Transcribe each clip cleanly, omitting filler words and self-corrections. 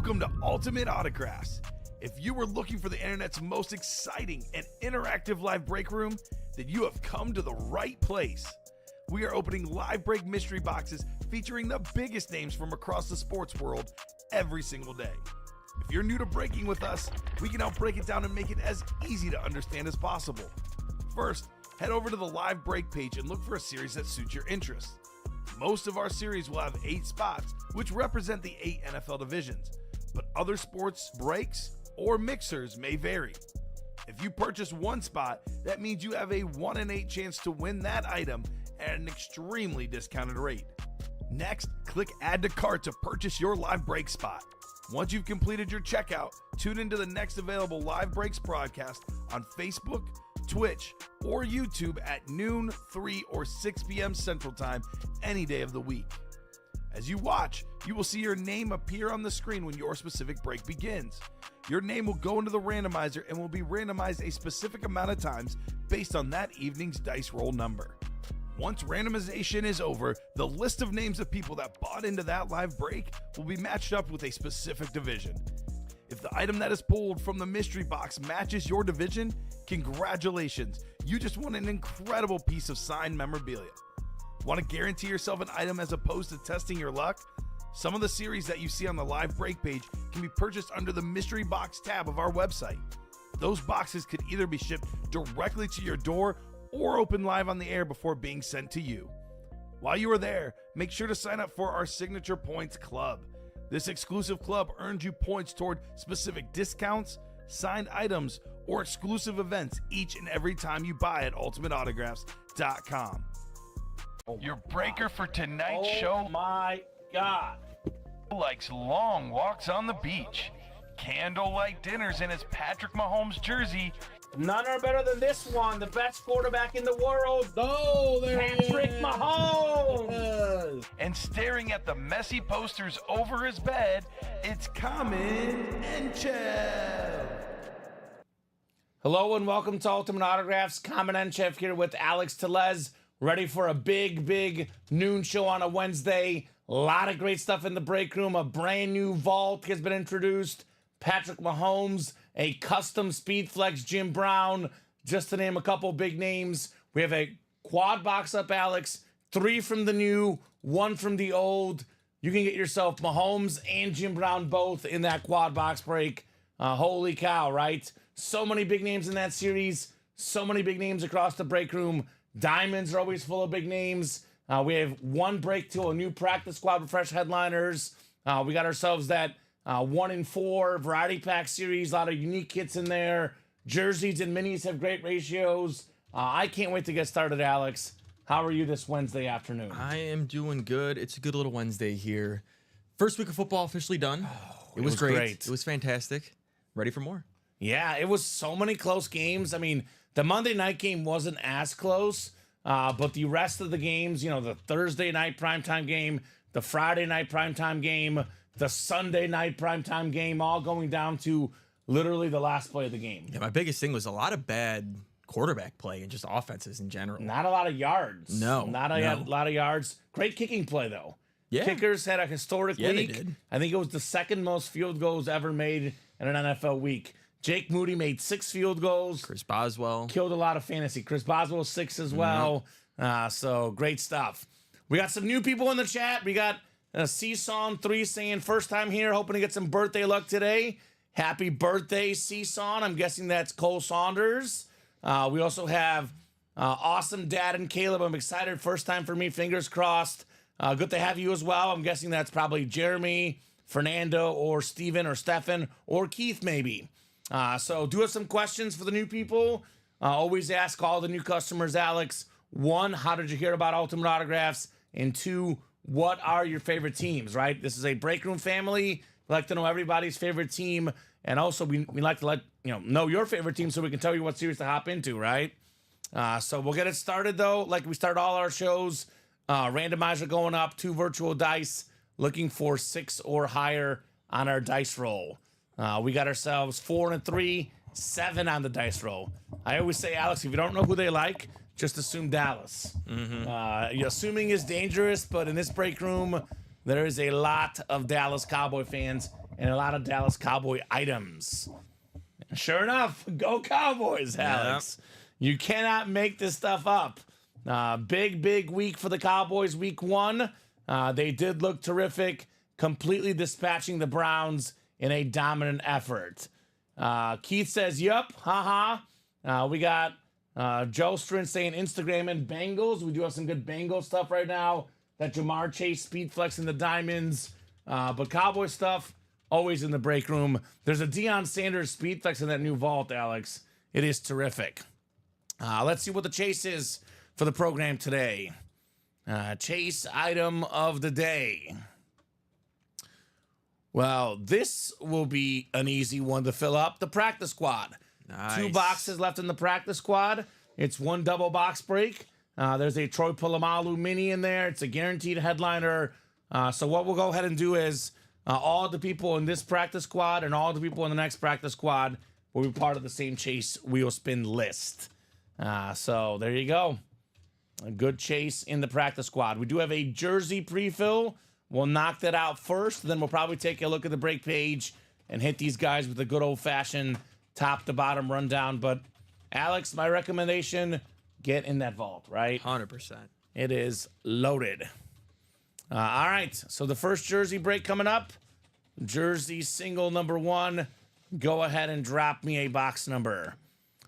Welcome to Ultimate Autographs. If you were looking for the internet's most exciting and interactive live break room, then you have come to the right place. We are opening live break mystery boxes featuring the biggest names from across the sports world every single day. If you're new to breaking with us, we can help break it down and make it as easy to understand as possible. First, head over to the live break page and look for a series that suits your interests. Most of our series will have 8 spots, which represent the 8 NFL divisions, but other sports breaks or mixers may vary. If you purchase one spot, that means you have a 1 in 8 chance to win that item at an extremely discounted rate. Next, click Add to Cart to purchase your live break spot. Once you've completed your checkout, tune into the next available live breaks broadcast on Facebook, Twitch, or YouTube at noon, 3, or 6 p.m. Central Time any day of the week. As you watch, you will see your name appear on the screen when your specific break begins. Your name will go into the randomizer and will be randomized a specific amount of times based on that evening's dice roll number. Once randomization is over, the list of names of people that bought into that live break will be matched up with a specific division. If the item that is pulled from the mystery box matches your division, congratulations, you just won an incredible piece of signed memorabilia. Want to guarantee yourself an item as opposed to testing your luck? Some of the series that you see on the live break page can be purchased under the mystery box tab of our website. Those boxes could either be shipped directly to your door or open live on the air before being sent to you. While you are there, make sure to sign up for our Signature Points Club. This exclusive club earns you points toward specific discounts, signed items, or exclusive events each and every time you buy at ultimateautographs.com. Your breaker for tonight's show. Oh my God. Likes long walks on the beach, candlelight dinners in his Patrick Mahomes jersey. None are better than this one, the best quarterback in the world. Oh, there Patrick he is. Mahomes. And staring at the messy posters over his bed, it's Common and Chev. Hello and welcome to Ultimate Autographs. Common and Chef here with Alex Tellez, ready for a big noon show on a Wednesday. A lot of great stuff in the break room. A brand new vault has been introduced. Patrick Mahomes, a custom Speedflex Jim Brown, just to name a couple big names. We have a quad box up, Alex. 3 from the new, 1 from the old. You can get yourself Mahomes and Jim Brown both in that quad box break. Holy cow, right? So many big names in that series. So many big names across the break room. Diamonds are always full of big names. We have 1 break to a new practice squad with fresh headliners. We got ourselves that 1 in 4 variety pack series. A lot of unique kits in there. Jerseys and minis have great ratios. I can't wait to get started, Alex. How are you this Wednesday afternoon? I am doing good. It's a good little Wednesday here. First week of football officially done. It was great. It was fantastic. Ready for more. Yeah, it was so many close games. I mean, the Monday night game wasn't as close, but the rest of the games, you know, the Thursday night primetime game, the Friday night primetime game, the Sunday night primetime game, all going down to literally the last play of the game. Yeah, my biggest thing was a lot of bad quarterback play and just offenses in general. Not a lot of yards. No. Not a lot of yards. Great kicking play, though. Yeah. Kickers had a historic Yeah, week. they did. I think it was the second most field goals ever made in an NFL week. Jake Moody made 6 field goals. Chris Boswell. Killed a lot of fantasy. Chris Boswell 6 as well. So great stuff. We got some new people in the chat. We got Season3 saying first time here, hoping to get some birthday luck today. Happy birthday, Season. I'm guessing that's Cole Saunders. We also have Awesome Dad and Caleb. I'm excited. First time for me. Fingers crossed. Good to have you as well. I'm guessing that's probably Jeremy, Fernando, or Steven, or Stefan, or Keith maybe. So do have some questions for the new people. Always ask all the new customers, Alex. 1, how did you hear about Ultimate Autographs? And 2, what are your favorite teams, right? This is a break room family. We like to know everybody's favorite team. And also we like to let know your favorite team so we can tell you what series to hop into, right? So we'll get it started though, like we start all our shows. Randomizer going up, 2 virtual dice, looking for 6 or higher on our dice roll. We got ourselves 4 and 3, 7 on the dice roll. I always say, Alex, if you don't know who they like, just assume Dallas. Assuming is dangerous, but in this break room, there is a lot of Dallas Cowboy fans and a lot of Dallas Cowboy items. Sure enough, go Cowboys, Alex. You cannot make this stuff up. Big week for the Cowboys, week 1. They did look terrific, completely dispatching the Browns in a dominant effort. Keith says, yup, haha. We got Joe Strin saying Instagram and Bengals. We do have some good Bengals stuff right now. That Jamar Chase speed flex in the diamonds. But Cowboy stuff, always in the break room. There's a Deion Sanders speed flex in that new vault, Alex. It is terrific. Let's see what the chase is for the program today. Chase item of the day. Well, this will be an easy one to fill up. The practice squad. Nice. 2 boxes left in the practice squad. It's 1 double box break. There's a Troy Polamalu mini in there. It's a guaranteed headliner. So what we'll go ahead and do is all the people in this practice squad and all the people in the next practice squad will be part of the same Chase wheel spin list. So there you go. A good chase in the practice squad. We do have a jersey pre-fill. We'll knock that out first. Then we'll probably take a look at the break page and hit these guys with a good old-fashioned top-to-bottom rundown. But, Alex, my recommendation, get in that vault, right? 100%. It is loaded. All right, so the first jersey break coming up. Jersey single number 1. Go ahead and drop me a box number.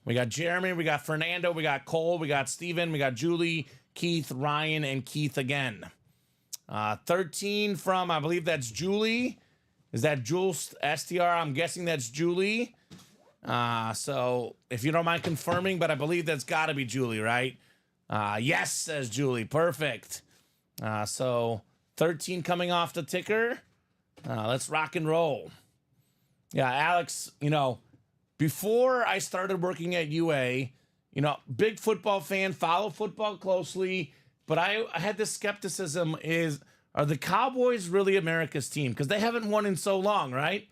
We got Jeremy, we got Fernando, we got Cole, we got Steven, we got Julie, Keith, Ryan, and Keith again. 13 from, I believe that's Julie. Is that Jules STR? I'm guessing that's Julie. So if you don't mind confirming, but I believe that's got to be Julie, right? Yes, says Julie. Perfect. So 13 coming off the ticker. Let's rock and roll. Yeah, Alex, before I started working at UA, big football fan, follow football closely, but I had this skepticism are the Cowboys really America's team? Because they haven't won in so long, right?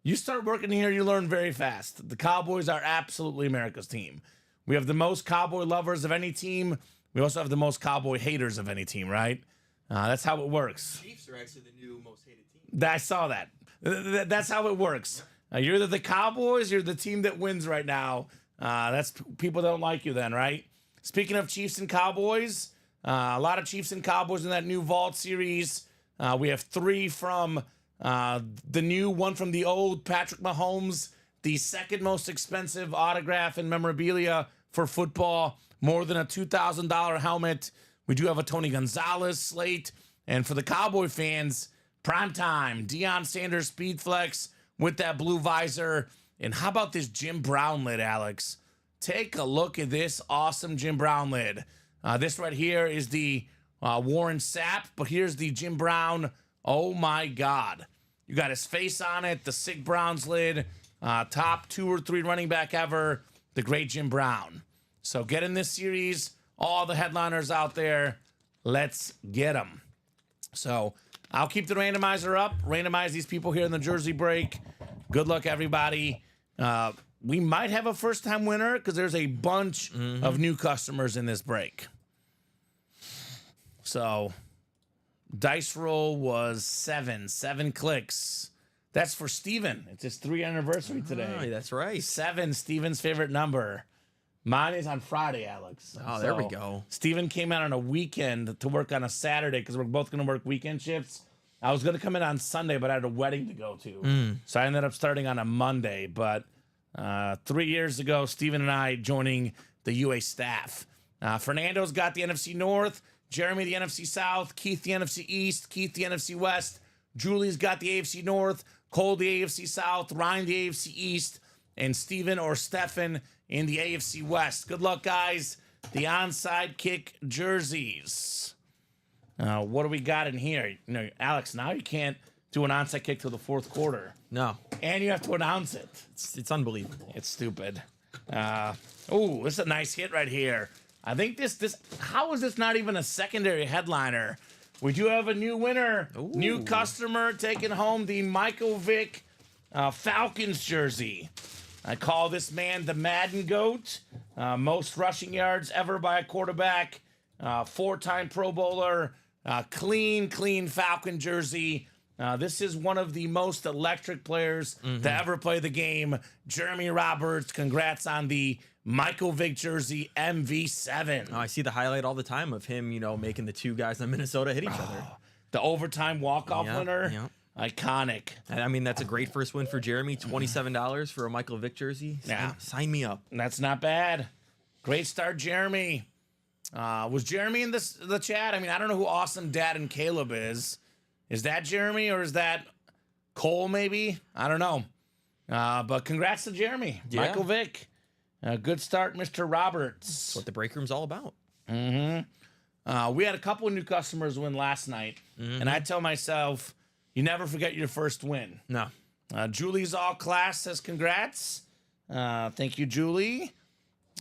You start working here, you learn very fast. The Cowboys are absolutely America's team. We have the most Cowboy lovers of any team. We also have the most Cowboy haters of any team, right? That's how it works. Chiefs are actually the new most hated team. I saw that. That's how it works. You're either the Cowboys, you're the team that wins right now. That's people don't like you then, right? Speaking of Chiefs and Cowboys, a lot of Chiefs and Cowboys in that new Vault series. We have 3 from the new, 1 from the old Patrick Mahomes, the second most expensive autograph and memorabilia for football, more than a $2,000 helmet. We do have a Tony Gonzalez slate. And for the Cowboy fans, primetime, Deion Sanders Speed Flex with that blue visor. And how about this Jim Brown lid, Alex? Take a look at this awesome Jim Brown lid. This right here is the Warren Sapp, but here's the Jim Brown. Oh my God. You got his face on it, the Sig Browns lid, top 2 or 3 running back ever, the great Jim Brown. So get in this series, all the headliners out there. Let's get them. So I'll keep the randomizer up, randomize these people here in the jersey break. Good luck, everybody. We might have a first-time winner because there's a bunch of new customers in this break. So dice roll was 7 clicks. That's for Steven. It's his 3rd anniversary today. Oh, that's right. 7, Steven's favorite number. Mine is on Friday, Alex. Oh, there we go. Steven came out on a weekend to work on a Saturday because we're both going to work weekend shifts. I was going to come in on Sunday, but I had a wedding to go to. So I ended up starting on a Monday. But 3 years ago, Steven and I joining the UA staff. Fernando's got the NFC North, Jeremy the NFC South, Keith the NFC East, Keith the NFC West, Julie's got the AFC North, Cole the AFC South, Ryan the AFC East, and Steven or Stefan in the AFC West. Good luck, guys. The onside kick jerseys. What do we got in here? Alex, now you can't do an onside kick till the 4th quarter. No. And you have to announce it. It's unbelievable. It's stupid. Oh, this is a nice hit right here. I think this how is this not even a secondary headliner? We do have a new winner. Ooh. New customer taking home the Michael Vick Falcons jersey. I call this man the Madden GOAT. Most rushing yards ever by a quarterback. 4-time Pro Bowler. Clean Falcon jersey. This is one of the most electric players to ever play the game. Jeremy Roberts, congrats on the Michael Vick jersey MV7. Oh, I see the highlight all the time of him, making the two guys in Minnesota hit each other. The overtime walk-off winner. Yep. Iconic. And I mean, that's a great first win for Jeremy. $27 for a Michael Vick jersey. Sign me up. That's not bad. Great start, Jeremy. Was Jeremy in the chat? I mean, I don't know who Awesome Dad and Caleb is. Is that Jeremy or is that Cole maybe? I don't know. But congrats to Jeremy. Yeah. Michael Vick. Good start, Mr. Roberts. That's what the break room's all about. We had a couple of new customers win last night. And I tell myself, you never forget your first win. No. Julie's all class says congrats. Thank you, Julie.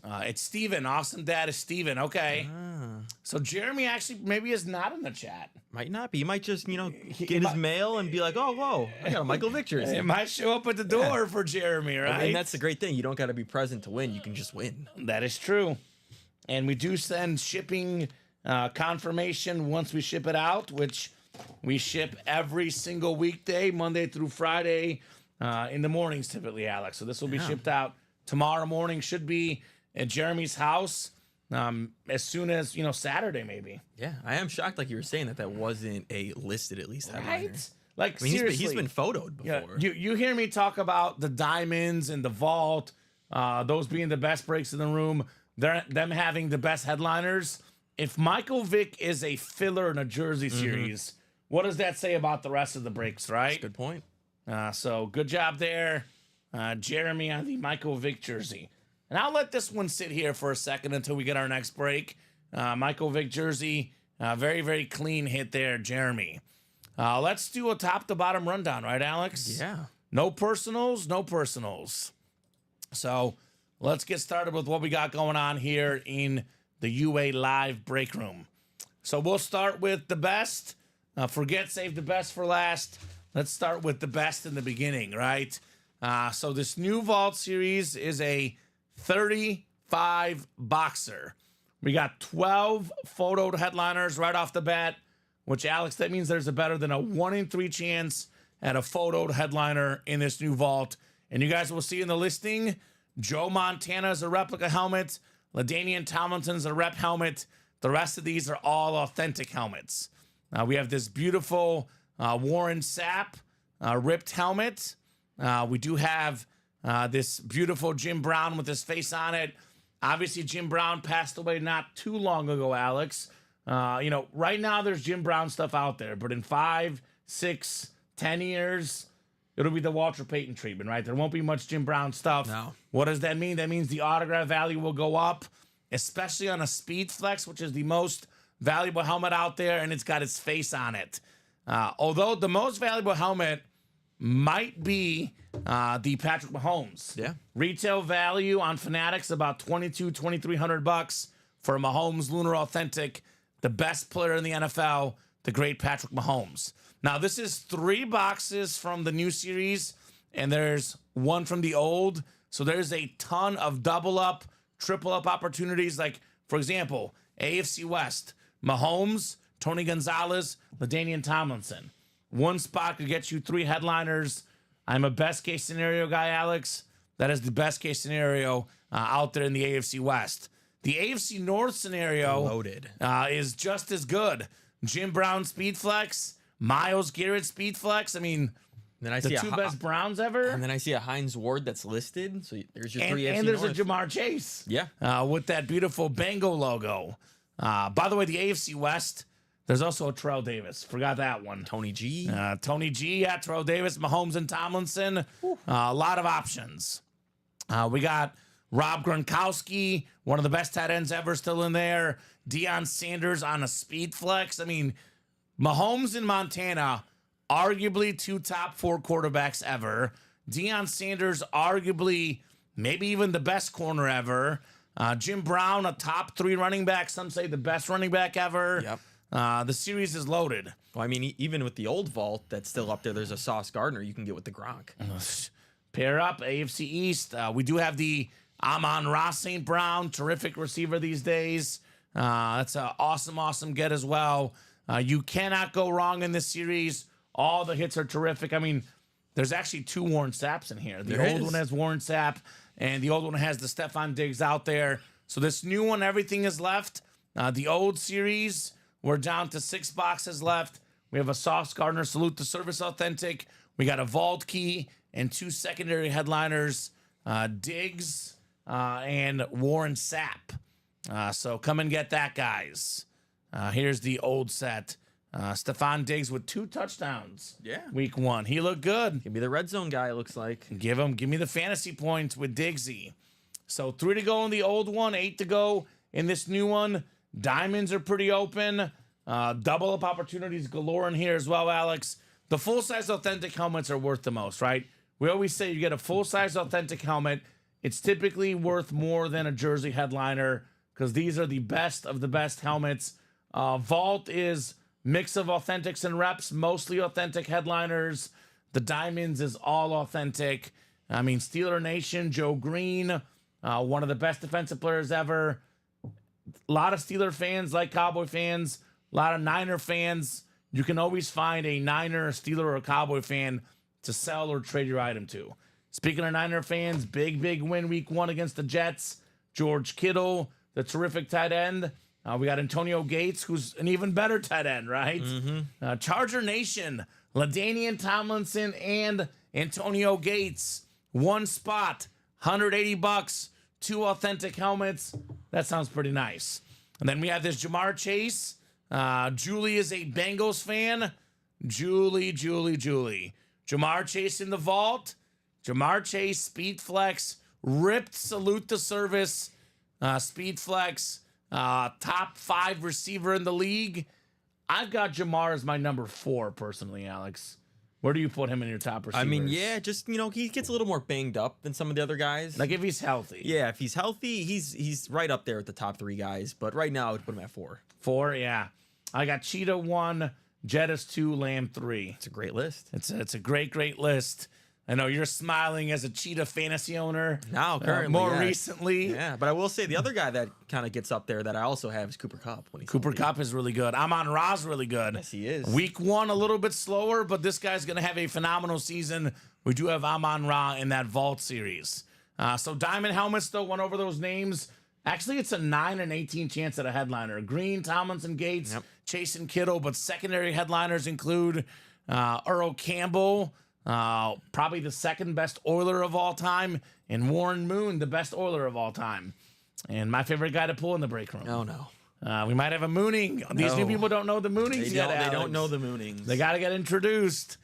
It's Steven. Awesome Dad is Steven. Okay. So Jeremy actually maybe is not in the chat. Might not be. He might just, get his mail and be like, oh, whoa, I got a Michael Vick jersey. It might show up at the door for Jeremy, right? I mean, that's the great thing. You don't got to be present to win. You can just win. That is true. And we do send shipping confirmation once we ship it out, which we ship every single weekday, Monday through Friday, in the mornings typically, Alex. So this will be shipped out tomorrow morning. Should be at Jeremy's house as soon as, Saturday maybe. Yeah, I am shocked, like you were saying, that wasn't a listed at least headliner. Right? Like, I mean, seriously. he's been photoed before. Yeah, you hear me talk about the diamonds and the vault, those being the best breaks in the room, them having the best headliners. If Michael Vick is a filler in a jersey series, what does that say about the rest of the breaks, right? Good point. So good job there, Jeremy, on the Michael Vick jersey. And I'll let this one sit here for a second until we get our next break. Michael Vick jersey, very, very clean hit there, Jeremy. Let's do a top-to-bottom rundown, right, Alex? Yeah. No personals, no personals. So let's get started with what we got going on here in the UA Live break room. So we'll start with the best. Save the best for last. Let's start with the best in the beginning, right? So this new Vault series is a 35 boxer. We got 12 photoed headliners right off the bat, which, Alex, that means there's a better than a 1 in 3 chance at a photoed headliner in this new Vault. And you guys will see in the listing, Joe Montana is a replica helmet. LaDainian Tomlinson's a rep helmet. The rest of these are all authentic helmets. We have this beautiful Warren Sapp ripped helmet. We do have this beautiful Jim Brown with his face on it. Obviously, Jim Brown passed away not too long ago, Alex. Right now there's Jim Brown stuff out there, but in 5, 6, 10 years, it'll be the Walter Payton treatment, right? There won't be much Jim Brown stuff. No. What does that mean? That means the autograph value will go up, especially on a Speed Flex, which is the most valuable helmet out there, and it's got his face on it. Although the most valuable helmet might be the Patrick Mahomes. Yeah. Retail value on Fanatics about $2,300 for a Mahomes Lunar Authentic, the best player in the NFL, the great Patrick Mahomes. Now, this is 3 boxes from the new series, and there's 1 from the old. So there's a ton of double up, triple up opportunities. Like, for example, AFC West, Mahomes, Tony Gonzalez, LaDainian Tomlinson. 1 spot could get you 3 headliners. I'm a best case scenario guy, Alex. That is the best case scenario out there in the AFC West. The AFC North scenario Loaded. Is just as good. Jim Brown Speed Flex, Myles Garrett Speed Flex. I mean, Then I the see 2 best Browns ever. And then I see a Hines Ward that's listed. So there's your 3 AFC And there's North. a Jamar Chase. Yeah. With that beautiful Bengal logo. By the way, the AFC West, there's also a Terrell Davis. Forgot that one. Tony G. Tony G, yeah, Terrell Davis, Mahomes and Tomlinson. A lot of options. We got Rob Gronkowski, one of the best tight ends ever, still in there. Deion Sanders on a Speed Flex. I mean, Mahomes and Montana, arguably 2 top 4 quarterbacks ever. Deion Sanders, arguably maybe even the best corner ever. Jim Brown, a top 3 running back. Some say the best running back ever. Yep. The series is loaded. Well, I mean, even with the old Vault that's still up there, there's a Sauce Gardner you can get with the Gronk. Pair up, AFC East. We do have the Amon-Ra St. Brown, terrific receiver these days. That's an awesome get as well. You cannot go wrong in this series All the hits are terrific. I mean, there's actually 2 Warren Sapps in here. The There old is. one has Warren Sapp, and the old one has the Stephon Diggs out there. So this new one, everything is left. The old series, we're down to 6 boxes left. We have a Sauce Gardner Salute to Service Authentic. We got a Vault Key and 2 secondary headliners, Diggs and Warren Sapp. So come and get that, guys. Here's the old set. Stephon Diggs with 2 touchdowns. Yeah. Week 1. He looked good. Can be the red zone guy, it looks like. Give me the fantasy points with Diggsy. So 3 to go in the old one, 8 to go in this new one. Diamonds are pretty open. Double up opportunities galore in here as well, Alex. The full-size authentic helmets are worth the most, right? We always say you get a full-size authentic helmet. It's typically worth more than a jersey headliner because these are the best of the best helmets. Vault is mix of authentics and reps, mostly authentic headliners. The Diamonds is all authentic. I mean, Steeler Nation, Joe Green, one of the best defensive players ever. A lot of Steeler fans like Cowboy fans, a lot of Niner fans. You can always find a Niner, a Steeler, or a Cowboy fan to sell or trade your item to. Speaking of Niner fans, big win week 1 against the Jets. George Kittle, the terrific tight end. We got Antonio Gates, who's an even better tight end, right? Charger Nation, LaDainian Tomlinson and Antonio Gates. 1 spot, $180, 2 authentic helmets. That sounds pretty nice. And then we have this Jamar Chase. Julie is a Bengals fan. Julie. Jamar Chase in the vault. Jamar Chase, Speed Flex, ripped salute to service. Speed Flex. Top 5 receiver in the league. I've got Jamar as my number 4 personally, Alex. Where do you put him in your top receivers? I mean, yeah, just, he gets a little more banged up than some of the other guys. Like if he's healthy. Yeah, if he's healthy, he's right up there with the top 3 guys. But right now, I would put him at 4. 4, yeah. I got Cheetah 1, Jettis 2, Lamb 3. It's a great list. It's a great list. I know you're smiling as a Cheetah fantasy owner. Now, currently, more yeah. recently. Yeah, but I will say the other guy that kind of gets up there that I also have is Cooper Kupp. Cooper Kupp is really good. Amon Ra's really good. Yes, he is. Week 1 a little bit slower, but this guy's going to have a phenomenal season. We do have Amon Ra in that Vault series. So Diamond Helmets, though, went over those names. Actually, it's a 9 and 18 chance at a headliner. Green, Tomlinson, Gates, Chase, and Kittle, but secondary headliners include Earl Campbell, probably the 2nd best Oiler of all time, and Warren Moon, the best Oiler of all time. And my favorite guy to pull in the break room. Oh, no. We might have a mooning. These new people don't know the moonings yet, They Alex. don't know the moonings. They got to get introduced.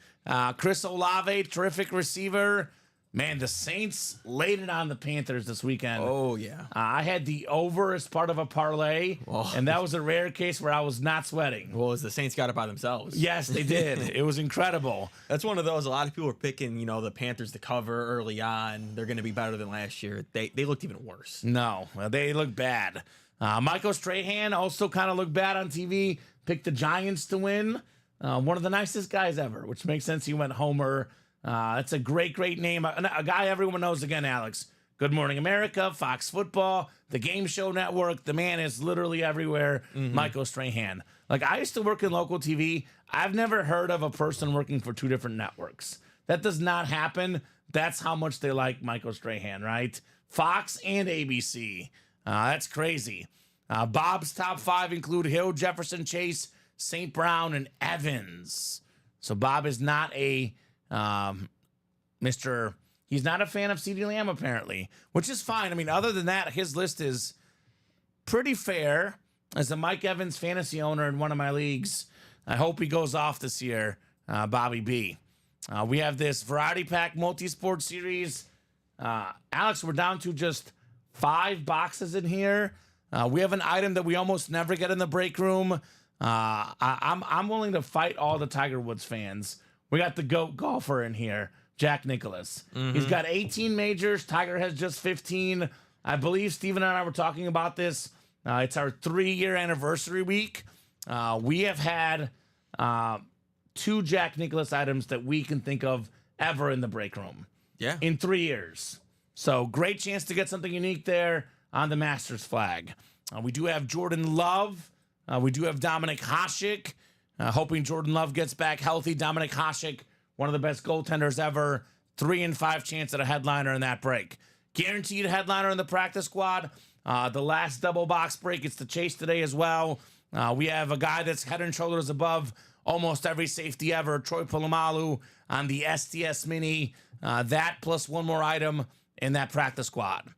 Chris Olave, terrific receiver. Man, the Saints laid it on the Panthers this weekend. Oh, yeah. I had the over as part of a parlay, and that was a rare case where I was not sweating. Well, as the Saints got it by themselves. Yes, they did. It was incredible. That's one of those. A lot of people were picking, the Panthers to cover early on. They're going to be better than last year. They looked even worse. No, they look bad. Michael Strahan also kind of looked bad on TV. Picked the Giants to win. One of the nicest guys ever, which makes sense. He went homer. It's a great name. A guy everyone knows again, Alex. Good Morning America, Fox Football, the Game Show Network. The man is literally everywhere. Michael Strahan. Like, I used to work in local TV. I've never heard of a person working for 2 different networks. That does not happen. That's how much they like Michael Strahan, right? Fox and ABC. That's crazy. Bob's top 5 include Hill, Jefferson, Chase, St. Brown, and Evans. So Bob is not a he's not a fan of CeeDee Lamb, apparently, which is fine. I mean, other than that, his list is pretty fair. As a Mike Evans fantasy owner in one of my leagues, I hope he goes off this year, Bobby B. We have this Variety Pack Multi-Sport Series. Alex, we're down to just 5 boxes in here. We have an item that we almost never get in the break room. I'm willing to fight all the Tiger Woods fans. We got the GOAT golfer in here, Jack Nicklaus. He's got 18 majors. Tiger has just 15. I believe Steven and I were talking about this. It's our 3-year anniversary week. We have had 2 Jack Nicklaus items that we can think of ever in the break room. Yeah. In 3 years. So great chance to get something unique there on the Masters flag. We do have Jordan Love. We do have Dominic Hasek. Hoping Jordan Love gets back healthy. Dominic Hasek, one of the best goaltenders ever. 3 in 5 chance at a headliner in that break. Guaranteed headliner in the practice squad. The last double box break, it's the chase today as well. We have a guy that's head and shoulders above almost every safety ever, Troy Polamalu on the STS Mini. That plus one more item in that practice squad.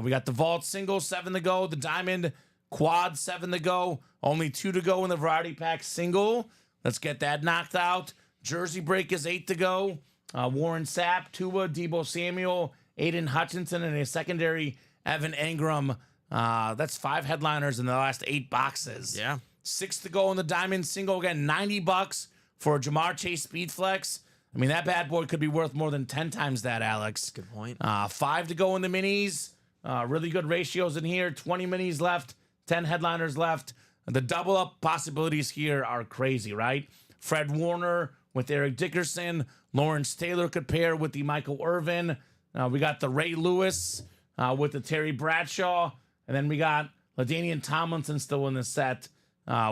We got the vault single, 7 to go. The diamond quad, 7 to go. Only 2 to go in the variety pack single. Let's get that knocked out. Jersey break is 8 to go. Warren Sapp, Tua, Deebo Samuel, Aiden Hutchinson, and a secondary Evan Engram. That's 5 headliners in the last 8 boxes. Yeah. 6 to go in the diamond single. Again, $90 for a Jamar Chase Speed Flex. I mean, that bad boy could be worth more than 10 times that, Alex. Good point. 5 to go in the minis. Really good ratios in here. 20 minis left, 10 headliners left. The double up possibilities here are crazy, right? Fred Warner with Eric Dickerson. Lawrence Taylor could pair with the Michael Irvin. We got the Ray Lewis with the Terry Bradshaw. And then we got LaDainian Tomlinson still in the set.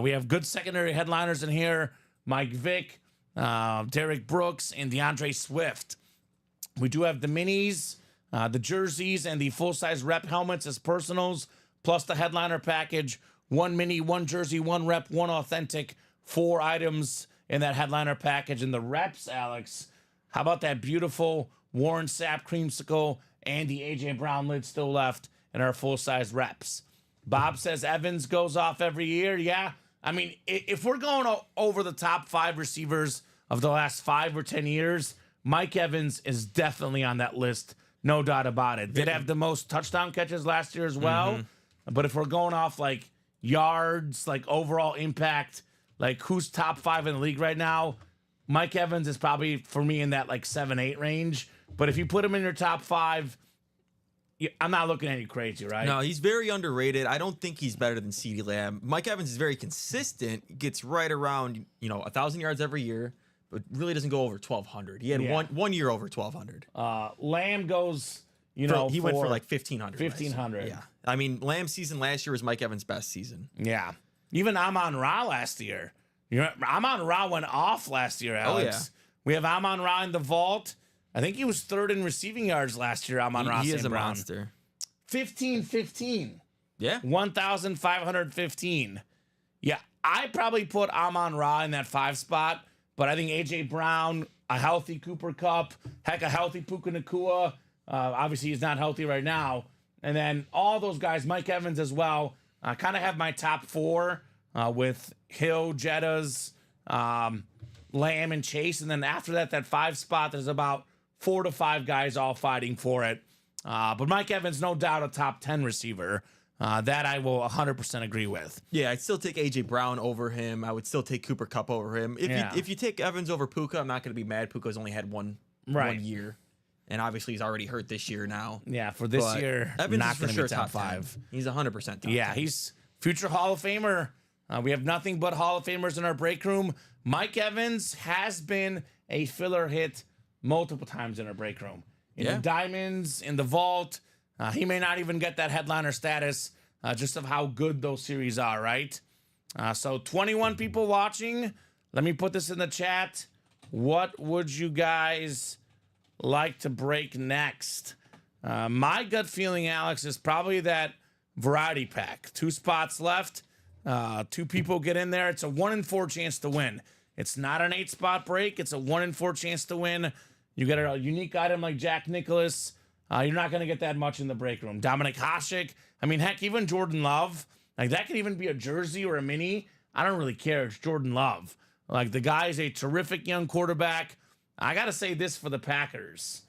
We have good secondary headliners in here. Mike Vick, Derek Brooks, and DeAndre Swift. We do have the minis, the jerseys, and the full-size rep helmets as personals, plus the headliner package. 1 mini, 1 jersey, 1 rep, 1 authentic. 4 items in that headliner package. And the reps, Alex, how about that beautiful Warren Sapp creamsicle and the A.J. Brown lid still left in our full-size reps? Bob says Evans goes off every year. Yeah. I mean, if we're going over the top 5 receivers of the last 5 or 10 years, Mike Evans is definitely on that list. No doubt about it. Did have the most touchdown catches last year as well. But if we're going off like yards, like overall impact, like who's top 5 in the league right now, Mike Evans is probably, for me, in that like 7-8 range. But if you put him in your top 5, I'm not looking at you crazy, right? No, he's very underrated. I don't think he's better than CeeDee Lamb. Mike Evans is very consistent, gets right around 1,000 yards every year, but really doesn't go over 1,200. He had one year over 1,200. Lamb goes, he went for like 1,500. 1,500. Yeah. I mean, Lamb's season last year was Mike Evans' best season. Yeah. Even Amon-Ra last year. Amon-Ra went off last year, Alex. Oh, yeah. We have Amon-Ra in the vault. I think he was 3rd in receiving yards last year, Amon-Ra He St. is a Brown. monster. 15-15. Yeah. 1,515. Yeah, I probably put Amon-Ra in that 5 spot, but I think A.J. Brown, a healthy Cooper Kupp, heck, a healthy Puka Nacua. Obviously, he's not healthy right now. And then all those guys, Mike Evans as well. I kind of have my top 4 with Hill, Jettas, Lamb, and Chase. And then after that 5 spot, there's about 4 to 5 guys all fighting for it. But Mike Evans, no doubt a top 10 receiver. That I will 100% agree with. Yeah, I'd still take A.J. Brown over him. I would still take Cooper Kupp over him. If you take Evans over Puka, I'm not going to be mad. Puka's only had one year. And obviously, he's already hurt this year now. Yeah, for this year, Evans not is for going to sure be top 10. 5. He's 100% top 10. Yeah, he's future Hall of Famer. We have nothing but Hall of Famers in our break room. Mike Evans has been a filler hit multiple times in our break room. In the diamonds, in the vault. He may not even get that headliner status just of how good those series are, right? So 21 people watching. Let me put this in the chat. What would you guys like to break next? My gut feeling, Alex, is probably that variety pack. 2 spots left. 2 people get in there. It's a 1 in 4 chance to win. It's not an 8-spot break. It's a 1 in 4 chance to win. You get a unique item like Jack Nicholas. You're not going to get that much in the break room. Dominic Hasek. I mean, heck, even Jordan Love. Like, that could even be a jersey or a mini. I don't really care. It's Jordan Love. Like, the guy is a terrific young quarterback. I got to say this for the Packers.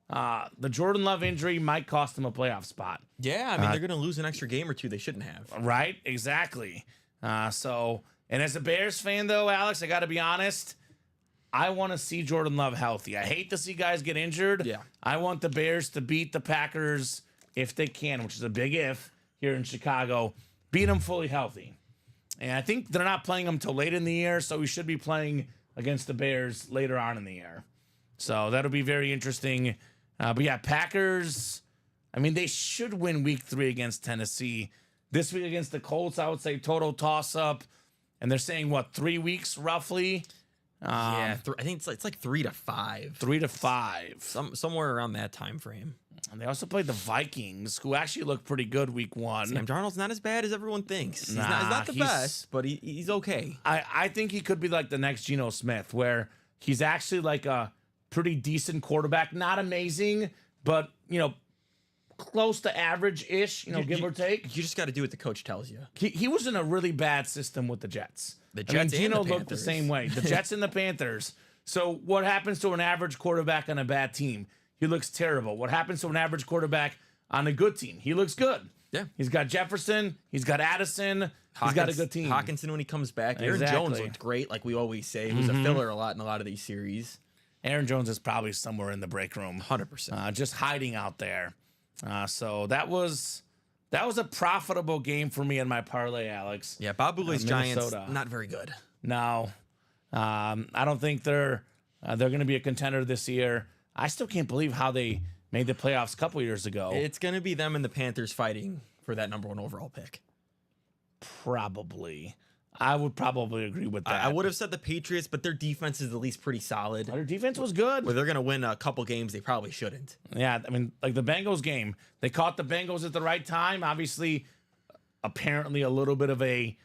The Jordan Love injury might cost them a playoff spot. Yeah, I mean, they're going to lose an extra game or 2 they shouldn't have. Right? Exactly. And as a Bears fan, though, Alex, I got to be honest, I want to see Jordan Love healthy. I hate to see guys get injured. Yeah. I want the Bears to beat the Packers if they can, which is a big if here in Chicago. Beat them fully healthy. And I think they're not playing them till late in the year, so we should be playing against the Bears later on in the year. So that'll be very interesting. But yeah, Packers, I mean, they should win week 3 against Tennessee. This week against the Colts, I would say total toss-up. and they're saying what, 3 weeks roughly? I think it's like 3 to 5. 3 to 5. Somewhere around that time frame. And they also played the Vikings, who actually looked pretty good week 1. Sam Darnold's not as bad as everyone thinks. He's not the best, but he's okay. I think he could be like the next Geno Smith, where he's actually like a pretty decent quarterback. Not amazing, but, close to average-ish, give or take. You just got to do what the coach tells you. He was in a really bad system with the Jets. The Jets and Geno the looked the Panthers. same way. The Jets and the Panthers. So what happens to an average quarterback on a bad team? He looks terrible. What happens to an average quarterback on a good team? He looks good. Yeah. He's got Jefferson. He's got Addison. He's got a good team. Hawkinson when he comes back. Aaron Exactly. Jones looked great, like we always say. He was a filler a lot in a lot of these series. Aaron Jones is probably somewhere in the break room. 100%. Just hiding out there. So that was a profitable game for me in my parlay, Alex. Yeah, Bob Bouley's Giants, Minnesota. not very good. No, I don't think they're going to be a contender this year. I still can't believe how they made the playoffs a couple years ago. It's going to be them and the Panthers fighting for that number 1 overall pick. Probably. I would probably agree with that. I would have said the Patriots, but their defense is at least pretty solid. Their defense was good. Where they're going to win a couple games they probably shouldn't. Yeah, I mean, like the Bengals game, they caught the Bengals at the right time. Obviously, apparently a little bit of a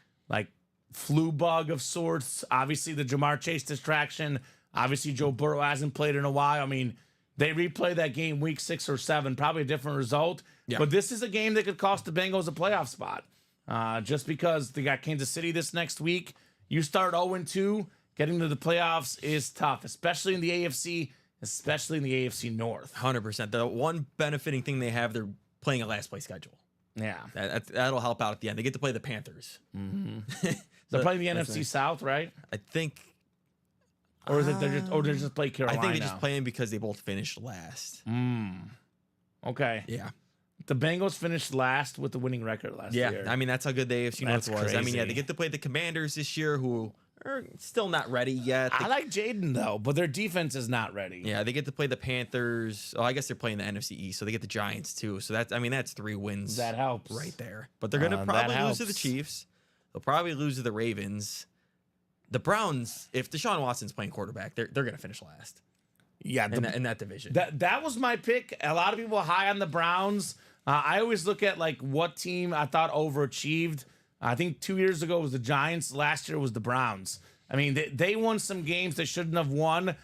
flu bug of sorts. Obviously, the Jamar Chase distraction. Obviously, Joe Burrow hasn't played in a while. I mean, they replay that game week 6 or 7, probably a different result. Yeah. But this is a game that could cost the Bengals a playoff spot. Just because they got Kansas City this next week. You start 0-2, getting to the playoffs is tough, especially in the AFC, especially in the AFC North. 100%. The one benefiting thing they have, they're playing a last place schedule. Yeah. That'll help out at the end. They get to play the Panthers. They're playing the NFC South, right? I think. Or is it they're just play Carolina? I think they're just playing because they both finished last. Okay. Yeah. The Bengals finished last with the winning record last year. I mean, that's how good the AFC That's North was. I mean, yeah, crazy. they get to play the Commanders this year, who are still not ready yet. I like Jaden though, but their defense is not ready. Yeah, they get to play the Panthers. Oh, I guess they're playing the NFC East, so they get the Giants too. So that's 3 wins. That helps. right there. But they're gonna that probably lose to the helps. Chiefs. They'll probably lose to the Ravens. The Browns, if Deshaun Watson's playing quarterback, they're gonna finish last Yeah. in that division. That was my pick. A lot of people high on the Browns. I always look at what team I thought overachieved. I think 2 years ago was the Giants. Last year was the Browns. I mean, they won some games they shouldn't have won.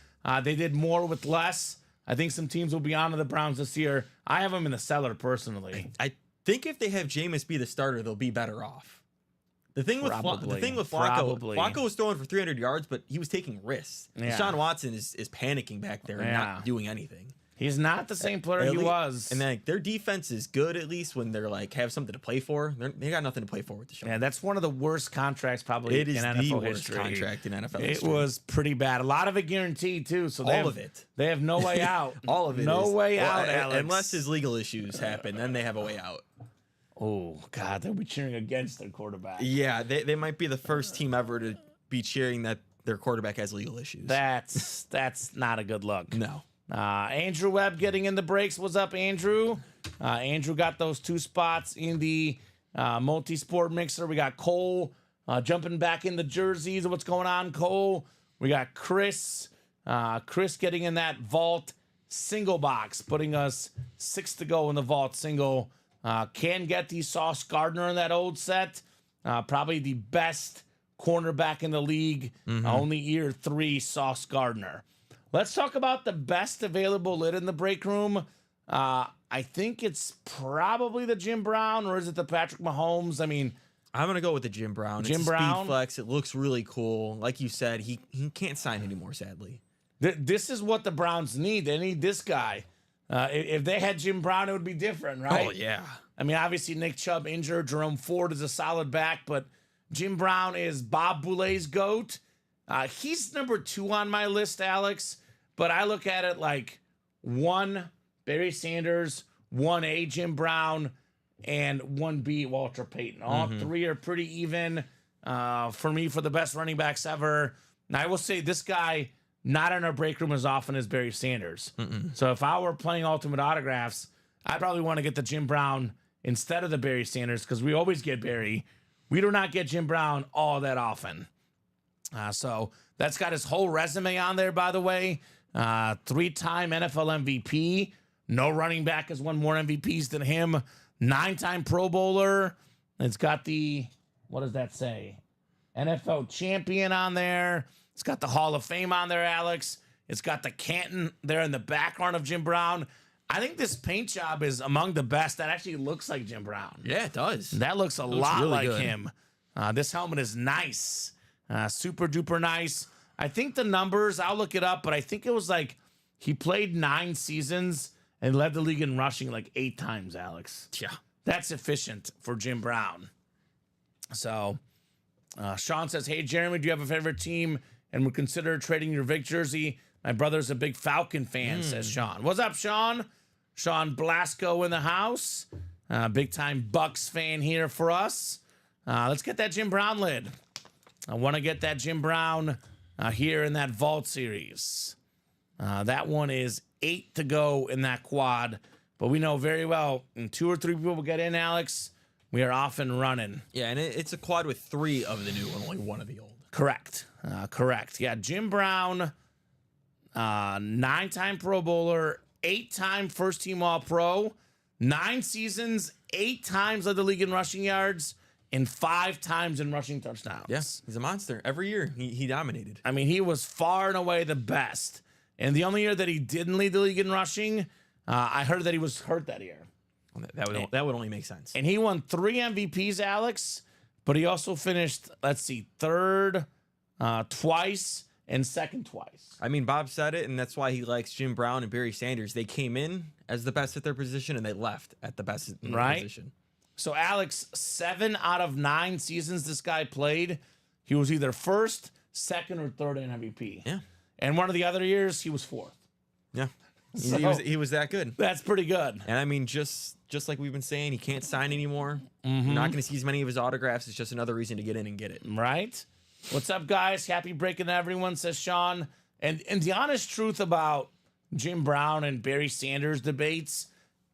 They did more with less. I think some teams will be on to the Browns this year. I have them in the cellar personally. I think if they have Jameis be the starter, they'll be better off. The thing with Probably. Flacco, Probably. Flacco was throwing for 300 yards, but he was taking risks. Yeah. Deshaun Watson is panicking back there and Yeah. not doing anything. He's not the same player he was. And then their defense is good at least when they're have something to play for. They got nothing to play for with Deshaun. Yeah, that's one of the worst contracts probably It is in the NFL worst history. contract in NFL It history. was pretty bad. A lot of it guaranteed too. So All of it. They have no way out. All of it No is. way Well, out, Alex. unless his legal issues happen, then they have a way out. Oh God, they'll be cheering against their quarterback. Yeah, they might be the first team ever to be cheering that their quarterback has legal issues. That's not a good look. No. Andrew Webb getting in the breaks. What's up, Andrew? Andrew got those 2 spots in the multi-sport mixer. We got Cole jumping back in the jerseys. What's going on, Cole? We got Chris. Chris getting in that vault single box, putting us 6 to go in the vault single. Can get the Sauce Gardner in that old set. Probably the best cornerback in the league. Only year 3, Sauce Gardner. Let's talk about the best available lid in the break room. I think it's probably the Jim Brown, or is it the Patrick Mahomes? I mean, I'm gonna go with the Jim Brown. Jim it's a Brown? speed flex. It looks really cool. Like you said, he can't sign anymore, sadly. this is what the Browns need. They need this guy. If they had Jim Brown, it would be different, right? Oh yeah. I mean, obviously Nick Chubb injured. Jerome Ford is a solid back, but Jim Brown is Bob Bouley's GOAT. He's number 2 on my list, Alex. But I look at it like 1, Barry Sanders, 1A, Jim Brown, and 1B, Walter Payton. All 3 are pretty even for me for the best running backs ever. And I will say this guy, not in our break room as often as Barry Sanders. So if I were playing Ultimate Autographs, I'd probably want to get the Jim Brown instead of the Barry Sanders because we always get Barry. we do not get Jim Brown all that often. So that's got his whole resume on there, by the way. 3-time NFL MVP. No running back has won more MVPs than him. 9-time Pro Bowler. It's got the, what does that say? NFL champion on there. It's got the Hall of Fame on there, Alex. It's got the Canton there in the background of Jim Brown. I think this paint job is among the best. That actually looks like Jim Brown. Yeah, it does. That looks a lot really like good. him. This helmet is nice. Super duper nice. I think the numbers, I'll look it up, but I think it was like he played 9 seasons and led the league in rushing like 8 times, Alex. Yeah. That's efficient for Jim Brown. So Sean says, hey, Jeremy, do you have a favorite team and would consider trading your Vic jersey? My brother's a big Falcon fan, says Sean. What's up, Sean? Sean Blasco in the house. Big time Bucks fan here for us. Let's get that Jim Brown lid. I want to get that Jim Brown here in that Vault series. That one is 8 to go in that quad. But we know very well, when 2 or 3 people get in, Alex, we are off and running. Yeah, and it's a quad with 3 of the new and only 1 of the old. Correct. Correct. Yeah, Jim Brown, 9-time Pro Bowler, 8-time first-team All-Pro, 9 seasons, 8 times led the league in rushing yards, and 5 times in rushing touchdowns. Yes, he's a monster. Every year, he dominated. I mean, he was far and away the best. And the only year that he didn't lead the league in rushing, I heard that he was hurt that year. That would only make sense. And he won 3 MVPs, Alex, but he also finished, let's see, 3rd twice and 2nd twice. I mean, Bob said it, and that's why he likes Jim Brown and Barry Sanders. They came in as the best at their position, and they left at the best in their position. So, Alex, 7 out of 9 seasons this guy played, he was either 1st, 2nd, or 3rd in MVP. Yeah. And one of the other years, he was 4th. Yeah. So, he was that good. That's pretty good. And I mean, just like we've been saying, he can't sign anymore. You're not going to see as many of his autographs. It's just another reason to get in and get it. Right? What's up, guys? Happy breaking everyone, says Sean. And the honest truth about Jim Brown and Barry Sanders debates,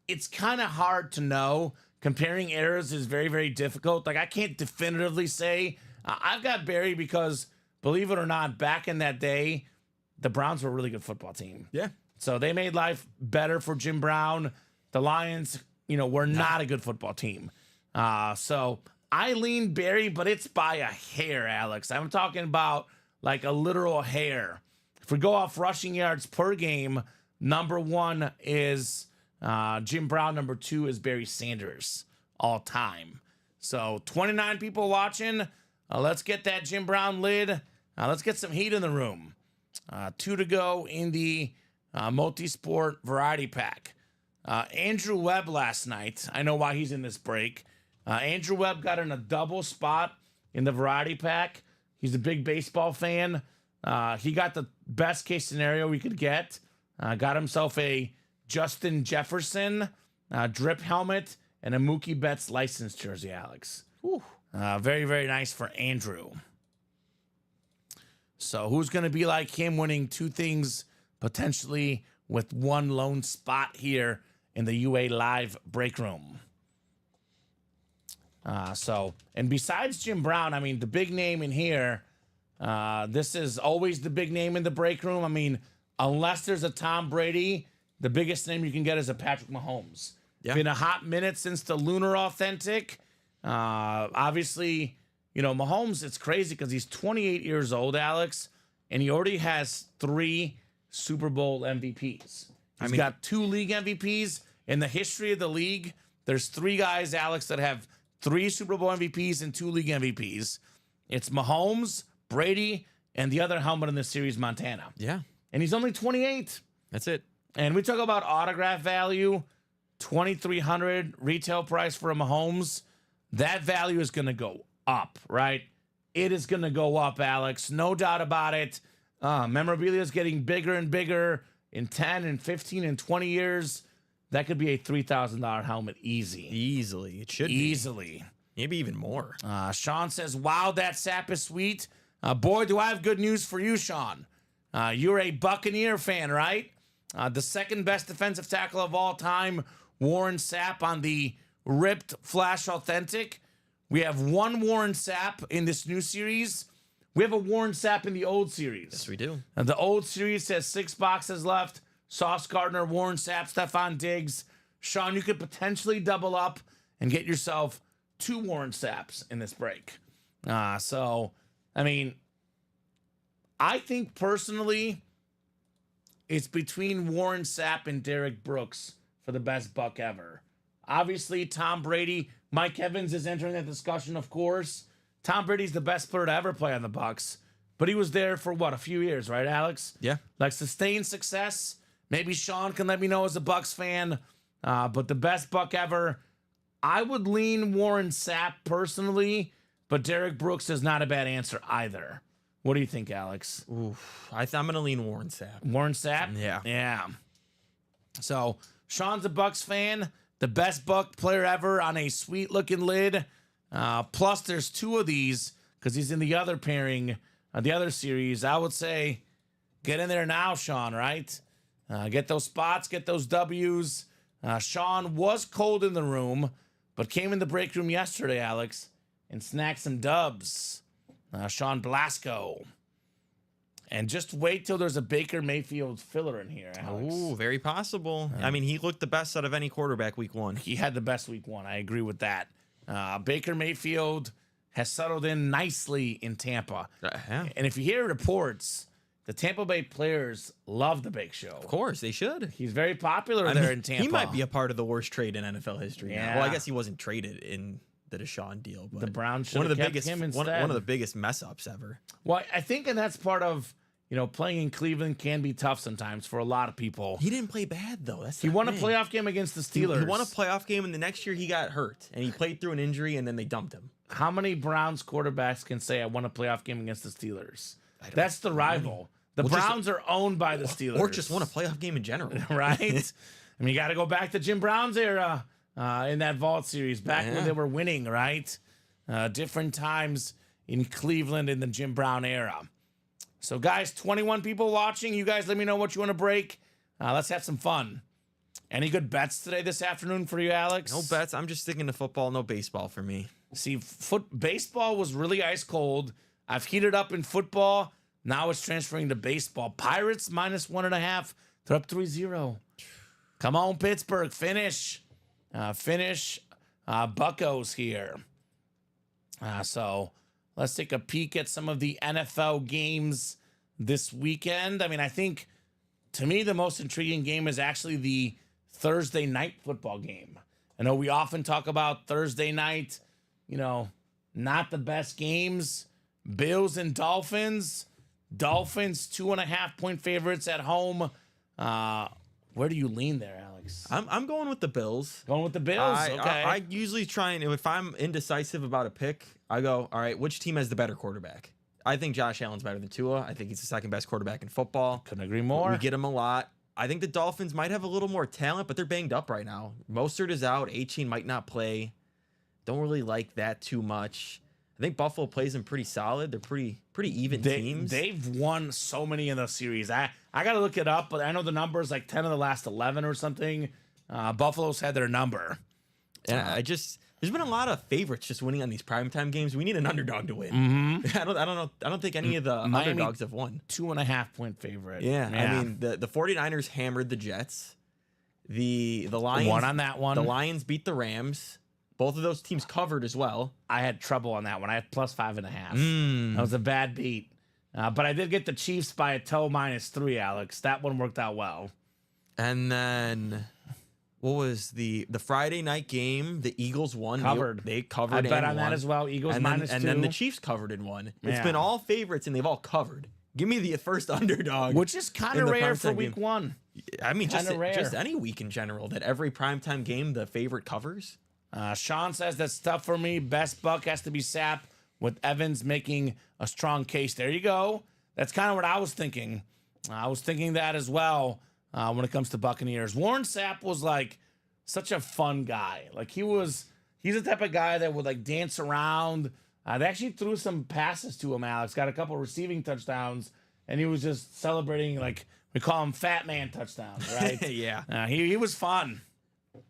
it's kind of hard to know. Comparing eras is very, very difficult. Like, I can't definitively say. I've got Barry because, believe it or not, back in that day, the Browns were a really good football team. Yeah. So they made life better for Jim Brown. The Lions, were not a good football team. So I lean Barry, but it's by a hair, Alex. I'm talking about like a literal hair. If we go off rushing yards per game, number 1 is Jim Brown. Number 2 is Barry Sanders all time. So 29 people watching. Let's get that Jim Brown lid. Let's get some heat in the room. 2 to go in the multi-sport variety pack. Andrew Webb last night. I know why he's in this break. Andrew Webb got in a double spot in the variety pack. He's a big baseball fan. He got the best case scenario we could get. Got himself a Justin Jefferson drip helmet and a Mookie Betts license jersey, Alex. Very, very nice for Andrew. So who's going to be like him, winning 2 things potentially with 1 lone spot here in the UA Live break room? And besides Jim Brown, I mean, the big name in here, this is always the big name in the break room. I mean, unless there's a Tom Brady, the biggest name you can get is a Patrick Mahomes. Yeah. Been a hot minute since the Lunar Authentic. Obviously, Mahomes, it's crazy because he's 28 years old, Alex, and he already has 3 Super Bowl MVPs. He's got 2 league MVPs. In the history of the league, there's 3 guys, Alex, that have 3 Super Bowl MVPs and 2 league MVPs. It's Mahomes, Brady, and the other helmet in this series, Montana. Yeah. And he's only 28. That's it. And we talk about autograph value, $2,300 retail price for a Mahomes. That value is going to go up, right? It is going to go up, Alex. No doubt about it. Memorabilia is getting bigger and bigger. In 10 and 15 and 20 years, that could be a $3,000 helmet Easily. It should Easily. be. Maybe even more. Sean says, wow, that sap is sweet. Boy, do I have good news for you, Sean. You're a Buccaneer fan, right? The second best defensive tackle of all time, Warren Sapp, on the ripped Flash Authentic, We have one Warren Sapp in this new series. We have a Warren Sapp in the old series. Yes, we do. And the old series has 6 boxes left. Sauce Gardner, Warren Sapp, Stephon Diggs. Sean, you could potentially double up and get yourself 2 Warren Sapps in this break. So, I mean, I think personally it's between Warren Sapp and Derek Brooks for the best buck ever. Obviously, Tom Brady, Mike Evans is entering that discussion, of course. Tom Brady's the best player to ever play on the Bucs, but he was there for what, a few years, right, Alex? Yeah. Like sustained success. Maybe Sean can let me know as a Bucs fan, but the best buck ever, I would lean Warren Sapp personally, but Derek Brooks is not a bad answer either. What do you think, Alex? Oof. I'm going to lean Warren Sapp. Warren Sapp? Yeah. Yeah. So, Sean's a Bucs fan. The best buck player ever on a sweet-looking lid. Plus, there's 2 of these because he's in the other pairing, the other series. I would say get in there now, Sean, right? Get those spots, get those W's. Sean was cold in the room, but came in the break room yesterday, Alex, and snagged some dubs. Sean Blasco. And just wait till there's a Baker Mayfield filler in here, Alex. Oh, very possible. I mean, he looked the best out of any quarterback week 1. He had the best week 1. I agree with that. Baker Mayfield has settled in nicely in Tampa. Yeah. And if you hear reports, the Tampa Bay players love the Bake Show. Of course, they should. He's very popular there in Tampa. He might be a part of the worst trade in NFL history. Yeah. Now. Well, I guess he wasn't traded in the Deshaun deal, but The Browns should one of have the kept biggest him one instead. of the biggest mess ups ever. Well, I think, and that's part of, playing in Cleveland can be tough sometimes for a lot of people. He didn't play bad though. That's He the won a thing. playoff game against the Steelers. He won a playoff game, and the next year he got hurt, and he played through an injury, and then they dumped him. How many Browns quarterbacks can say I won a playoff game against the Steelers? That's the rival. The Browns are owned by the Steelers. Or just won a playoff game in general. Right? I mean, you got to go back to Jim Brown's era in that Vault series, back when they were winning, right? Different times in Cleveland in the Jim Brown era. So, guys, 21 people watching. You guys let me know what you want to break. Let's have some fun. Any good bets today this afternoon for you, Alex? No bets. I'm just sticking to football, no baseball for me. See, baseball was really ice cold. I've heated up in football. Now it's transferring to baseball. Pirates -1.5. They're up 3-0. Come on, Pittsburgh. Finish. Buccos here. So let's take a peek at some of the NFL games this weekend. I mean, I think, to me, the most intriguing game is actually the Thursday night football game. I know we often talk about Thursday night, not the best games. Bills and Dolphins. Dolphins 2.5-point favorites at home. Where do you lean there, Alex? I'm going with the Bills. Going with the Bills? Okay. I usually try and if I'm indecisive about a pick, I go, all right, which team has the better quarterback? I think Josh Allen's better than Tua. I think he's the second best quarterback in football. Couldn't agree more. We get him a lot. I think the Dolphins might have a little more talent, but they're banged up right now. Mostert is out. Achane might not play. Don't really like that too much. I think Buffalo plays them pretty solid. They're pretty even teams. They've won so many in the series. I got to look it up, but I know the number is like 10 of the last 11 or something. Buffalo's had their number. And there's been a lot of favorites just winning on these primetime games. We need an underdog to win. Mm-hmm. I don't know. I don't think any of the underdogs have won. 2.5-point favorite. Yeah. I mean, the 49ers hammered the Jets. The Lions won on that one. The Lions beat the Rams. Both of those teams covered as well. I had trouble on that one. I had +5.5. That was a bad beat. But I did get the Chiefs by a toe -3, Alex. That one worked out well. And then what was the Friday night game? The Eagles won. Covered. They covered. I bet and on that won. as well. Eagles and -2. then the Chiefs covered and won. It's Yeah. been all favorites and they've all covered. Give me the first underdog. Which is kind in of the rare for primetime week game. 1. I mean, Kinda rare. just any week in general that every primetime game the favorite covers. Sean says that's tough for me. Best buck has to be Sapp, with Evans making a strong case. There you go. That's kind of what I was thinking. I was thinking that as well when it comes to Buccaneers. Warren Sapp was like such a fun guy. Like he's the type of guy that would like dance around. They actually threw some passes to him, Alex. Got a couple receiving touchdowns, and he was just celebrating, like we call him Fat Man touchdowns, right? Yeah. He was fun.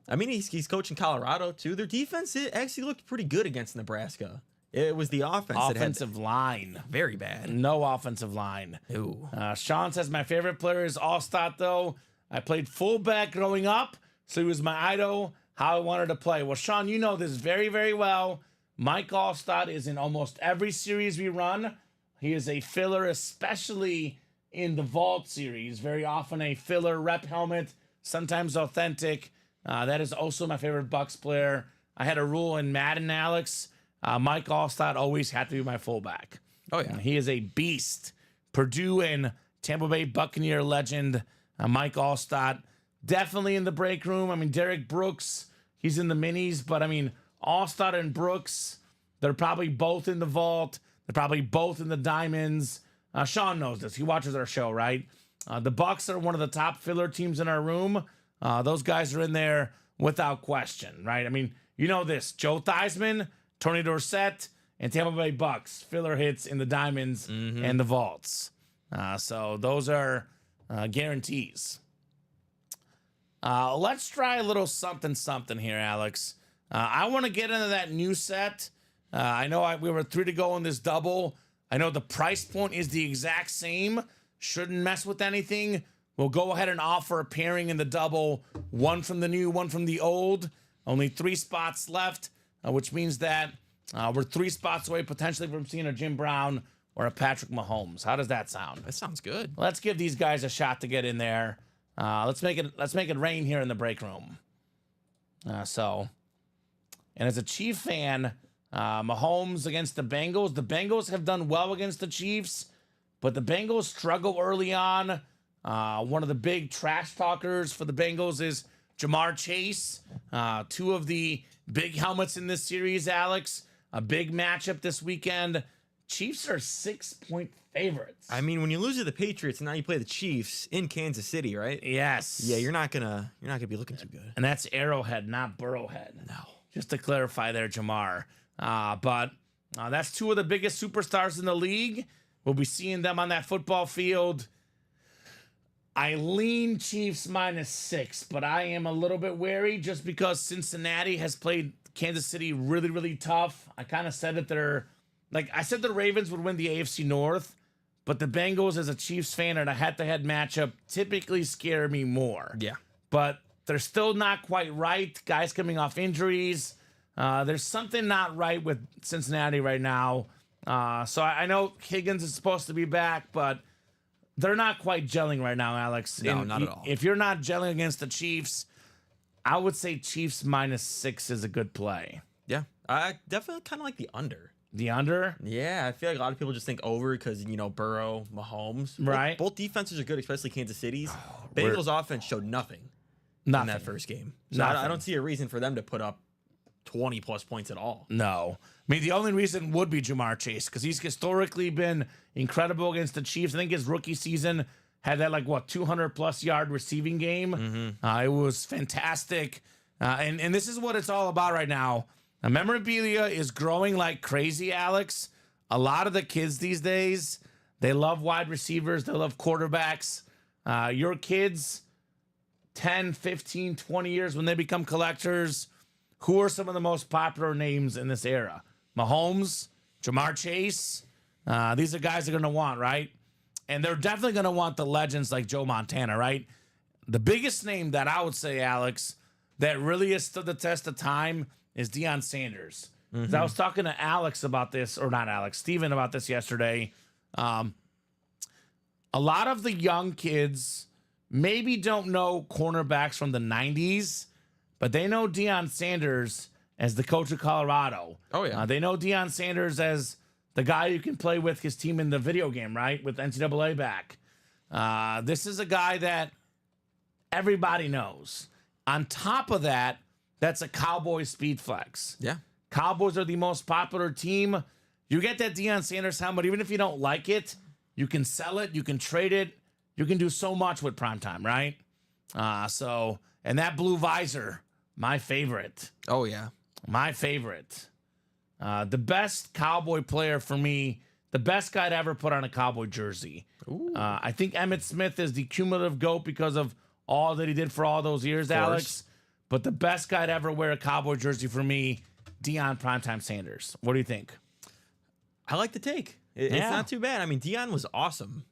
I mean, he's coaching Colorado too. Their defense actually looked pretty good against Nebraska. It was the offense Offensive line. that had very bad. No offensive line. Ooh. Sean says my favorite player is Allstott, though. I played fullback growing up, so he was my idol, how I wanted to play. Well, Sean, you know this very, very well. Mike Allstott is in almost every series we run. He is a filler, especially in the Vault series. Very often a filler rep helmet, sometimes authentic. That is also my favorite Bucks player. I had a rule in Madden, Alex. Mike Allstott always had to be my fullback. Oh, yeah. He is a beast. Purdue and Tampa Bay Buccaneer legend, Mike Allstott. Definitely in the break room. I mean, Derek Brooks, he's in the minis, but I mean, Allstott and Brooks, they're probably both in the Vault. They're probably both in the Diamonds. Sean knows this. He watches our show, right? The Bucks are one of the top filler teams in our room. Those guys are in there without question, right? I mean, you know this. Joe Theismann, Tony Dorsett, and Tampa Bay Bucks filler hits in the Diamonds and the Vaults. So those are guarantees. Let's try a little something here, Alex. I want to get into that new set. I know we were 3 to go in this double. I know the price point is the exact same. Shouldn't mess with anything. We'll go ahead and offer a pairing in the double. One from the new, one from the old. Only 3 spots left, which means that we're 3 spots away potentially from seeing a Jim Brown or a Patrick Mahomes. How does that sound? That sounds good. Let's give these guys a shot to get in there. Let's make it rain here in the break room. And as a Chief fan, Mahomes against the Bengals. The Bengals have done well against the Chiefs, but the Bengals struggle early on. One of the big trash talkers for the Bengals is Jamar Chase. 2 of the big helmets in this series, Alex. A big matchup this weekend. Chiefs are 6-point favorites. I mean, when you lose to the Patriots and now you play the Chiefs in Kansas City, right? Yes. Yeah, you're not gonna be looking too good. And that's Arrowhead, not Burrowhead. No. Just to clarify there, Jamar. But that's 2 of the biggest superstars in the league. We'll be seeing them on that football field. I lean Chiefs -6, but I am a little bit wary just because Cincinnati has played Kansas City really, really tough. I kind of said that I said the Ravens would win the AFC North, but the Bengals, as a Chiefs fan in a head-to-head matchup, typically scare me more. Yeah. But they're still not quite right. Guys coming off injuries. There's something not right with Cincinnati right now. So I know Higgins is supposed to be back, but they're not quite gelling right now, Alex. No, not at all. If you're not gelling against the Chiefs, I would say Chiefs -6 is a good play. Yeah. I definitely kind of like the under. The under? Yeah, I feel like a lot of people just think over because, Burrow, Mahomes. Right. Both defenses are good, especially Kansas City's. Bengals offense showed nothing in that first game. So I don't see a reason for them to put up 20-plus points at all. No. I mean, the only reason would be Jamar Chase because he's historically been incredible against the Chiefs. I think his rookie season had that, 200-plus yard receiving game. It was fantastic. And this is what it's all about right now. Now, memorabilia is growing like crazy, Alex. A lot of the kids these days, they love wide receivers. They love quarterbacks. Your kids, 10, 15, 20 years, when they become collectors, who are some of the most popular names in this era? Mahomes, Jamar Chase. These are guys they're going to want, right? And they're definitely going to want the legends like Joe Montana, right? The biggest name that I would say, Alex, that really has stood the test of time is Deion Sanders. I was talking to Alex about this, or not Alex, Steven about this yesterday. A lot of the young kids maybe don't know cornerbacks from the 90s, but they know Deion Sanders as the coach of Colorado. Oh, yeah. They know Deion Sanders as the guy who can play with his team in the video game, right? With NCAA back. This is a guy that everybody knows. On top of that, that's a Cowboys speed flex. Yeah. Cowboys are the most popular team. You get that Deion Sanders helmet, even if you don't like it, you can sell it, you can trade it, you can do so much with primetime, right? And that blue visor, my favorite. Oh, yeah. My favorite. The best Cowboy player for me, the best guy to ever put on a Cowboy jersey. I think Emmitt Smith is the cumulative GOAT because of all that he did for all those years, Alex. but the best guy to ever wear a Cowboy jersey for me, Deion Primetime Sanders. What do you think? I like the take. It's Yeah. not too bad. I mean, Deion was awesome.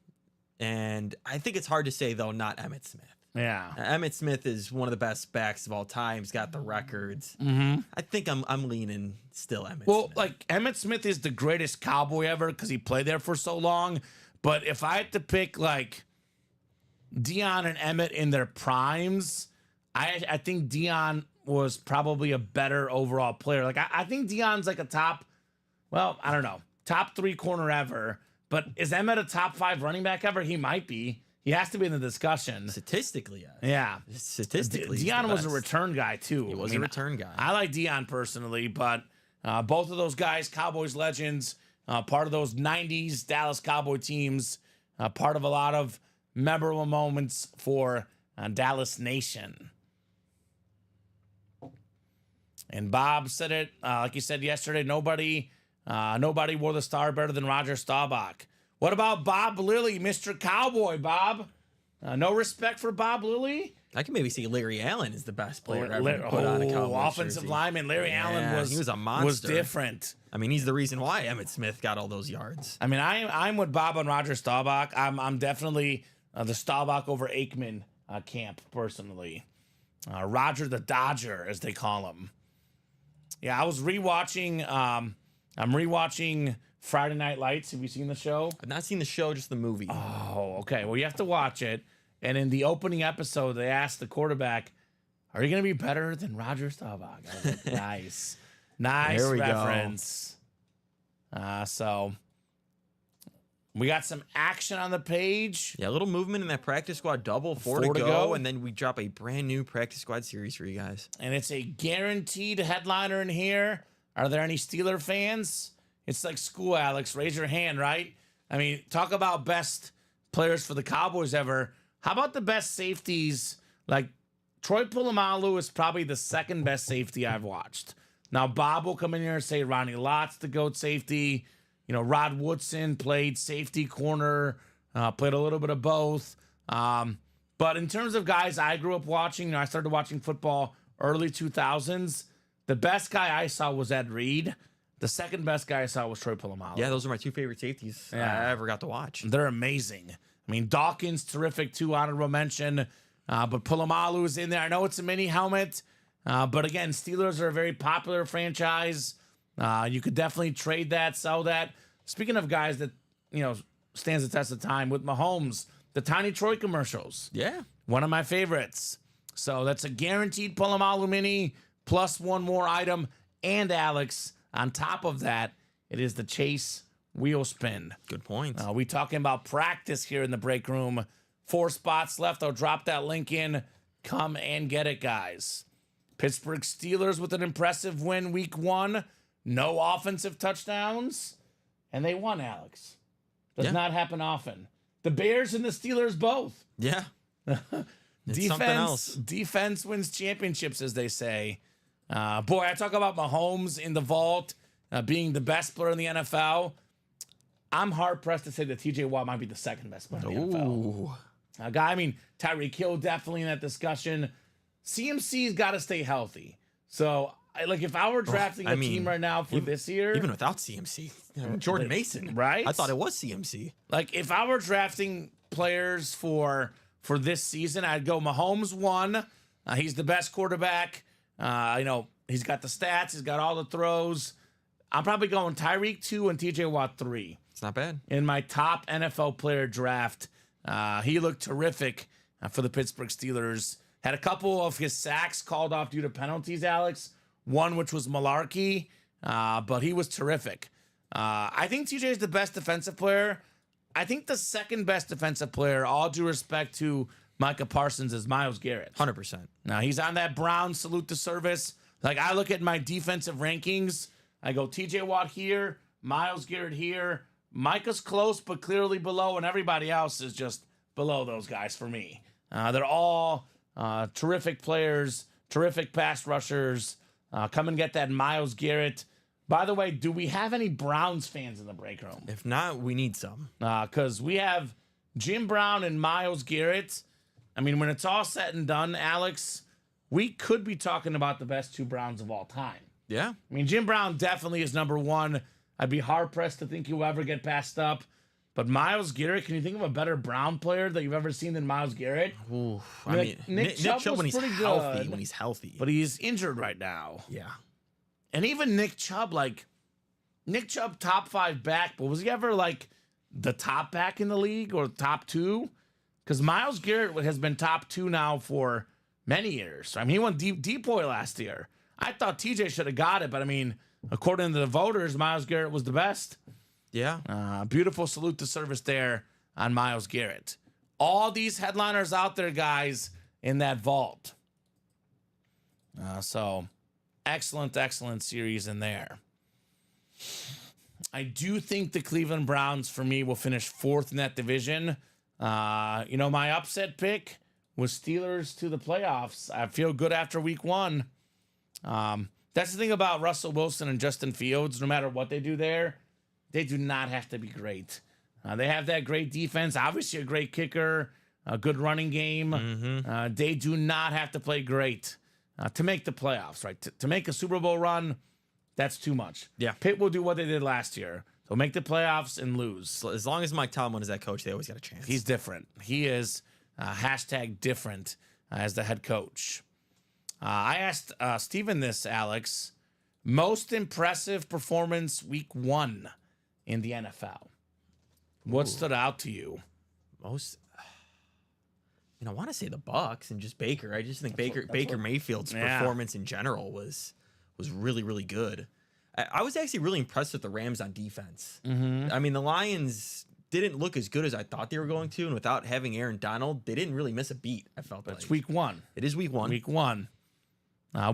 And I think it's hard to say, though, not Emmitt Smith. Yeah. Emmitt Smith is one of the best backs of all time. He's got the records. Mm-hmm. I think I'm leaning still Emmitt Well, Smith. like Emmitt Smith is the greatest Cowboy ever because he played there for so long. But if I had to pick like Deion and Emmitt in their primes, I think Deion was probably a better overall player. Like I think Deion's like a top, well, I don't know, top 3 corner ever. But is Emmitt a top 5 running back ever? He might be. He has to be in the discussion. Statistically, yes. Yeah. Statistically, he's the Deion was a best. return guy too. He was a return guy. I like Deion personally, but both of those guys, Cowboys legends, part of those 90s Dallas Cowboy teams, part of a lot of memorable moments for Dallas Nation. And Bob said it, like you said yesterday, nobody wore the star better than Roger Staubach. What about Bob Lilly, Mr. Cowboy, Bob? No respect for Bob Lilly? I can maybe see Larry Allen is the best player ever to put on a Cowboys offensive jersey. lineman. Larry Allen Yeah, was he was a was monster. different. I mean, he's the reason why Emmitt Smith got all those yards. I mean, I'm with Bob on Roger Staubach. I'm definitely the Staubach over Aikman camp personally. Roger the Dodger, as they call him. Yeah, I was rewatching. I'm rewatching Friday Night Lights. Have you seen the show? I've not seen the show, just the movie. Oh, okay. Well, you have to watch it. And in the opening episode, they asked the quarterback, "Are you going to be better than Roger Staubach?" I was like, nice, nice There we go. reference. So we got some action on the page. Yeah, a little movement in that practice squad double, four to go, and then we drop a brand new practice squad series for you guys. And it's a guaranteed headliner in here. Are there any Steeler fans? It's like school, Alex. Raise your hand, right? I mean, talk about best players for the Cowboys ever. How about the best safeties? Like, Troy Polamalu is probably the second best safety I've watched. Now, Bob will come in here and say Ronnie Lott's the GOAT safety. You know, Rod Woodson played safety corner, played a little bit of both. But in terms of guys I grew up watching, you know, I started watching football early 2000s. The best guy I saw was Ed Reed. The second best guy I saw was Troy Polamalu. Yeah, those are my two favorite safeties I ever got to watch. They're amazing. I mean, Dawkins, terrific too, honorable mention. But Polamalu is in there. I know it's a mini helmet. But again, Steelers are a very popular franchise. You could definitely trade that, sell that. Speaking of guys that, you know, stands the test of time, with Mahomes, the Tiny Troy commercials. Yeah. One of my favorites. So that's a guaranteed Polamalu mini plus one more item. And Alex, on top of that, it is the Chase wheel spin. Good point. We talking about practice here in the break room. 4 spots left. I'll drop that link in. Come and get it, guys. Pittsburgh Steelers with an impressive win week 1. No offensive touchdowns. And they won, Alex. Does not happen often. The Bears and the Steelers both. Yeah. It's something else. Defense wins championships, as they say. Boy, I talk about Mahomes in the vault being the best player in the NFL. I'm hard-pressed to say that TJ Watt might be the second best player in the NFL. I mean, Tyreek Hill definitely in that discussion. CMC's got to stay healthy. So, if I were drafting a team right now for this year. Even without CMC. Jordan Mason. Right? I thought it was CMC. Like, if I were drafting players for this season, I'd go Mahomes 1. He's the best quarterback. You know, he's got the stats. He's got all the throws. I'm probably going Tyreek 2 and TJ Watt 3. It's not bad. In my top NFL player draft, he looked terrific for the Pittsburgh Steelers. Had a couple of his sacks called off due to penalties, Alex. One which was malarkey, but he was terrific. I think TJ is the best defensive player. I think the second best defensive player, all due respect to Micah Parsons, is Myles Garrett. 100%. Now, he's on that Brown salute to service. Like, I look at my defensive rankings. I go TJ Watt here, Myles Garrett here. Micah's close, but clearly below, and everybody else is just below those guys for me. They're all terrific players, terrific pass rushers. Come and get that Myles Garrett. By the way, do we have any Browns fans in the break room? If not, we need some. Because we have Jim Brown and Myles Garrett. I mean, when it's all said and done, Alex, we could be talking about the best 2 Browns of all time. Yeah. I mean, Jim Brown definitely is number 1. I'd be hard-pressed to think he'll ever get passed up. But Myles Garrett, can you think of a better Brown player that you've ever seen than Myles Garrett? Ooh, I mean, Nick Chubb was when he's pretty healthy. good. When he's healthy. But he's injured right now. yeah. And even Nick Chubb, top 5 back, but was he ever like the top back in the league or top 2? Because Myles Garrett has been top 2 now for many years. I mean, he won Depoy last year. I thought TJ should have got it, but I mean, according to the voters, Myles Garrett was the best. Yeah. Beautiful salute to service there on Myles Garrett. All these headliners out there, guys, in that vault. So excellent series in there. I do think the Cleveland Browns, for me, will finish 4th in that division. My upset pick was Steelers to the playoffs. I feel good after week 1. That's the thing about Russell Wilson and Justin Fields. No matter what they do there, they do not have to be great. They have that great defense, obviously a great kicker, a good running game. They do not have to play great to make the playoffs, right? To make a Super Bowl run, that's too much. Yeah. Pitt will do what they did last year. They'll make the playoffs and lose. So as long as Mike Tomlin is that coach, they always got a chance. He's different. He is #different as the head coach. I asked Steven this, Alex. Most impressive performance week 1 in the NFL. What stood out to you? Most. I want to say the Bucks and just Baker. I just think Baker Mayfield's performance in general was really, really good. I was actually really impressed with the Rams on defense. I mean, the Lions didn't look as good as I thought they were going to, and without having Aaron Donald, they didn't really miss a beat, I felt like. It's week 1. It is week 1. Week 1.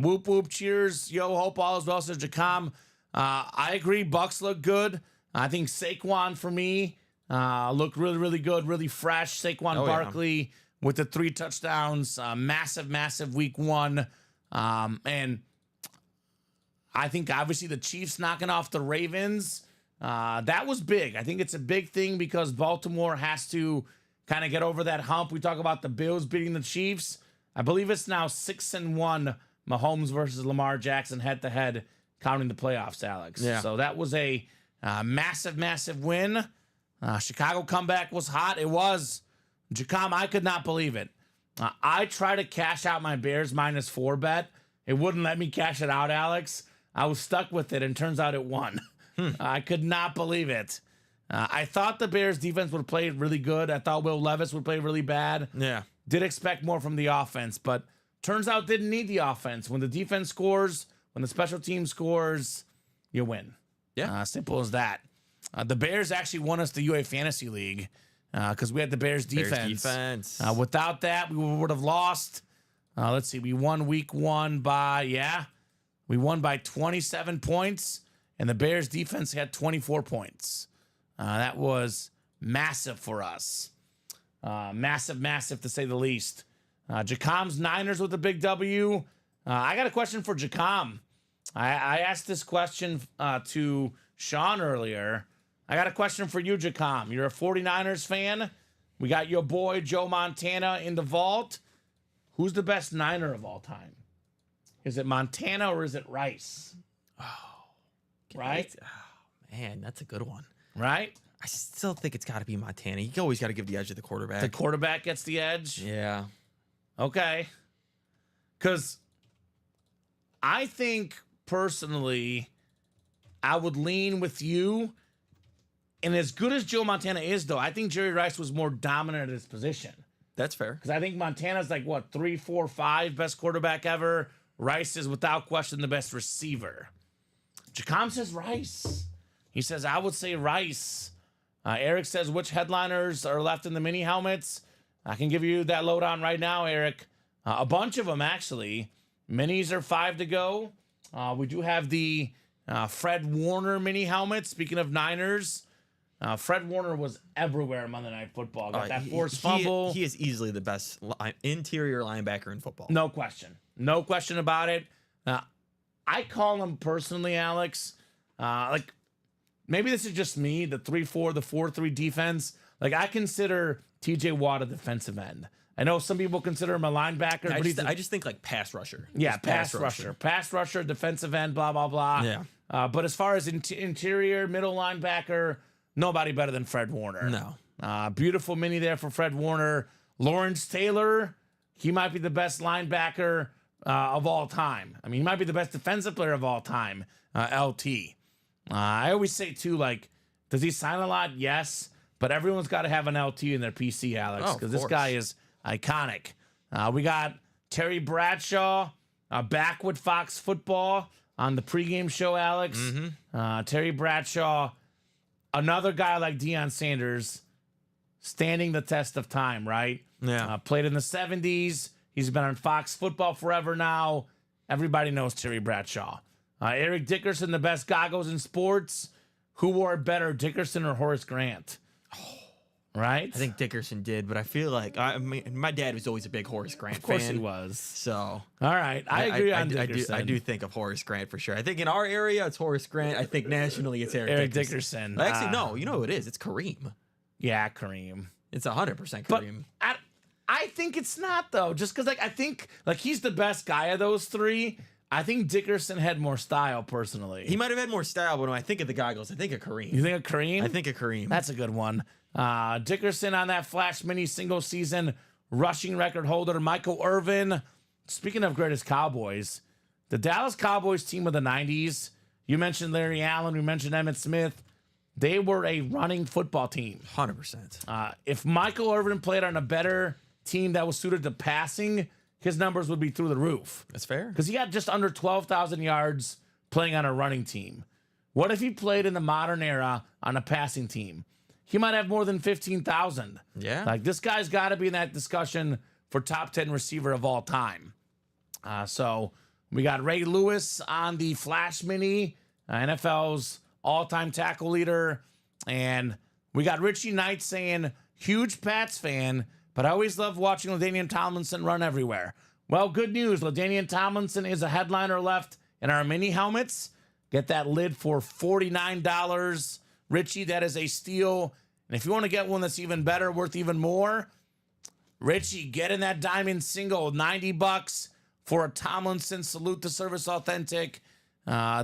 Whoop, whoop, cheers. Yo, hope all is well, says Jacom. I agree. Bucks look good. I think Saquon, for me, looked really, really good, really fresh. Saquon Barkley with the 3 touchdowns. Massive week 1. And I think, obviously, the Chiefs knocking off the Ravens, that was big. I think it's a big thing because Baltimore has to kind of get over that hump. We talk about the Bills beating the Chiefs. I believe it's now 6-1 Mahomes versus Lamar Jackson head-to-head, counting the playoffs, Alex. Yeah. So that was a massive win. Chicago comeback was hot. It was. Jacom, I could not believe it. I tried to cash out my Bears -4 bet. It wouldn't let me cash it out, Alex. I was stuck with it, and turns out it won. I could not believe it. I thought the Bears defense would play really good. I thought Will Levis would play really bad. Yeah. Did expect more from the offense, but turns out didn't need the offense. When the defense scores, when the special team scores, you win. Yeah. Simple as that. The Bears actually won us the UA Fantasy League because we had the Bears defense. Without that, we would have lost. Let's see. We won week 1 by 27 points, and the Bears defense had 24 points. That was massive for us. Massive to say the least. Jacom's Niners with a big W. I got a question for Jacom. I asked this question to Sean earlier. I got a question for you, Jacom. You're a 49ers fan. We got your boy Joe Montana in the vault. Who's the best Niner of all time? Is it Montana or is it Rice? Right? Man, that's a good one. Right? I still think it's got to be Montana. You always got to give the edge to the quarterback. The quarterback gets the edge? Yeah. Okay. Because I think, personally, I would lean with you. And as good as Joe Montana is, though, I think Jerry Rice was more dominant at his position. That's fair. Because I think Montana's 3, 4, 5 best quarterback ever. Rice is without question the best receiver. Jacom says Rice. He says, I would say Rice. Eric says, which headliners are left in the mini helmets? I can give you that lowdown right now, Eric. A bunch of them, actually. Minis are 5 to go. We do have the Fred Warner mini helmet. Speaking of Niners, Fred Warner was everywhere Monday Night Football. Got that forced fumble. He is easily the best interior linebacker in football. No question. No question about it. I call him personally, Alex, maybe this is just me, the 3-4, the 4-3 defense. I consider TJ Watt a defensive end. I know some people consider him a linebacker, but he's I just think like pass rusher. yeah, Just pass rusher, defensive end, blah blah blah. Yeah. But as far as interior, middle linebacker, nobody better than Fred Warner. No. Beautiful mini there for Fred Warner. Lawrence Taylor, he might be the best linebacker of all time. I mean, he might be the best defensive player of all time. LT. I always say too, like, does he sign a lot? Yes, but everyone's got to have an LT in their PC, Alex, because this guy is iconic. We got Terry Bradshaw back with Fox Football on the pregame show, Alex. Terry Bradshaw, another guy like Deion Sanders, standing the test of time, right? Yeah. Played in the 70s. He's been on Fox Football forever now. Everybody knows Terry Bradshaw. Eric Dickerson, the best goggles in sports. Who wore it better, Dickerson or Horace Grant? Right? I think Dickerson did, but I feel like my dad was always a big Horace Grant fan. Of course he was. So, all right, I agree on Dickerson. I do think of Horace Grant for sure. I think in our area it's Horace Grant. I think nationally it's Eric Dickerson. Actually, no. You know who it is? It's Kareem. Yeah, Kareem. It's 100% But Kareem. I think it's not though, just because I think he's the best guy of those three. I think Dickerson had more style personally. He might have had more style, but when I think of the goggles, I think of Kareem. You think of Kareem? I think of Kareem. That's a good one. Dickerson on that Flash Mini single season rushing record holder. Michael Irvin. Speaking of greatest Cowboys, the Dallas Cowboys team of the 90s. You mentioned Larry Allen. We mentioned Emmitt Smith. They were a running football team. 100%. If Michael Irvin played on a better team that was suited to passing, his numbers would be through the roof. That's fair. Because he had just under 12,000 yards playing on a running team. What if he played in the modern era on a passing team? He might have more than 15,000. Yeah. Like, this guy's got to be in that discussion for top 10 receiver of all time. So we got Ray Lewis on the Flash Mini, NFL's all-time tackle leader. And we got Richie Knight saying, huge Pats fan, but I always love watching LaDainian Tomlinson run everywhere. Well, good news. LaDainian Tomlinson is a headliner left in our mini helmets. Get that lid for $49. Richie, that is a steal. And if you want to get one that's even better, worth even more, Richie, get in that diamond single, $90 for a Tomlinson Salute to Service Authentic.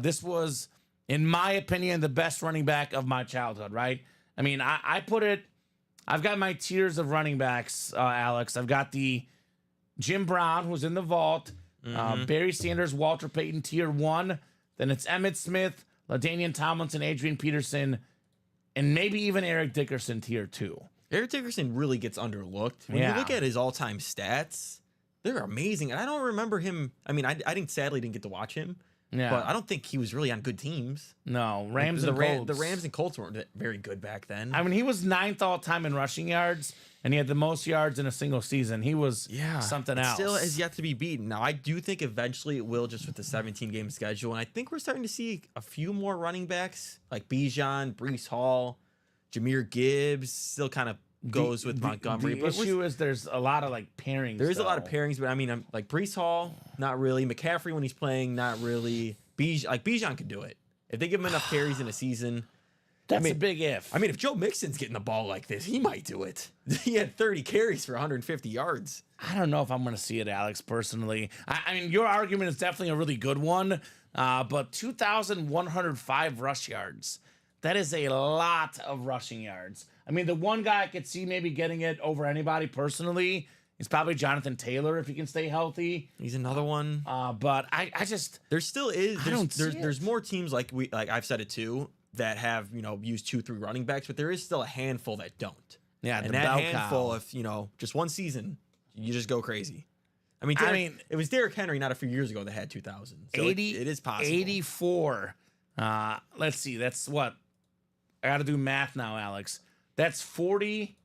This was, in my opinion, the best running back of my childhood, right? I mean, I've got my tiers of running backs, Alex. I've got the Jim Brown, who's in the vault, Barry Sanders, Walter Payton, tier 1. Then it's Emmitt Smith, LaDainian Tomlinson, Adrian Peterson, and maybe even Eric Dickerson, tier 2. Eric Dickerson really gets underlooked. When you look at his all-time stats, they're amazing. And I don't remember him. I mean, I sadly didn't get to watch him. Yeah. But I don't think he was really on good teams. No, Rams and the Colts. Rams and Colts weren't very good back then. I mean, he was 9th all-time in rushing yards, and he had the most yards in a single season. He was something else. Still has yet to be beaten. Now, I do think eventually it will, just with the 17-game schedule. And I think we're starting to see a few more running backs, like Bijan, Breece Hall, Jahmyr Gibbs, still kind of goes with Montgomery. The issue is there's a lot of pairings. There is a lot of pairings, but I mean, I'm like Breece Hall, not really. McCaffrey when he's playing, not really. Bijan could do it if they give him enough carries in a season. That's a big if. I mean, if Joe Mixon's getting the ball like this, he might do it. He had 30 carries for 150 yards. I don't know if I'm going to see it, Alex, personally. I mean, your argument is definitely a really good one, but 2,105 rush yards. That is a lot of rushing yards. I mean, the one guy I could see maybe getting it over anybody personally is probably Jonathan Taylor if he can stay healthy. He's another one. But I just there still is. There's more teams like I've said it too that have used 2-3 running backs, but there is still a handful that don't. Yeah, and that handful, if just one season, you just go crazy. I mean, it was Derrick Henry not a few years ago that had 2,000. So 80, it is possible. 84. Let's see. That's what I got to do math now, Alex. That's 40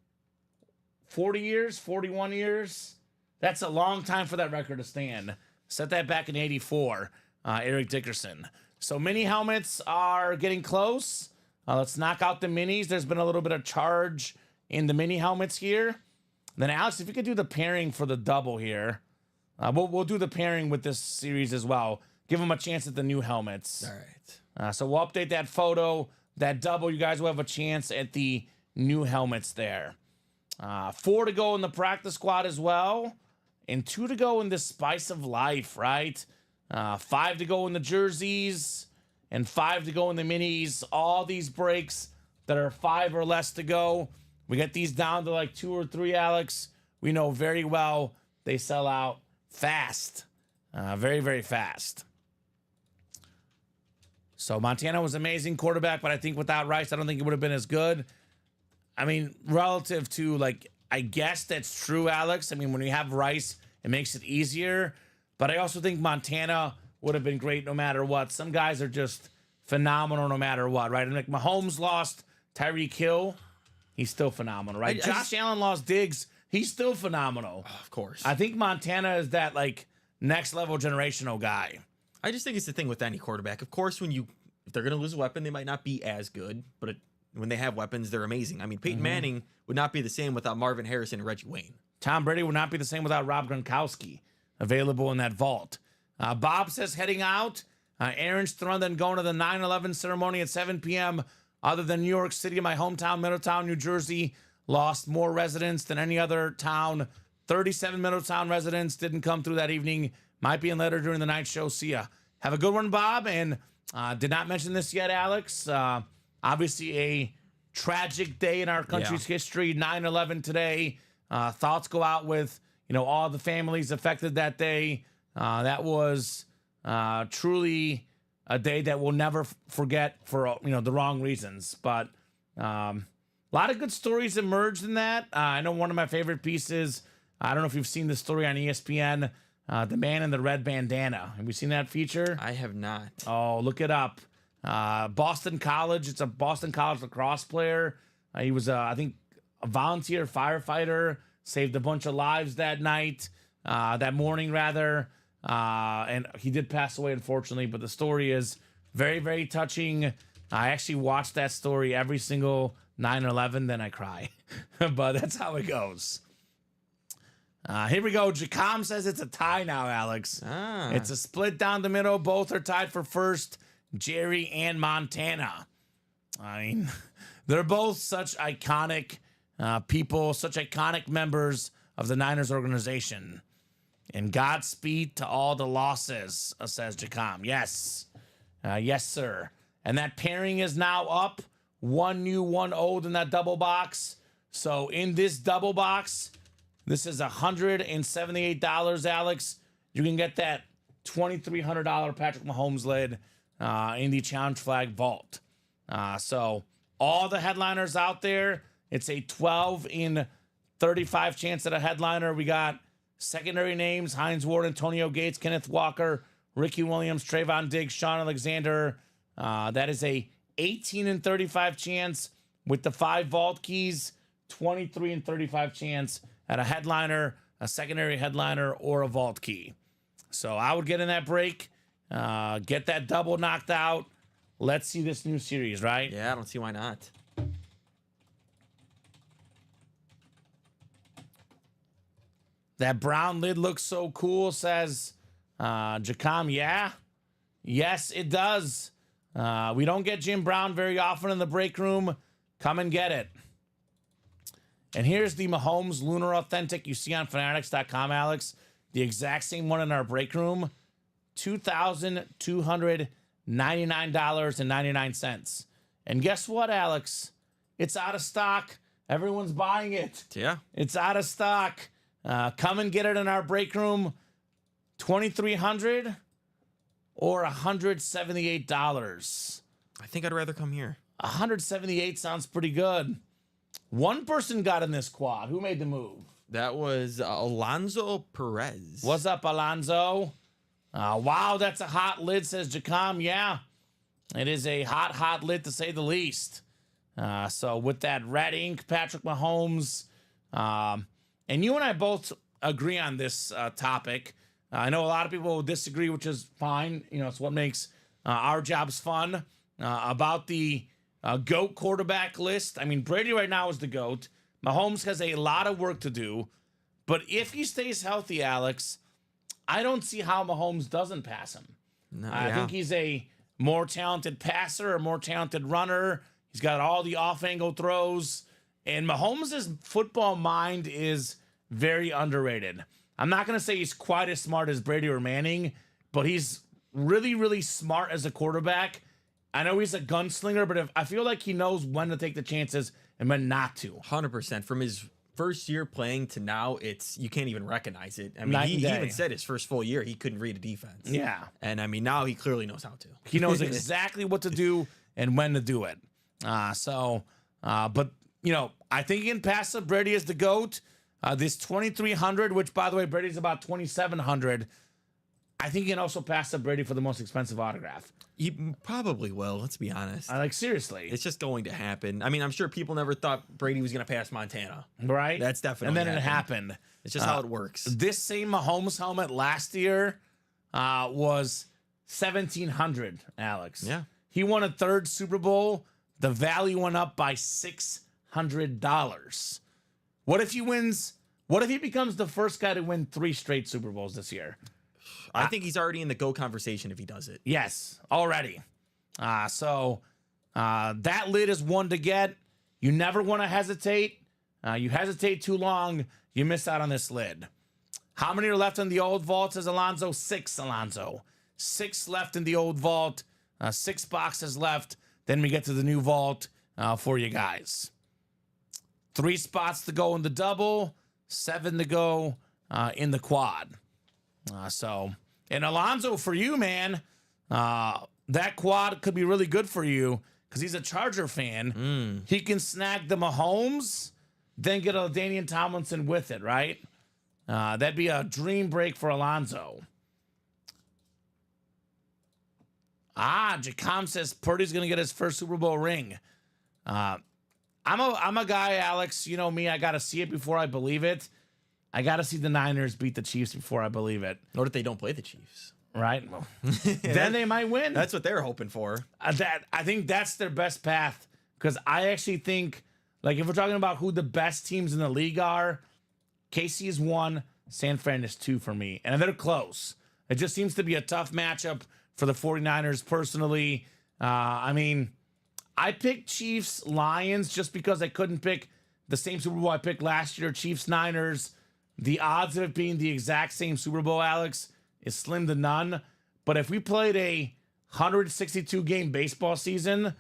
years, 41 years. That's a long time for that record to stand. Set that back in 84, Eric Dickerson. So mini helmets are getting close. Let's knock out the minis. There's been a little bit of charge in the mini helmets here. Then, Alex, if you could do the pairing for the double here. We'll do the pairing with this series as well. Give them a chance at the new helmets. All right. So we'll update that photo. That double, you guys will have a chance at the new helmets there. 4 to go in the practice squad as well, and 2 to go in the spice of life, right? 5 to go in the jerseys, and 5 to go in the minis. All these breaks that are 5 or less to go, we get these down to like 2 or 3, Alex. We know very well they sell out fast, very, very fast. So Montana was amazing quarterback, but I think without Rice, I don't think it would have been as good. I mean, relative to, like, I guess that's true, Alex. I mean, when you have Rice, it makes it easier. But I also think Montana would have been great no matter what. Some guys are just phenomenal no matter what, right? And like Mahomes lost Tyreek Hill, he's still phenomenal, right? Josh Allen lost Diggs, he's still phenomenal. Oh, of course. I think Montana is that, like, next level generational guy. I just think it's the thing with any quarterback. Of course, if they're going to lose a weapon, they might not be as good, but when they have weapons, they're amazing. I mean, Peyton Manning would not be the same without Marvin Harrison and Reggie Wayne. Tom Brady would not be the same without Rob Gronkowski available in that vault. Bob says heading out. Aaron's throwing, then going to the 9/11 ceremony at 7 p.m. Other than New York City, my hometown, Middletown, New Jersey, lost more residents than any other town. 37 Middletown residents didn't come through that evening. Might be in later during the night show. See ya. Have a good one, Bob. And did not mention this yet, Alex. Obviously, a tragic day in our country's history. 9/11 today. Thoughts go out with all the families affected that day. That was truly a day that we'll never forget for the wrong reasons. But a lot of good stories emerged in that. I know one of my favorite pieces. I don't know if you've seen the story on ESPN. The man in the red bandana. Have you seen that feature? I have not. Oh, look it up. Boston College. It's a Boston College lacrosse player. He was, I think, a volunteer firefighter. Saved a bunch of lives that night, that morning rather. And he did pass away, unfortunately. But the story is very, very touching. I actually watched that story every single 9/11. Then I cry. But that's how it goes. Here we go. Jacom says it's a tie now, Alex. It's a split down the middle. Both are tied for first. Jerry and Montana. I mean, they're both such iconic people, such iconic members of the Niners organization. And Godspeed to all the losses, says Jacom. Yes. Yes, sir. And that pairing is now up. 1 new, 1 old in that double box. So in this double box, this is $178, Alex. You can get that $2,300 Patrick Mahomes lid in the Challenge Flag vault. So all the headliners out there, it's a 12 in 35 chance at a headliner. We got secondary names: Hines Ward, Antonio Gates, Kenneth Walker, Ricky Williams, Trayvon Diggs, Sean Alexander. That is a 18 in 35 chance with the 5 vault keys, 23 in 35 chance at a headliner, a secondary headliner, or a vault key. So I would get in that break, get that double knocked out. Let's see this new series, right? Yeah, I don't see why not. That brown lid looks so cool, says Jacom. Yeah. Yes, it does. We don't get Jim Brown very often in the break room. Come and get it. And here's the Mahomes Lunar Authentic you see on Fanatics.com, Alex. The exact same one in our break room. $2,299.99. And guess what, Alex? It's out of stock. Everyone's buying it. Yeah. It's out of stock. Come and get it in our break room. $2,300 or $178. I think I'd rather come here. $178 sounds pretty good. One person got in this quad. Who made the move? That was Alonzo Perez. What's up, Alonzo? Wow, that's a hot lid, says Jacom. Yeah, it is a hot, hot lid to say the least. So with that red ink, Patrick Mahomes, and you and I both agree on this topic. I know a lot of people will disagree, which is fine. It's what makes our jobs fun. About the GOAT quarterback list. I mean, Brady right now is the GOAT. Mahomes has a lot of work to do. But if he stays healthy, Alex, I don't see how Mahomes doesn't pass him. No, I think he's a more talented passer, a more talented runner. He's got all the off-angle throws. And Mahomes' football mind is very underrated. I'm not going to say he's quite as smart as Brady or Manning, but he's really, really smart as a quarterback. I know he's a gunslinger, but I feel like he knows when to take the chances and when not to. 100%. From his first year playing to now, you can't even recognize it. I mean, Night he and day. even said his first full year he couldn't read a defense. Yeah. And I mean, now he clearly knows how to. He knows exactly what to do and when to do it. But, you know, I think he can pass up Brady as the GOAT. This 2,300, which, by the way, Brady's about 2,700. I think he can also pass up Brady for the most expensive autograph. He probably will, let's be honest. Seriously. It's just going to happen. I mean, I'm sure people never thought Brady was going to pass Montana. Right? That's definitely And then it happened. It's just how it works. This same Mahomes helmet last year was 1,700, Alex. Yeah. He won a third Super Bowl. The value went up by $600. What if he wins? What if he becomes the first guy to win 3 straight Super Bowls this year? I think he's already in the GO conversation if he does it. Yes, already. That lid is one to get. You never want to hesitate. You hesitate too long, you miss out on this lid. How many are left in the old vault, says Alonzo? 6, Alonzo. 6 left in the old vault. 6 boxes left. Then we get to the new vault for you guys. 3 spots to go in the double. 7 to go in the quad. And Alonzo, for you, man, that quad could be really good for you because he's a Charger fan. He can snag the Mahomes, then get a Daniel Tomlinson with it, right? That'd be a dream break for Alonzo. Jacom says Purdy's going to get his first Super Bowl ring. I'm a guy, Alex. You know me. I got to see it before I believe it. I got to see the Niners beat the Chiefs before I believe it. What if they don't play the Chiefs? Right? Then they might win. That's what they're hoping for. I think that's their best path because I actually think, like, if we're talking about who the best teams in the league are, KC is 1, San Fran is 2 for me. And they're close. It just seems to be a tough matchup for the 49ers personally. I mean, I picked Chiefs Lions just because I couldn't pick the same Super Bowl I picked last year, Chiefs Niners. The odds of it being the exact same Super Bowl, Alex, is slim to none. But if we played a 162 game baseball season,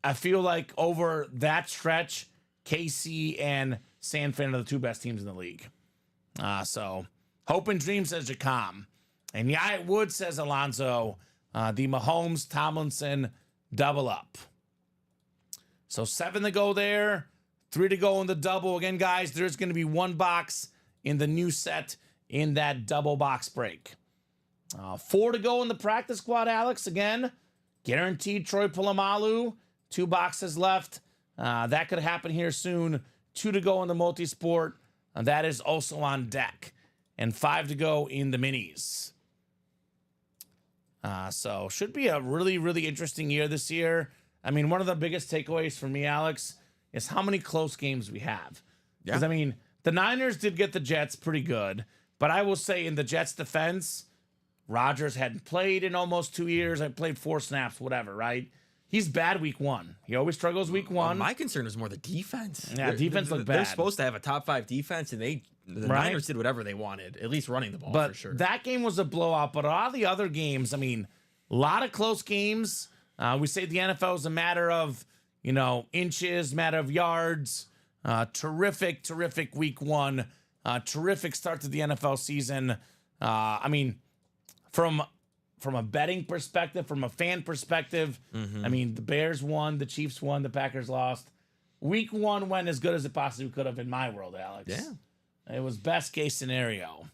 I feel like over that stretch, KC and San Fran are the 2 best teams in the league. Hope and dream, says Jacom. And yeah, it would, says Alonzo. The Mahomes Tomlinson double up. So 7 to go there, 3 to go in the double. Again, guys, there's going to be 1 box in the new set in that double box break. 4 to go in the practice squad, Alex. Again, guaranteed Troy Polamalu. 2 boxes left. That could happen here soon. 2 to go in the multi-sport. That is also on deck. And 5 to go in the minis. So should be a really, really interesting year this year. I mean, one of the biggest takeaways for me, Alex, is how many close games we have. Because, I mean, the Niners did get the Jets pretty good. But I will say in the Jets' defense, Rodgers hadn't played in almost 2 years. I played 4 snaps, whatever, right? He's bad week 1. He always struggles week 1. My concern is more the defense. Yeah, defense looked bad. They're supposed to have a top 5 defense, and the Niners did whatever they wanted, at least running the ball for sure. That game was a blowout. But all the other games, I mean, a lot of close games. We say the NFL is a matter of, inches, matter of yards. Terrific week 1. Terrific start to the NFL season. I mean, from a betting perspective, from a fan perspective, I mean, the Bears won, the Chiefs won, the Packers lost. Week 1 went as good as it possibly could have in my world, Alex. Yeah. It was best case scenario.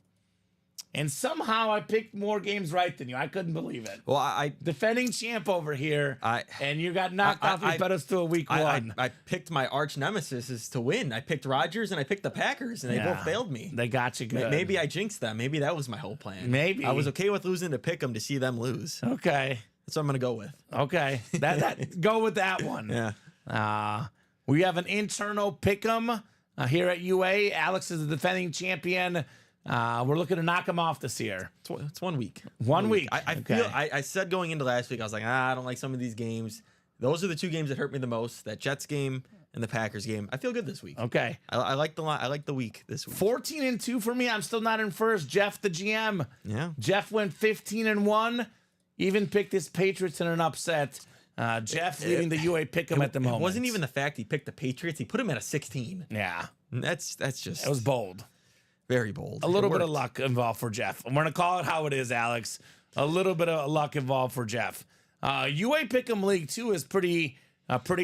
And somehow I picked more games right than you. I couldn't believe it. Well, I defending champ over here, and you got knocked off your pedestal week 1. I picked my arch nemesis is to win. I picked Rodgers and I picked the Packers, and they both failed me. They got you good. Maybe I jinxed them. Maybe that was my whole plan. Maybe. I was okay with losing to pick them to see them lose. Okay. That's what I'm going to go with. Okay. That go with that one. Yeah. We have an internal pick'em here at UA. Alex is the defending champion. We're looking to knock him off this year. It's 1 week. 1 week. I said going into last week, I was like, I don't like some of these games. Those are the 2 games that hurt me the most. That Jets game in the Packers game. I feel good this week. Okay. I like the line. I like the week this week. 14-2 for me. I'm still not in first. Jeff, the GM. Yeah. Jeff went 15-1. Even picked his Patriots in an upset. Jeff leading the UA pick'em at the moment. It wasn't even the fact he picked the Patriots. He put him at a 16. Yeah. That's just. It was bold. Very bold. A little It bit of worked. luck involved for Jeff. I'm going to call it how it is, Alex. A little bit of luck involved for Jeff. UA Pick'em League 2 is pretty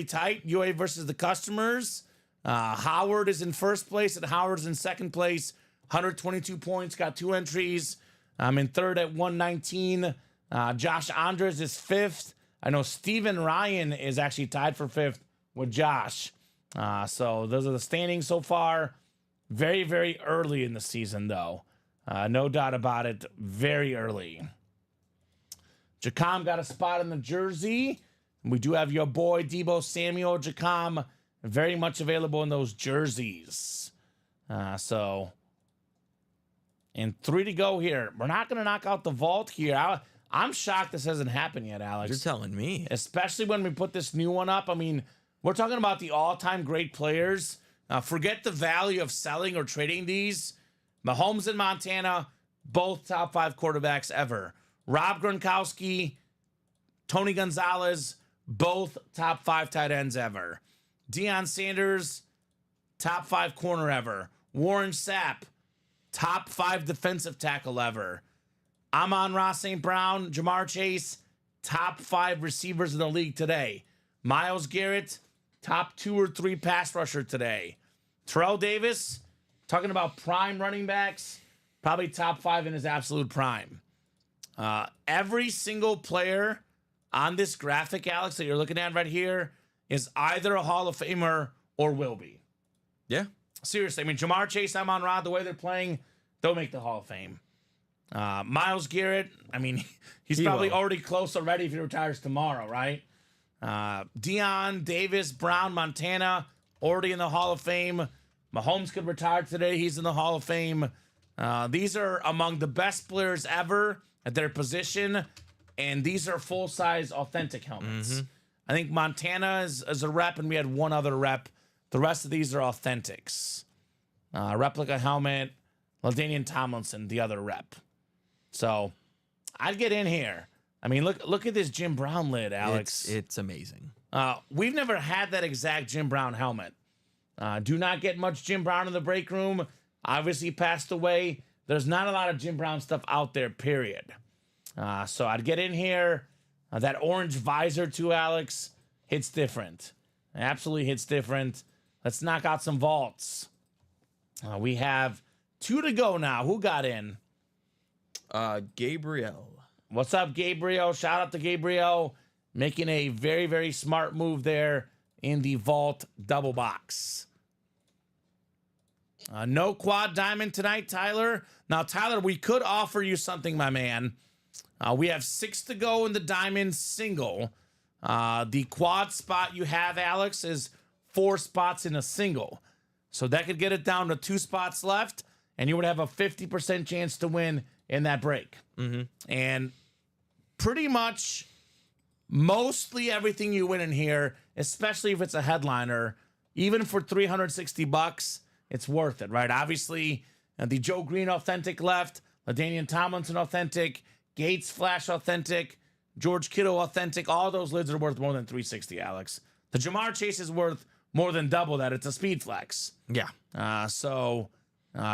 tight. UA versus the customers. Howard is in first place, and Howard's in second place. 122 points, got 2 entries. I'm in third at 119. Josh Andres is fifth. I know Steven Ryan is actually tied for fifth with Josh. So those are the standings so far. Very, very early in the season, though. No doubt about it. Very early. Jacom got a spot in the jersey. We do have your boy Debo Samuel. Jacom very much available in those jerseys. So, and 3 to go here. We're not going to knock out the vault here. I'm shocked this hasn't happened yet, Alex. You're telling me. Especially when we put this new one up. I mean, we're talking about the all-time great players. Forget the value of selling or trading these. Mahomes and Montana, both top 5 quarterbacks ever. Rob Gronkowski, Tony Gonzalez, both top 5 tight ends ever. Deion Sanders, top 5 corner ever. Warren Sapp, top 5 defensive tackle ever. Amon-Ra St. Brown, Jamar Chase, top 5 receivers in the league today. Myles Garrett, top 2 or 3 pass rusher today. Terrell Davis, talking about prime running backs, probably top 5 in his absolute prime. Every single player on this graphic, Alex, that you're looking at right here is either a Hall of Famer or will be. Yeah. Seriously, I mean, Jamar Chase, Amon-Ra, the way they're playing, they'll make the Hall of Fame. Myles Garrett, I mean, he's probably already close already if he retires tomorrow, right? Deion, Davis, Brown, Montana, already in the Hall of Fame. Mahomes could retire today. He's in the Hall of Fame. These are among the best players ever at their position, and these are full-size authentic helmets. Mm-hmm. I think Montana is a rep, and we had one other rep. The rest of these are authentics. Replica helmet, LaDainian Tomlinson, the other rep. So I'd get in here. I mean, look at this Jim Brown lid, Alex. It's amazing. We've never had that exact Jim Brown helmet. Do not get much Jim Brown in the break room. Obviously passed away. There's not a lot of Jim Brown stuff out there, period. So I'd get in here. That orange visor too, Alex, hits different. It absolutely hits different. Let's knock out some vaults. We have 2 to go now. Who got in? Gabriel. What's up, Gabriel? Shout out to Gabriel. Making a very, very smart move there in the vault double box. No quad diamond tonight, Tyler. Now, Tyler, we could offer you something, my man. We have 6 to go in the diamond single. The quad spot you have, Alex, is 4 spots in a single. So that could get it down to 2 spots left, and you would have a 50% chance to win in that break. Mm-hmm. And pretty much mostly everything you win in here, especially if it's a headliner, even for $360, it's worth it, right? Obviously, the Joe Green authentic left, LaDainian Tomlinson authentic, Gates Flash authentic, George Kittle authentic. All those lids are worth more than $360, Alex. The Jamar Chase is worth more than double that. It's a speed flex. Yeah. So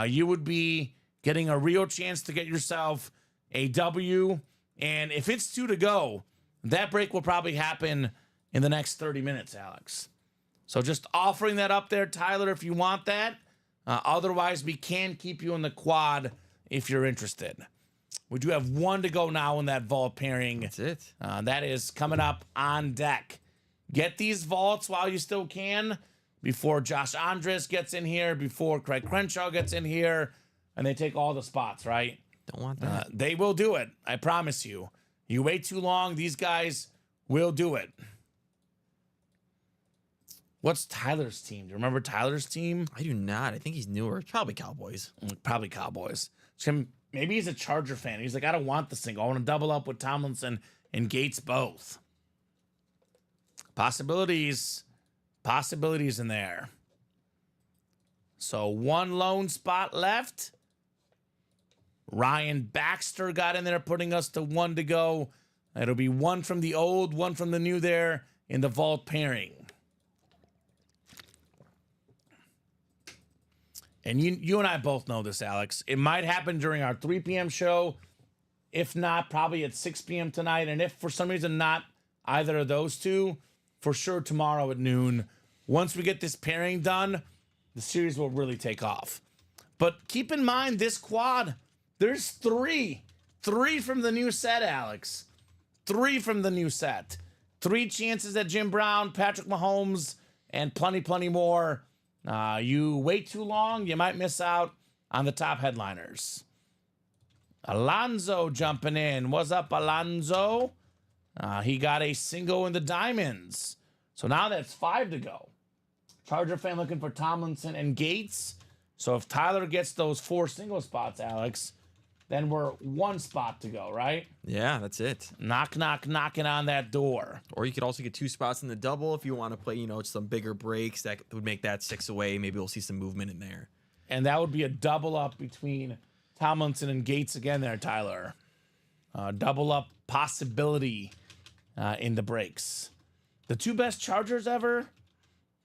you would be getting a real chance to get yourself a W. And if it's 2 to go, that break will probably happen in the next 30 minutes, Alex. So just offering that up there, Tyler, if you want that. Otherwise, we can keep you in the quad if you're interested. We do have 1 to go now in that vault pairing. That's it. That is coming up on deck. Get these vaults while you still can before Josh Andres gets in here, before Craig Crenshaw gets in here, and they take all the spots, right? Don't want that. They will do it. I promise you. You wait too long, these guys will do it. What's Tyler's team? Do you remember Tyler's team? I do not. I think he's newer. It's probably Cowboys. Probably Cowboys. Maybe he's a Charger fan. He's like, I don't want this thing. I want to double up with Tomlinson and Gates both. Possibilities. Possibilities in there. So one lone spot left. Ryan Baxter got in there, putting us to 1 to go. It'll be 1 from the old, 1 from the new there in the vault pairing. And you and I both know this, Alex. It might happen during our 3 p.m. show. If not, probably at 6 p.m. tonight. And if for some reason not either of those two, for sure tomorrow at noon. Once we get this pairing done, the series will really take off. But keep in mind this quad, there's 3. 3 from the new set, Alex. 3 from the new set. 3 chances at Jim Brown, Patrick Mahomes, and plenty more. You wait too long, you might miss out on the top headliners. Alonzo jumping in. What's up, Alonzo? He got a single in the diamonds. So now that's 5 to go. Charger fan looking for Tomlinson and Gates. So if Tyler gets those 4 single spots, Alex, then we're 1 spot to go, right? Yeah, that's it. Knocking on that door. Or you could also get 2 spots in the double if you want to play, some bigger breaks that would make that 6 away. Maybe we'll see some movement in there. And that would be a double up between Tomlinson and Gates again there, Tyler. Double up possibility in the breaks. The 2 best Chargers ever,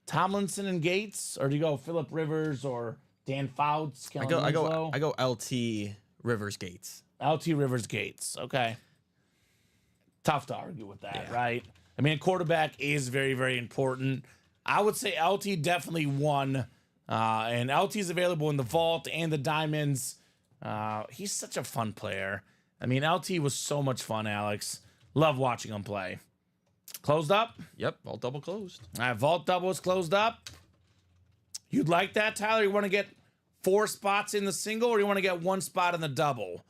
Tomlinson and Gates, or do you go Phillip Rivers or Dan Fouts? I go LT Rivers Gates. LT Rivers Gates. Okay. Tough to argue with that, right? I mean, a quarterback is very, very important. I would say LT definitely won. And LT is available in the vault and the diamonds. He's such a fun player. I mean, LT was so much fun, Alex. Love watching him play. Closed up? Yep, vault double closed. All right, vault double is closed up. You'd like that, Tyler? You want to get 4 spots in the single, or you want to get 1 spot in the double?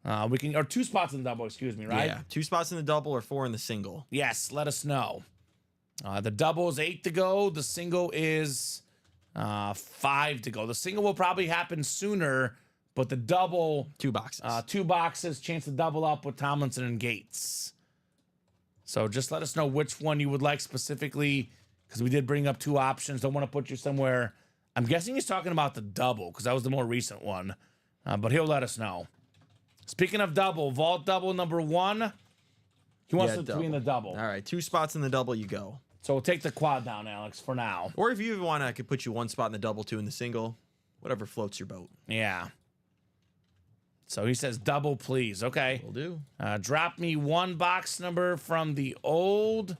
Or 2 spots in the double, excuse me, right? Yeah, 2 spots in the double or 4 in the single. Yes, let us know. The double is 8 to go. The single is 5 to go. The single will probably happen sooner, but the double... 2 boxes. 2 boxes, chance to double up with Tomlinson and Gates. So just let us know which one you would like specifically, because we did bring up 2 options. Don't want to put you somewhere. I'm guessing he's talking about the double, because that was the more recent one. But he'll let us know. Speaking of double, vault double number 1. He wants it to be in the double. All right, 2 spots in the double, you go. So we'll take the quad down, Alex, for now. Or if you even want, I could put you 1 spot in the double, 2 in the single. Whatever floats your boat. Yeah. So he says double, please. Okay. Will do. Drop me 1 box number from the old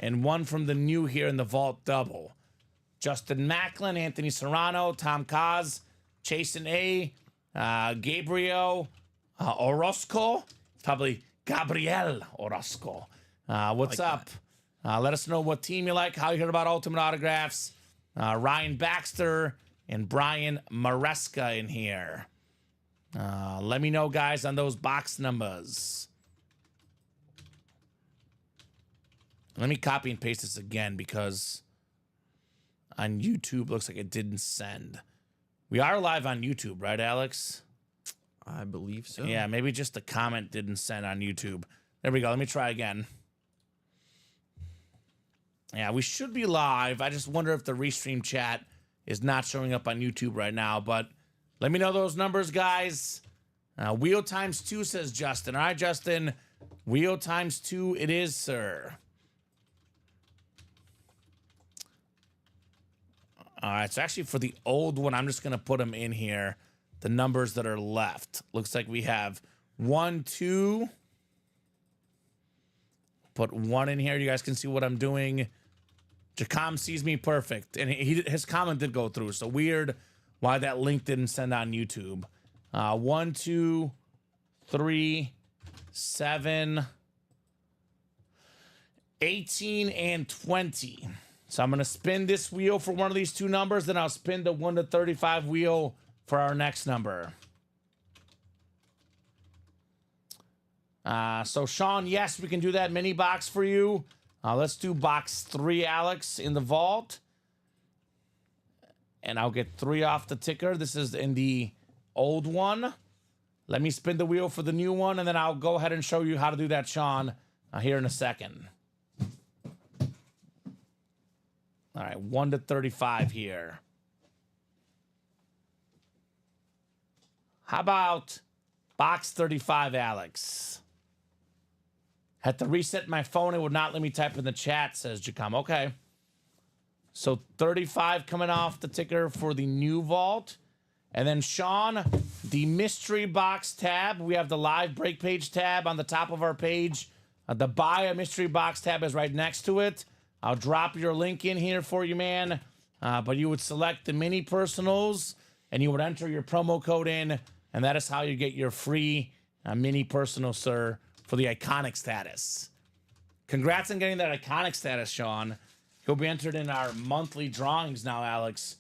and 1 from the new here in the vault double. Justin Macklin, Anthony Serrano, Tom Kaz, Chasen A, Gabriel Orozco. It's probably Gabriel Orozco. What's like up? Let us know what team you like, how you heard about Ultimate Autographs. Ryan Baxter and Brian Maresca in here. Let me know, guys, on those box numbers. Let me copy and paste this again because on YouTube looks like it didn't send. We are live on YouTube, right, Alex? I believe so. Yeah, maybe just the comment didn't send on YouTube. There we go. Let me try again. Yeah, we should be live. I just wonder if the restream chat is not showing up on YouTube right now, but let me know those numbers, guys. Wheel times 2, says Justin. All right, Justin. Wheel times 2 it is, sir. All right, so actually for the old one, I'm just going to put them in here. The numbers that are left. Looks like we have 1, 2. Put 1 in here. You guys can see what I'm doing. Jacom sees me perfect. And his comment did go through. So weird why that link didn't send on YouTube. 1, 2, 3, 7, 18, and 20. So I'm going to spin this wheel for one of these 2 numbers. Then I'll spin the 1 to 35 wheel for our next number. So Sean, yes, we can do that mini box for you. Let's do box 3, Alex, in the vault. And I'll get 3 off the ticker. This is in the old one. Let me spin the wheel for the new one, and then I'll go ahead and show you how to do that, Sean, here in a second. All right, 1 to 35 here. How about box 35, Alex? Had to reset my phone. It would not let me type in the chat, says Jacom. Okay. So 35 coming off the ticker for the new vault. And then Sean, the mystery box tab. We have the live break page tab on the top of our page. The buy a mystery box tab is right next to it. I'll drop your link in here for you, man. But you would select the mini personals and you would enter your promo code in. And that is how you get your free mini personal, sir, for the iconic status. Congrats on getting that iconic status, Sean. He'll be entered in our monthly drawings now, Alex.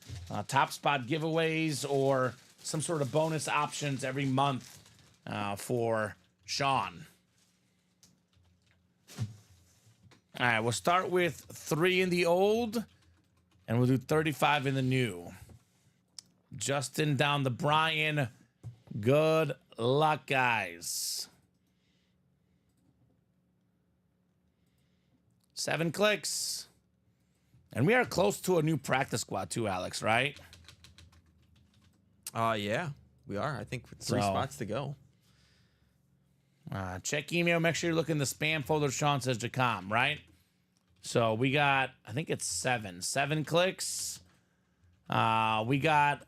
Top spot giveaways or some sort of bonus options every month for Sean. All right, we'll start with 3 in the old, and we'll do 35 in the new. Justin down the Brian. Good luck, guys. 7 clicks. And we are close to a new practice squad too, Alex, right? Yeah, we are. I think 3 spots to go. Check email. Make sure you look in the spam folder, Sean, says Jacom, right? So we got, I think it's 7 clicks. We got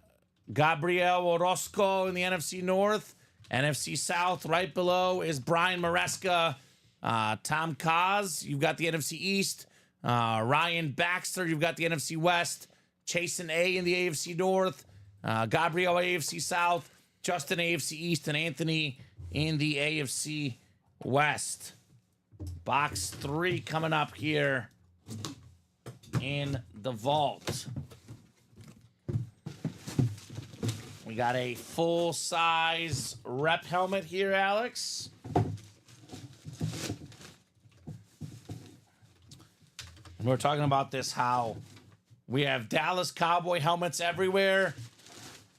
Gabriel Orozco in the NFC North. NFC South right below is Brian Maresca. Tom Kaz, you've got the NFC East. Ryan Baxter, you've got the NFC West. Chasen A in the AFC North. Gabriel AFC South. Justin AFC East. And Anthony in the AFC West. Box 3 coming up here in the vault. We got a full-size rep helmet here, Alex. We're talking about this, how we have Dallas Cowboy helmets everywhere.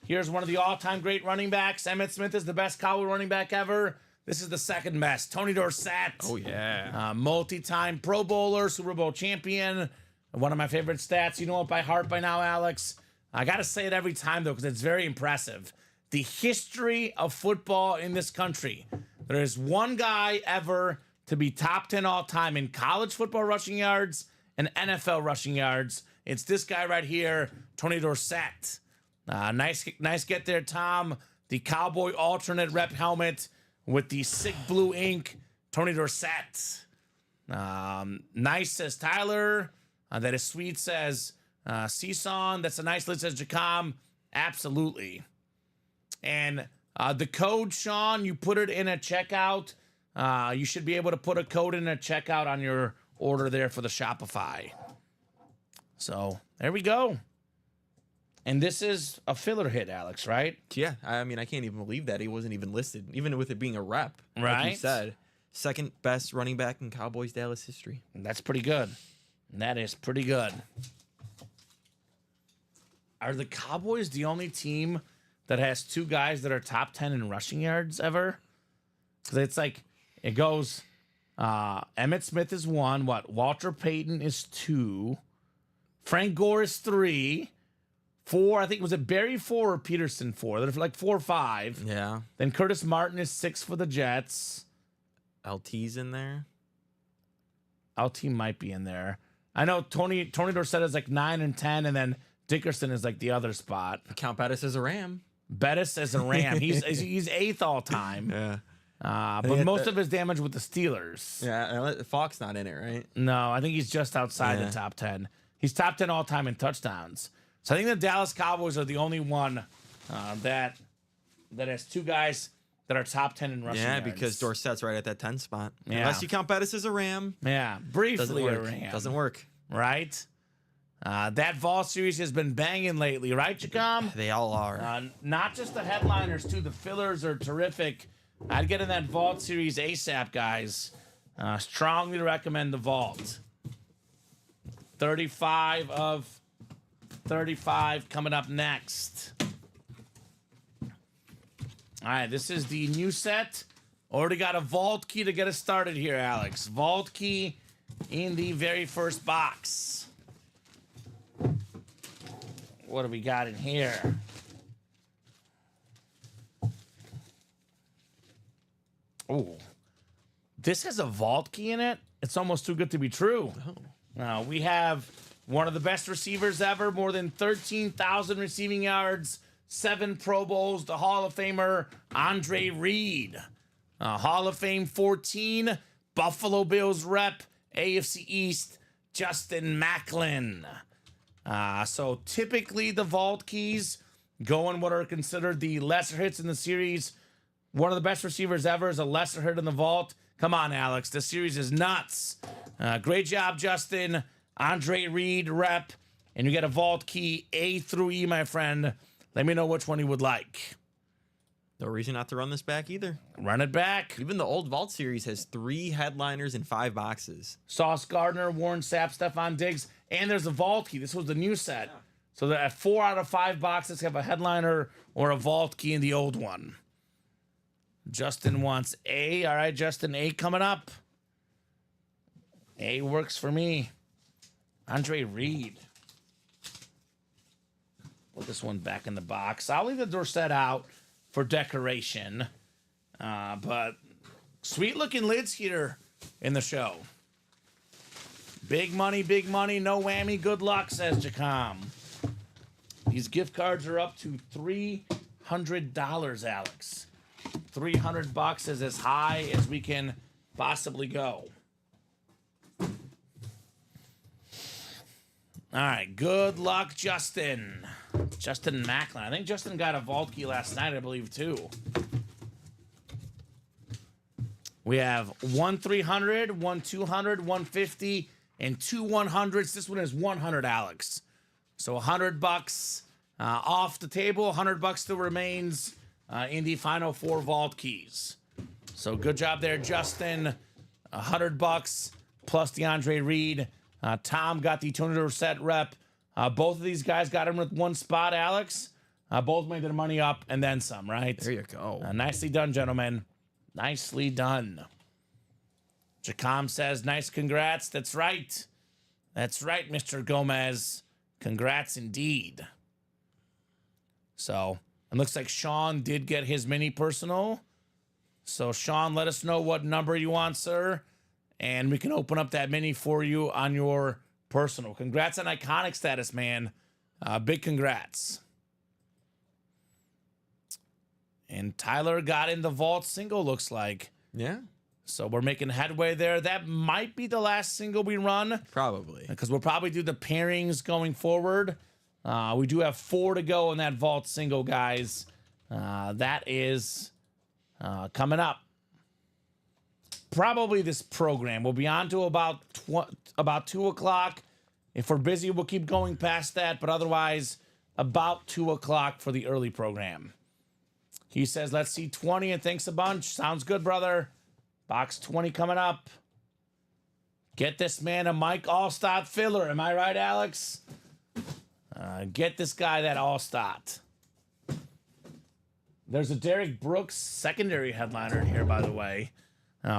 Here's one of the all-time great running backs. Emmitt Smith is the best Cowboy running back ever. This is the second best. Tony Dorsett. Oh, yeah. Multi-time Pro Bowler, Super Bowl champion. One of my favorite stats. You know it by heart by now, Alex. I got to say it every time, though, because it's very impressive. The history of football in this country. There is one guy ever to be top 10 all-time in college football rushing yards and NFL rushing yards. It's this guy right here, Tony Dorsett. Nice get there, Tom. The Cowboy alternate rep helmet with the sick blue ink, Tony Dorsett. Nice, says Tyler. That is sweet, says Season. That's a nice list, says Jacom. Absolutely. And the code, Sean, you put it in a checkout. You should be able to put a code in a checkout on your order there for the Shopify. So there we go. And this is a filler hit, Alex, right? Yeah, I mean, I can't even believe that he wasn't even listed, even with it being a rep. Right. Like you said, second best running back in Cowboys Dallas history. And that's pretty good. That is pretty good. Are the Cowboys the only team that has 2 guys that are top 10 in rushing yards ever? Because it's like, it goes, Emmitt Smith is 1. Walter Payton is 2. Frank Gore is 3. 4, I think, was it Barry 4 or Peterson 4? They're like 4 or 5. Yeah. Then Curtis Martin is 6 for the Jets. LT's in there. LT might be in there. I know Tony Dorsett is like 9 and 10, and then Dickerson is like the other spot. Count Bettis as a Ram. Bettis as a Ram. He's 8th all time. Yeah. But most of his damage with the Steelers. Yeah, Falk's not in it, right? No, I think he's just outside the top 10. He's top 10 all time in touchdowns. So I think the Dallas Cowboys are the only one that has 2 guys that are top 10 in rushing yards. Because Dorsett's right at that 10 spot. Yeah. Unless you count Bettis as a Ram. Yeah, briefly a Doesn't Ram. Doesn't work. Right? That Vol series has been banging lately, right, Jacom? They all are. Not just the headliners, too. The fillers are terrific. I'd get in that Vault series ASAP, guys. Strongly recommend the Vault. 35 of 35 coming up next. All right, this is the new set. Already got a Vault key to get us started here, Alex. Vault key in the very first box. What do we got in here? Oh, this has a vault key in it. It's almost too good to be true. We have one of the best receivers ever, more than 13,000 receiving yards, 7 Pro Bowls, the Hall of Famer, Andre Reed. Hall of Fame 14, Buffalo Bills rep, AFC East, Justin Macklin. So typically the vault keys go in what are considered the lesser hits in the series. One of the best receivers ever is a lesser hit in the vault. Come on, Alex. This series is nuts. Great job, Justin. Andre Reed rep. And you get a vault key A through E, my friend. Let me know which one you would like. No reason not to run this back either. Run it back. Even the old Vault series has 3 headliners and 5 boxes. Sauce Gardner, Warren Sapp, Stephon Diggs. And there's a vault key. This was the new set. So that 4 out of 5 boxes have a headliner or a vault key in the old one. Justin wants A. All right, Justin, A coming up. A works for me. Andre Reed. Put this one back in the box. I'll leave the Dorsett out for decoration. But sweet looking lids here in the show. Big money, no whammy. Good luck, says Jacom. These gift cards are up to $300, Alex. $300 is as high as we can possibly go. All right, good luck, Justin. Justin Macklin. I think Justin got a vault key last night, I believe, too. We have 1 300, 1 200, 150, and 2 100s. This one is 100, Alex. So $100 off the table. $100 still remains in the final 4 vault keys. So good job there, Justin. $100 plus DeAndre Reed. Tom got the Tony Dorsett rep. Both of these guys got him with 1 spot, Alex. Both made their money up and then some, right? There you go. Nicely done, gentlemen. Nicely done. Jacom says, nice congrats. That's right. That's right, Mr. Gomez. Congrats indeed. So, it looks like Sean did get his mini personal. So, Sean, let us know what number you want, sir. And we can open up that mini for you on your personal. Congrats on iconic status, man. Big congrats. And Tyler got in the vault single, looks like. Yeah. So we're making headway there. That might be the last single we run. Probably. Because we'll probably do the pairings going forward. We do have 4 to go in that vault single, guys. That is coming up. Probably this program. We'll be on to about 2 o'clock. If we're busy, we'll keep going past that. But otherwise, about 2 o'clock for the early program. He says, let's see 20 and thanks a bunch. Sounds good, brother. Box 20 coming up. Get this man a Mike Allstott filler. Am I right, Alex? Get this guy that Allstott. There's a Derek Brooks secondary headliner in here, by the way.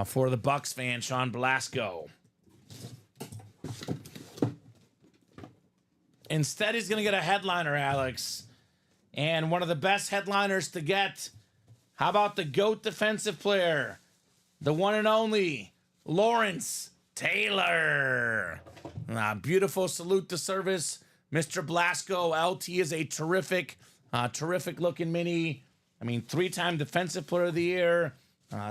For the Bucks fan, Sean Blasco. Instead, he's going to get a headliner, Alex. And one of the best headliners to get. How about the GOAT defensive player? The one and only Lawrence Taylor. Beautiful salute to service. Mr. Blasco, LT is a terrific looking mini. I mean, 3-time defensive player of the year.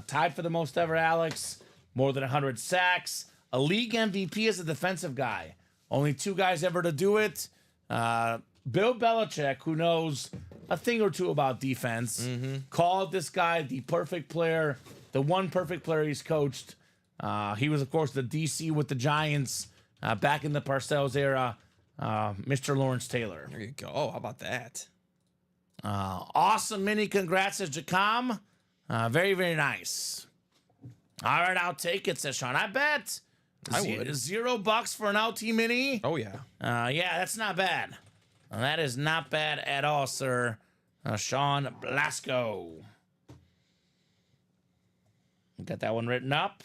Tied for the most ever, Alex. More than 100 sacks. A league MVP as a defensive guy. Only 2 guys ever to do it. Bill Belichick, who knows a thing or two about defense, called this guy the perfect player, the one perfect player he's coached. He was, of course, the DC with the Giants back in the Parcells era. Mr. Lawrence Taylor. There you go. Oh, how about that? Awesome mini. Congrats to Jacom. Very, very nice. All right, I'll take it, says Sean. I bet. I would. $0 for an LT mini. Oh, yeah. Yeah, that's not bad. That is not bad at all, sir. Sean Blasco. Got that one written up.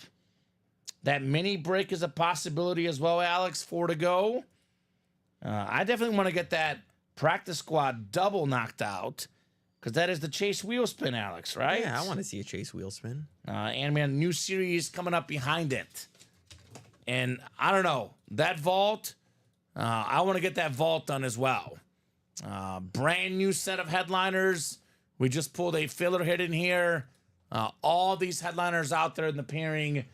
That mini break is a possibility as well, Alex. 4 to go. I definitely want to get that practice squad double knocked out, because that is the Chase wheel spin, Alex, right? Yeah, I want to see a Chase wheel spin. And we have a new series coming up behind it. And I don't know, that vault, I want to get that vault done as well. Brand new set of headliners. We just pulled a filler hit in here. All these headliners out there in the pairing.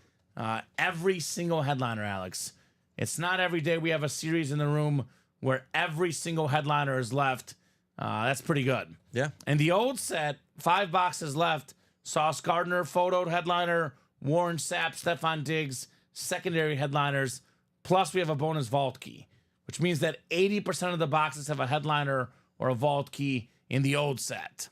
Every single headliner, Alex. It's not every day we have a series in the room where every single headliner is left. That's pretty good. Yeah. And the old set, 5 boxes left. Sauce Gardner, photoed headliner. Warren Sapp, Stefan Diggs, secondary headliners. Plus, we have a bonus vault key, which means that 80% of the boxes have a headliner or a vault key in the old set.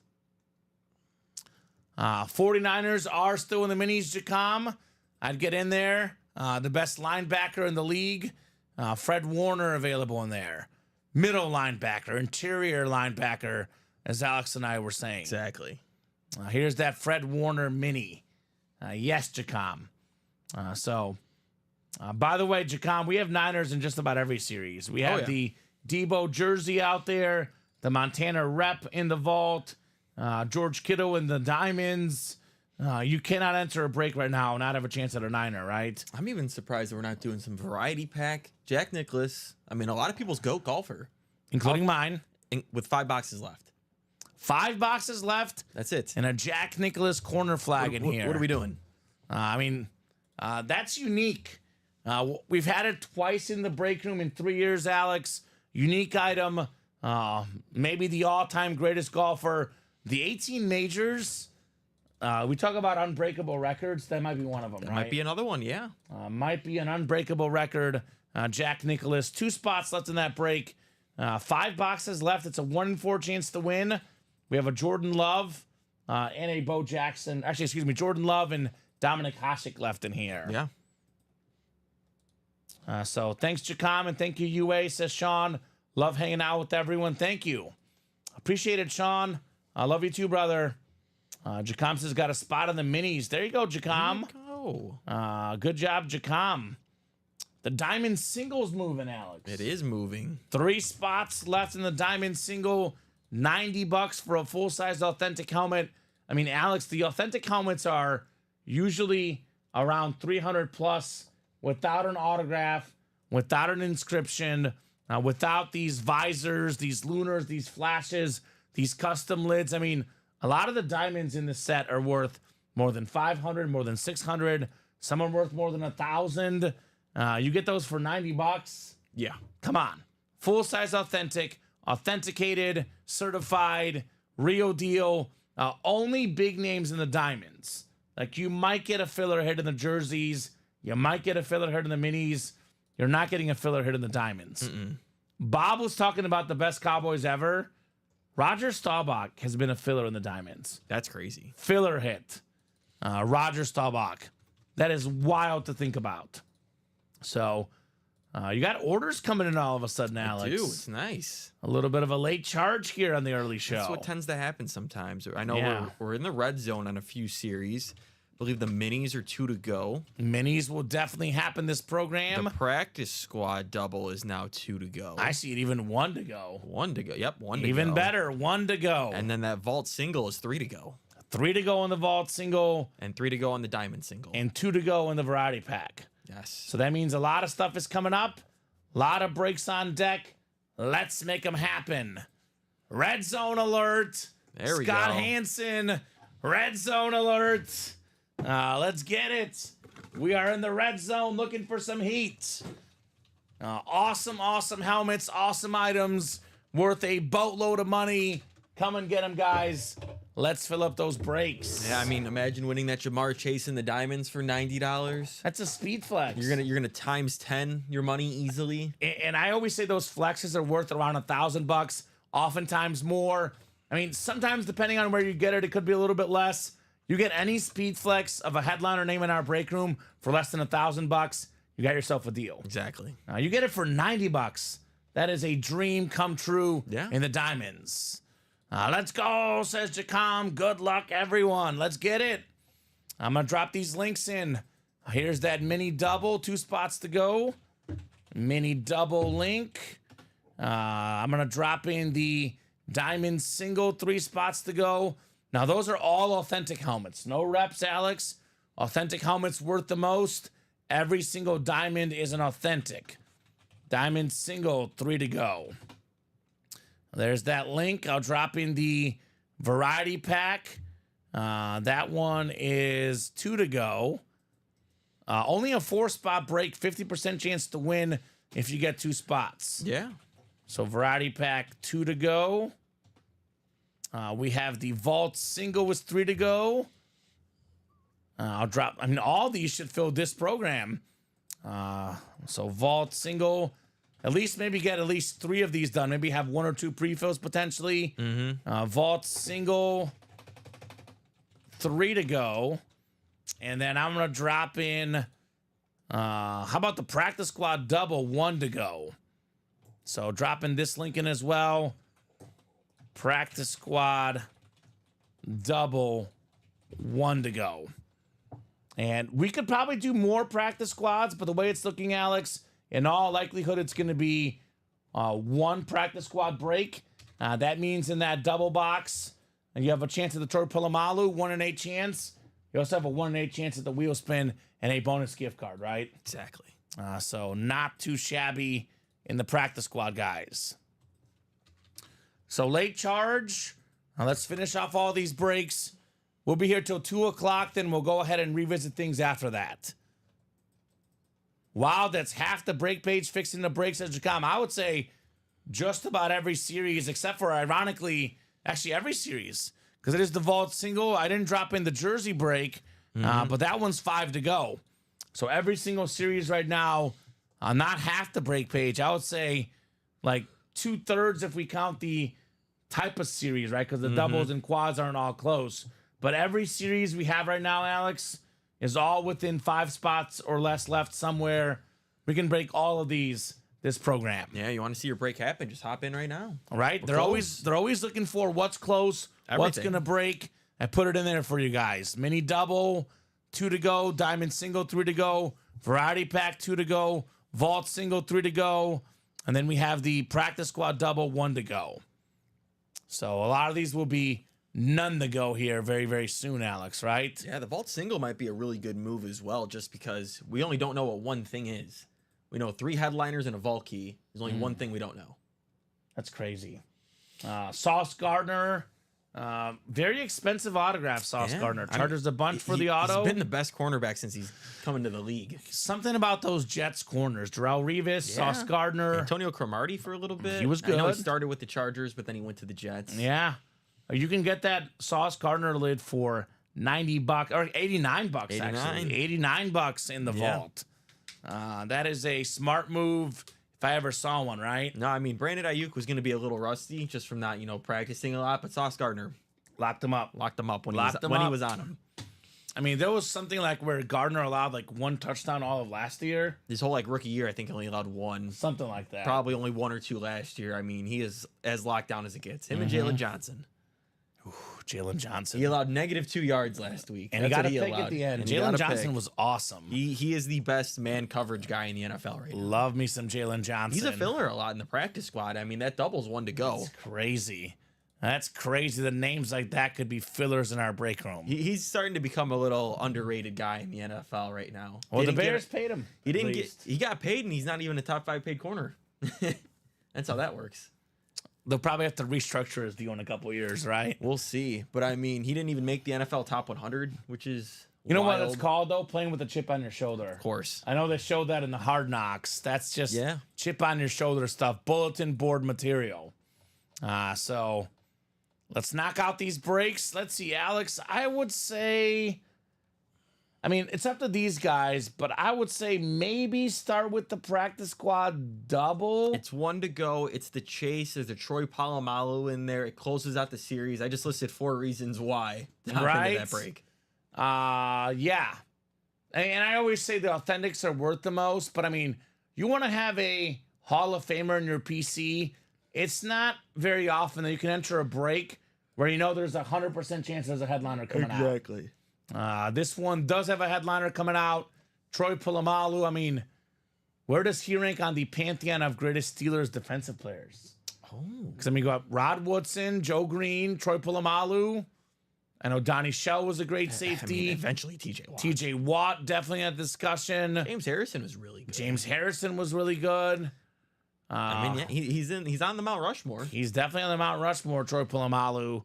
49ers are still in the minis, Jacom. I'd get in there. The best linebacker in the league. Fred Warner available in there. Middle linebacker, interior linebacker, as Alex and I were saying. Exactly. Here's that Fred Warner mini. Yes, Jacom. By the way, Jacom, we have Niners in just about every series. We have the Debo jersey out there, the Montana rep in the vault, George Kittle in the diamonds. You cannot enter a break right now and not have a chance at a Niner, right? I'm even surprised that we're not doing some variety pack. Jack Nicklaus. I mean, a lot of people's GOAT golfer. Including mine. With 5 boxes left. 5 boxes left. That's it. And a Jack Nicklaus corner flag in here. What are we doing? That's unique. We've had it twice in the break room in 3 years, Alex. Unique item. Maybe the all-time greatest golfer. The 18 majors. We talk about unbreakable records. That might be one of them, right? Might be another one, yeah. Might be an unbreakable record. Jack Nicklaus. 2 spots left in that break. 5 boxes left. It's a 1 in 4 chance to win. We have a Jordan Love and a Bo Jackson. Actually, excuse me, Jordan Love and Dominic Hasek left in here. Yeah. So thanks, Jacom, and thank you, UA, says Sean. Love hanging out with everyone. Thank you. Appreciate it, Sean. I love you too, brother. Jacom says got a spot on the minis. There you go, Jacom. Good job, Jacom. The diamond single's moving, Alex. It is moving. 3 spots left in the diamond single. $90 for a full-size authentic helmet. I mean, Alex, the authentic helmets are usually around 300 plus without an autograph, without an inscription, without these visors, these lunars, these flashes, these custom lids. I mean, a lot of the diamonds in the set are worth more than 500, more than 600. Some are worth more than 1,000. You get those for $90. Yeah. Come on. Full-size authentic, authenticated, certified, real deal. Only big names in the diamonds. Like, you might get a filler hit in the jerseys. You might get a filler hit in the minis. You're not getting a filler hit in the diamonds. Bob was talking about the best Cowboys ever. Roger Staubach has been a filler in the diamonds. That's crazy. Filler hit. Roger Staubach. That is wild to think about. So, you got orders coming in all of a sudden, Alex. Dude, it's nice. A little bit of a late charge here on the early show. That's what tends to happen sometimes. I know we're in the red zone on a few series. I believe the minis are 2 to go. Minis will definitely happen this program. The practice squad double is now 2 to go. I see it even 1 to go. 1 to go. Yep, 1 to go. Even better, 1 to go. And then that vault single is 3 to go. 3 to go on the vault single. And 3 to go on the diamond single. And 2 to go in the variety pack. Yes. So that means a lot of stuff is coming up. A lot of breaks on deck. Let's make them happen. Red zone alert. There we Scott go. Hansen. Red zone alert. Let's get it. We are in the red zone looking for some heat. Awesome helmets, awesome items, worth a boatload of money. Come and get them, guys. Let's fill up those breaks. Yeah, I mean, imagine winning that Jamar Chase in the diamonds for $90. That's a speed flex. You're gonna times 10 your money easily. And I always say those flexes are worth around $1,000, oftentimes more. I mean, sometimes depending on where you get it, it could be a little bit less. You get any speed flex of a headliner name in our break room for less than $1,000, you got yourself a deal. Exactly. You get it for $90. That is a dream come true Yeah. in the diamonds. Let's go, says Jacom. Good luck, everyone. Let's get it. I'm going to drop these links in. Here's that mini double. 2 spots to go. Mini double link. I'm going to drop in the Diamond Single, 3 spots to go. Now, those are all authentic helmets. No reps, Alex. Authentic helmets worth the most. Every single diamond is an authentic. Diamond Single, 3 to go. There's that link. I'll drop in the variety pack. That one is 2 to go. Only a 4-spot break, 50% chance to win if you get 2 spots. Yeah. So variety pack, 2 to go. We have the Vault Single with 3 to go. All these should fill this program. So Vault Single, at least maybe get at least 3 of these done. Maybe have 1 or 2 pre-fills potentially. Vault Single, 3 to go. And then I'm going to drop in, how about the Practice Squad Double, 1 to go. So dropping this link in as well. Practice Squad Double, 1 to go. And we could probably do more practice squads, but the way it's looking, Alex, in all likelihood, it's going to be 1 practice squad break. That means in that double box, you have a chance at the Troy Polamalu, 1 in 8 chance. You also have a 1 in 8 chance at the wheel spin and a bonus gift card, right? Exactly. So not too shabby in the practice squad, guys. So late charge. Now let's finish off all these breaks. We'll be here till 2 o'clock. Then we'll go ahead and revisit things after that. Wow, that's half the break page fixing the breaks as you come. I would say just about every series, except for, ironically, actually every series, because it is the Vault Single. I didn't drop in the Jersey break, but that one's 5 to go. So every single series right now, not half the break page. I would say like 2/3 if we count the type of series, right? Because the doubles and quads aren't all close. But every series we have right now, Alex, is all within 5 spots or less left somewhere. We can break all of this program. Yeah, you want to see your break happen? Just hop in right now. All right? We're They're close. always looking for what's close, what's Everything. gonna break. I put it in there for you guys. Mini double, 2 to go. Diamond Single, 3 to go. Variety pack, 2 to go. Vault Single, 3 to go. And then we have the Practice Squad Double, 1 to go. So a lot of these will be none to go here very, very soon, Alex, right? Yeah, the Vault Single might be a really good move as well, just because we only don't know what one thing is. We know 3 headliners and a Vault Key. There's only one thing we don't know. That's crazy. Sauce Gardner, very expensive autograph, Sauce Yeah, Gardner. I mean, Chargers a bunch for the auto. He's been the best cornerback since he's come into the league. Something about those Jets corners. Darrell Revis, Sauce Yeah. Gardner. Antonio Cromartie for a little bit. He was I know he good. started with the Chargers, but then he went to the Jets. Yeah. You can get that Sauce Gardner lid for $90 or $89 actually. 89 bucks in the Yeah. vault. That is a smart move if I ever saw one, right? No, I mean, Brandon Ayuk was going to be a little rusty just from not, practicing a lot, but Sauce Gardner Locked him up. locked him up when, Locked him he up. was on him. I mean, there was something like where Gardner allowed like 1 touchdown all of last year. His whole rookie year, I think, only allowed 1. Something like that. Probably only 1 or 2 last year. I mean, he is as locked down as it gets. Him and Mm-hmm. Jalen Johnson. Jalen Johnson. He allowed -2 yards last week. And he That's got what a pick allowed. at the end. And he Jalen got a Johnson pick. was awesome. He is the best man coverage guy in the NFL right now. Love me some Jalen Johnson. He's a filler a lot in the practice squad. I mean, that double's 1 to go. That's crazy. That's crazy. The names like that could be fillers in our break room. He's starting to become a little underrated guy in the NFL right now. Well, the Didn't get- Bears paid him. He didn't at get. least. He got paid, and he's not even a top 5 paid corner. That's how that works. They'll probably have to restructure his deal in a couple years, right? We'll see. But I mean, he didn't even make the NFL top 100, which is You know what wild. it's called though? Playing with a chip on your shoulder. Of course. I know they showed that in the Hard Knocks. That's just Yeah. chip on your shoulder stuff, bulletin board material. So let's knock out these breaks. Let's see, Alex. I would say, I mean, it's up to these guys, but I would say maybe start with the practice squad double. It's 1 to go. It's the chase. There's a Troy Polamalu in there. It closes out the series. I just listed 4 reasons why to hop into Right? that break. Yeah. And I always say the authentics are worth the most, but I mean, you want to have a Hall of Famer in your PC. It's not very often that you can enter a break where you know there's 100% chance there's a headliner coming out. This one does have a headliner coming out. Troy Polamalu. I mean, Where does he rank on the pantheon of greatest Steelers defensive players? Oh, Because I mean, you got Rod Woodson, Joe Green, Troy Polamalu. I know Donnie Shell was a great safety. eventually TJ Watt. TJ Watt definitely had discussion. James Harrison was really good. James Harrison was really good. I mean, yeah, he's on the Mount Rushmore. He's definitely on the Mount Rushmore, Troy Polamalu.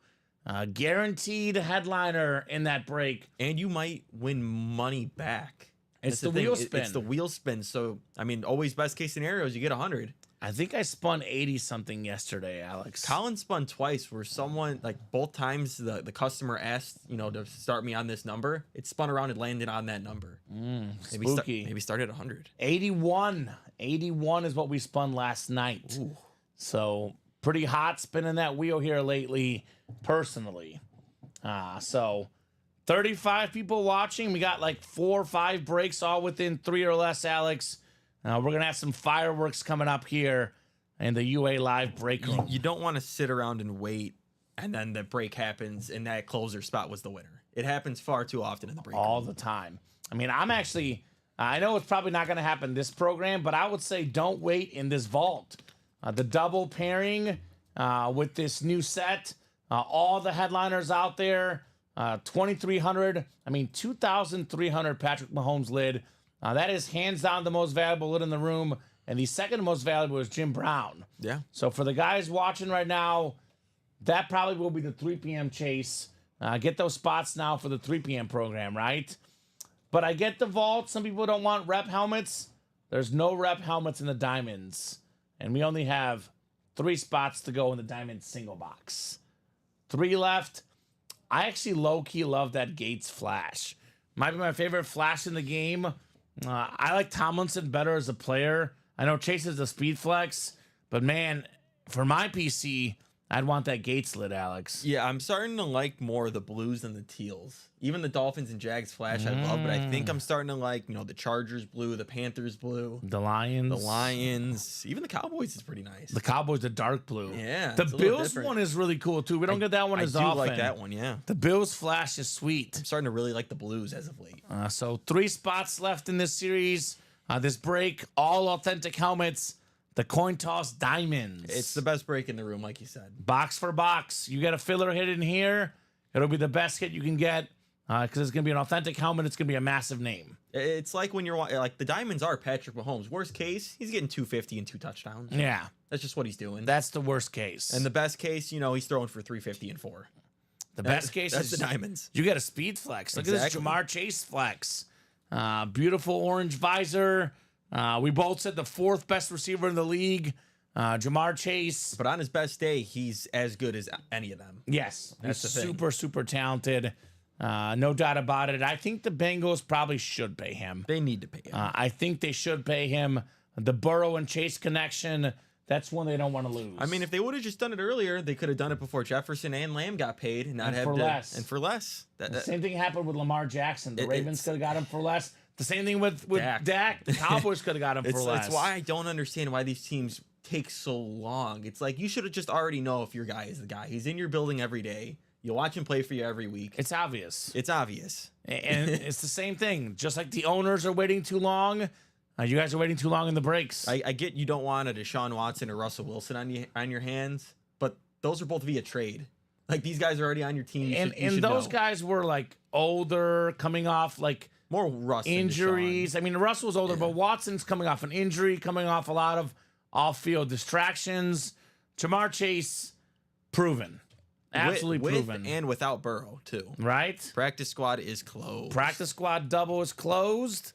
Guaranteed headliner in that break. And you might win money back. It's That's the wheel thing. spin. It's the wheel spin. So, I mean, always best case scenarios, you get 100. I think I spun 80 something yesterday, Alex. Colin spun twice where someone, like both times the customer asked, to start me on this number. It spun around and landed on that number. Spooky. Maybe start at 100. 81. 81 is what we spun last night. Ooh. So pretty hot spinning that wheel here lately, personally. So 35 people watching. We got like 4 or 5 breaks all within 3 or less, Alex. We're going to have some fireworks coming up here in the UA Live break room. You don't want to sit around and wait, and then the break happens, and that closer spot was the winner. It happens far too often in the break All room. the time. I mean, I know it's probably not going to happen this program, but I would say don't wait in this vault. The double pairing with this new set, all the headliners out there, 2,300, 2,300 Patrick Mahomes lid. That is hands down the most valuable lid in the room. And the second most valuable is Jim Brown. Yeah. So for the guys watching right now, that probably will be the 3 p.m. chase. Get those spots now for the 3 p.m. program, right? But I get the vault. Some people don't want rep helmets. There's no rep helmets in the diamonds. And we only have 3 spots to go in the diamond single box. 3 left. I actually low-key love that Gates flash. Might be my favorite flash in the game. I like Tomlinson better as a player. I know Chase is a speed flex, but man, for my PC, I'd want that Gates lid, Alex. Yeah, I'm starting to like more the blues than the teals. Even the Dolphins and Jags flash I love, but I think I'm starting to like, the Chargers blue, the Panthers blue, The Lions. the Lions, even the Cowboys is pretty nice. The Cowboys, the dark blue. Yeah, The it's a little Bills different. one is really cool, too. We don't get that one I as do often. like that one, yeah. The Bills flash is sweet. I'm starting to really like the blues as of late. So 3 spots left in this series. This break, all authentic helmets. The coin toss diamonds. It's the best break in the room, like you said. Box for box. You get a filler hit in here. It'll be the best hit you can get because it's going to be an authentic helmet. It's going to be a massive name. It's like when you're like the diamonds are Patrick Mahomes. Worst case, he's getting 250 and 2 touchdowns. Yeah, That's just what he's doing. that's the worst case. And the best case, he's throwing for 350 and 4. the best case That's is the diamonds. you get a speed flex. Look at Exactly. this Jamar Chase flex. Beautiful orange visor. We both said the 4th best receiver in the league. Jamar Chase. But on his best day, he's as good as any of them. Yes, That's he's the thing. super, super talented. No doubt about it. I think the Bengals probably should pay him. They need to pay him. I think they should pay him. The Burrow and Chase connection, that's one they don't want to lose. I mean, if they would have just done it earlier, they could have done it before Jefferson and Lamb got paid and not And have for to, less. And for less. the same thing happened with Lamar Jackson. The Ravens it's- could have got him for less. The same thing with Dak. Dak. The Cowboys could have got him for less. It's why I don't understand why these teams take so long. It's like you should have just already know if your guy is the guy. He's in your building every day. You watch him play for you every week. It's obvious. It's obvious. And it's the same thing. Just like the owners are waiting too long, you guys are waiting too long in the breaks. I get you don't want a Deshaun Watson or Russell Wilson on your hands, but those are both via trade. Like these guys are already on your team. You and should those know. guys were like older, coming off like More Russ than injuries. Deshaun. I mean, Russell's older, but Watson's coming off an injury, coming off a lot of off-field distractions. Jamar Chase, proven. Absolutely with proven. and without Burrow too. Right? Practice squad is closed. Practice squad double is closed.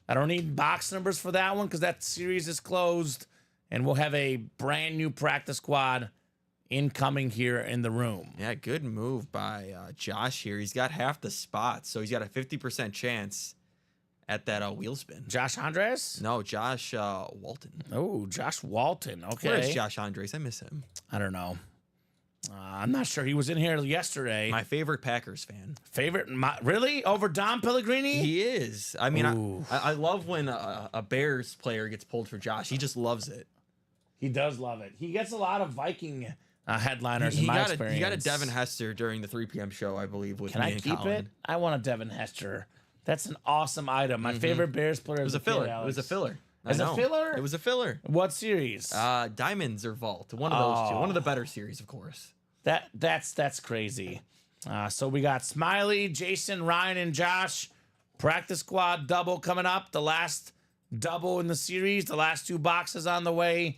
I don't need box numbers for that one because that series is closed. And we'll have a brand new practice squad incoming here in the room. Yeah, good move by Josh here. He's got half the spots, so he's got a 50% chance at that wheel spin. Josh Andres? No, Josh Walton. Oh, Josh Walton. Okay. Where's Josh Andres? I miss him. I don't know. I'm not sure. He was in here yesterday. My favorite Packers fan. Really? Over Dom Pellegrini? He is. I mean, Ooh. I love when a Bears player gets pulled for Josh. He just loves it. He does love it. He gets a lot of Viking headliners in my experience. He got a Devin Hester during the 3 p.m. show, I believe, with Can me I and keep Colin. it? I want a Devin Hester. That's an awesome item. My favorite Bears player It was a filler. It was a filler. As a filler? It was a filler. What series? Diamonds or Vault. One of those two. One of the better series, of course. That's crazy. So we got Smiley, Jason, Ryan, and Josh. Practice squad double coming up. The last double in the series. The last 2 boxes on the way.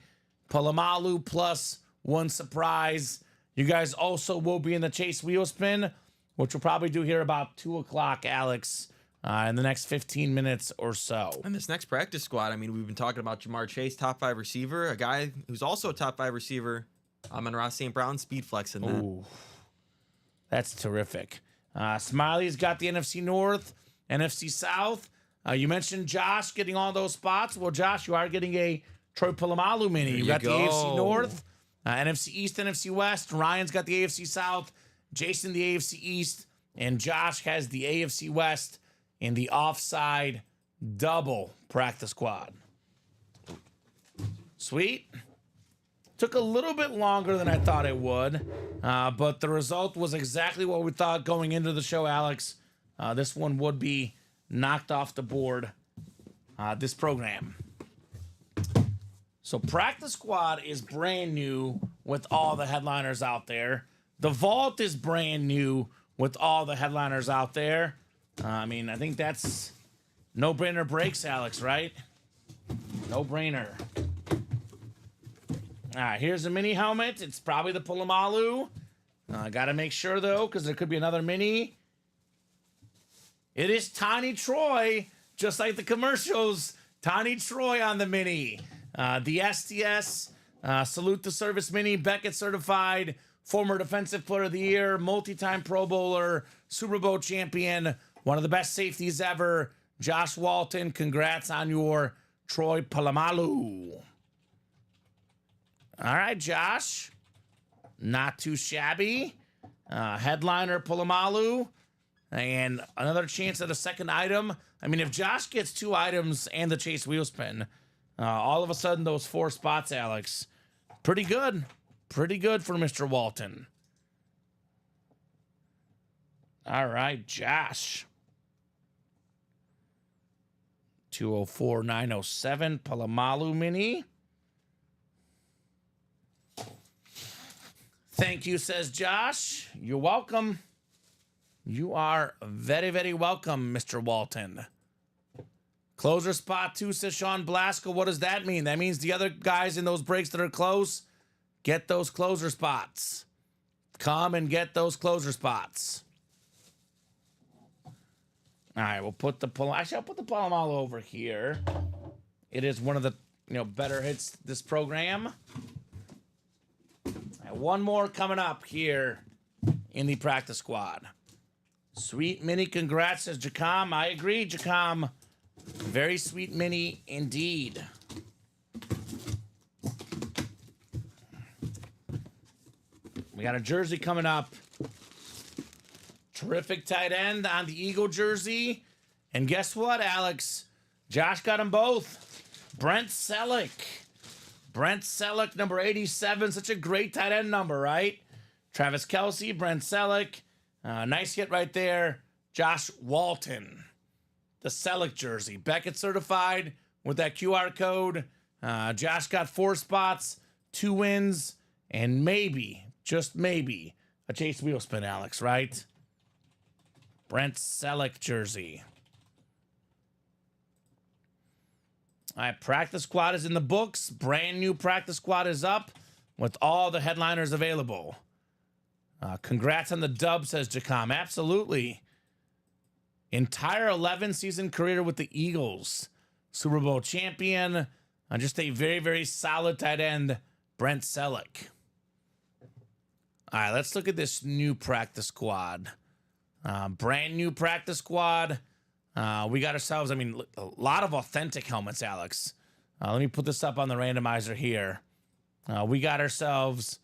Polamalu plus 1 surprise. You guys also will be in the Chase Wheel Spin, which we'll probably do here about 2 o'clock, Alex, in the next 15 minutes or so. And this next practice squad, I mean, we've been talking about Jamar Chase, top 5 receiver, a guy who's also a top 5 receiver. Amon-Ra St. Brown, speed flex in that. Ooh, that's terrific. Smiley's got the NFC North, NFC South. You mentioned Josh getting all those spots. Well, Josh, you are getting a Troy Polamalu mini. You got the AFC North, NFC East, NFC West. Ryan's got the AFC South. Jason, the AFC East. And Josh has the AFC West in the offside double practice squad. Sweet. Took a little bit longer than I thought it would, but the result was exactly what we thought going into the show, Alex. This one would be knocked off the board, this program. So practice squad is brand new with all the headliners out there. The vault is brand new with all the headliners out there. I mean, I think that's no-brainer breaks, Alex, right? No-brainer. All right, here's a mini helmet. It's probably the Polamalu. Got to make sure, though, because there could be another mini. It is Tiny Troy, just like the commercials. Tiny Troy on the mini. The STS, Salute the Service Mini, Beckett certified, former Defensive Player of the Year, multi-time Pro Bowler, Super Bowl champion, one of the best safeties ever. Josh Walton, congrats on your Troy Polamalu. All right, Josh. Not too shabby. Headliner Polamalu. And another chance at a second item. I mean, if Josh gets 2 items and the Chase Wheel Spin, all of a sudden those 4 spots, Alex, pretty good. Pretty good for Mr. Walton. All right, Josh. 204-907 Polamalu mini. Thank you, says Josh. You're welcome. You are very, very welcome, Mr. Walton. Closer spot 2, says Sean Blasco. What does that mean? That means the other guys in those breaks that are close, get those closer spots. Come and get those closer spots. All right, we'll put the I'll put the Polamalu over here. It is one of the better hits this program. One more coming up here in the practice squad. Sweet mini, congrats, says Jacom. I agree, Jacom. Very sweet mini indeed. We got a jersey coming up. Terrific tight end on the Eagle jersey. And guess what, Alex? Josh got them both. Brent Selleck. Brent Selleck, number 87. Such a great tight end number, right? Travis Kelce, Brent Selleck. Nice hit right there. Josh Walton. The Selleck jersey. Beckett certified with that QR code. Josh got 4 spots, 2 wins, and maybe, just maybe, a Chase Wheel Spin, Alex, right? Brent Selleck jersey. All right, practice squad is in the books. Brand new practice squad is up with all the headliners available. Congrats on the dub, says Jacom. Absolutely. Entire 11-season career with the Eagles. Super Bowl champion. Just a very, very solid tight end, Brent Selleck. All right, let's look at this new practice squad. Brand new practice squad. We got ourselves, a lot of authentic helmets, Alex. Let me put this up on the randomizer here. We got ourselves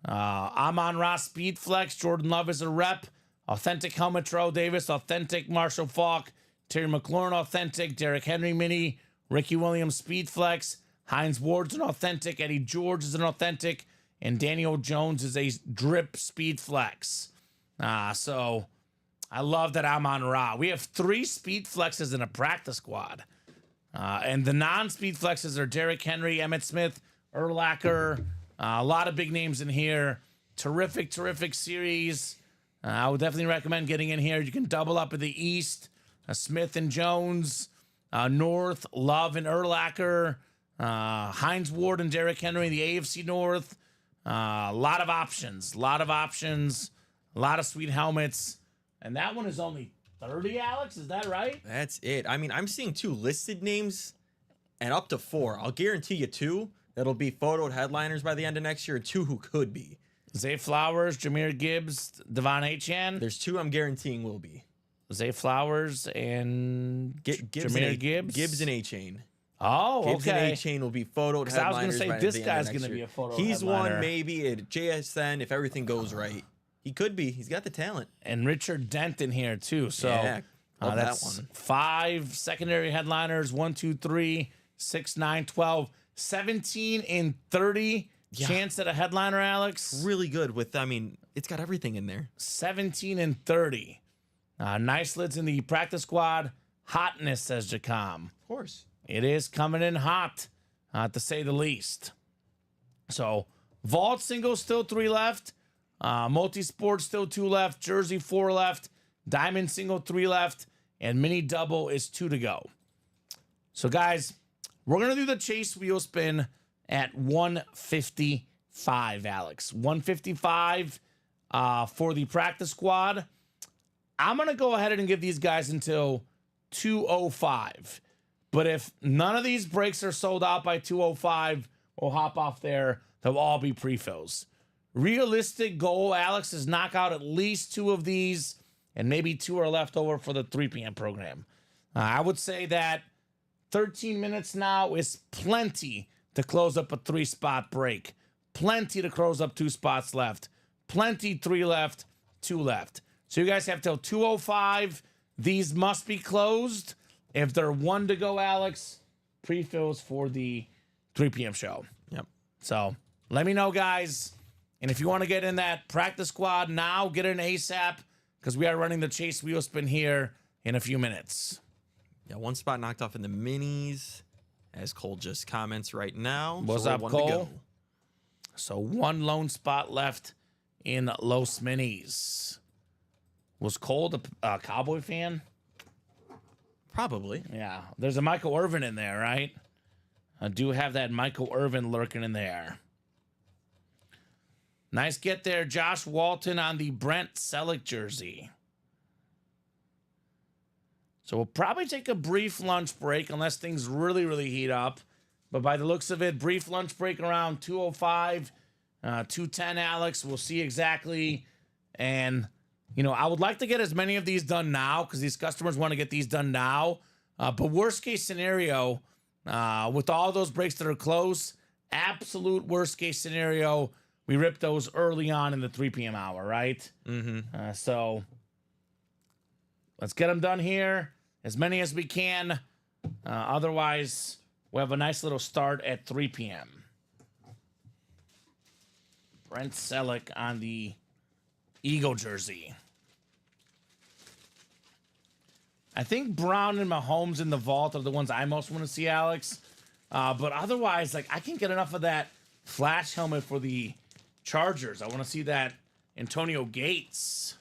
Amon-Ra Speed Flex. Jordan Love is a rep. Authentic helmet, Terrell Davis. Authentic Marshall Faulk. Terry McLaurin, authentic. Derrick Henry mini. Ricky Williams Speed Flex. Hines Ward's an authentic. Eddie George is an authentic. And Daniel Jones is a drip Speed Flex. So I love that Amon-Ra. We have 3 Speed Flexes in a practice squad. And the non-speed flexes are Derrick Henry, Emmitt Smith, Urlacher. A lot of big names in here. Terrific series. I would definitely recommend getting in here. You can double up in the East. Smith and Jones. North, Love and Urlacher. Hines Ward and Derrick Henry in the AFC North. A lot of options. A lot of sweet helmets. And that one is only 30, Alex? Is that right? That's it. I mean, I'm seeing 2 listed names and up to 4. I'll guarantee you 2 that'll be photoed headliners by the end of next year, and 2 who could be. Zay Flowers, Jameer Gibbs, Devon Achane. There's 2 I'm guaranteeing will be. Zay Flowers and Jameer Gibbs. Gibbs and A-Chain. Oh, Gibbs okay. and A-Chain will be photoed headliners. I was going to say, by this the end guy's of next going to be year. a photo He's headliner. one maybe at JSN if everything goes right. He could be. He's got the talent. And Richard Dent in here, too. So Yeah, love that's that one. 5 secondary headliners. 1, 2, 3, 6, 9, 12, 17 and 30 chance at a headliner, Alex. Really good with, I mean, it's got everything in there. 17 and 30. Nice lids in the practice squad. Hotness, says Jacom. Of course. It is coming in hot, to say the least. So, vault single still 3 left. Multi-sport still 2 left. Jersey 4 left. Diamond single 3 left. And mini double is 2 to go. So, guys, we're going to do the chase wheel spin at 155, Alex. 155 for the practice squad. I'm going to go ahead and give these guys until 205. But if none of these breaks are sold out by 205, we'll hop off there. They'll all be pre-fills. Realistic goal, Alex, is knock out at least 2 of these, and maybe 2 are left over for the 3 p.m. program. I would say that 13 minutes now is plenty to close up a 3-spot break. Plenty to close up 2 spots left. Plenty 3 left, 2 left. So you guys have till 205. These must be closed. If they're 1 to go, Alex, pre-fills for the 3 p.m. show. Yep. So let me know, guys. And if you want to get in that practice squad now, get in ASAP, because we are running the chase wheel spin here in a few minutes. Yeah, 1 spot knocked off in the minis, as Cole just comments right now. What's So we're up, 1 Cole? to go. So 1 lone spot left in Los Minis. Was Cole a Cowboy fan? Probably. Yeah. There's a Michael Irvin in there, right? I do have that Michael Irvin lurking in there. Nice get there. Josh Walton on the Brent Selleck jersey. So we'll probably take a brief lunch break unless things really heat up. But by the looks of it, brief lunch break around 2:05, 2:10, Alex. We'll see exactly. And, you know, I would like to get as many of these done now because these customers want to get these done now. But worst case scenario, with all those breaks that are close, absolute worst case scenario, we rip those early on in the 3 p.m. hour, right? Mm-hmm. So let's get them done here, as many as we can. Otherwise, we'll have a nice little start at 3 p.m. Brent Selleck on the Eagle jersey. I think Brown and Mahomes in the vault are the ones I most want to see, Alex. But otherwise, like, I can't get enough of that flash helmet for the Chargers. I want to see that Antonio Gates,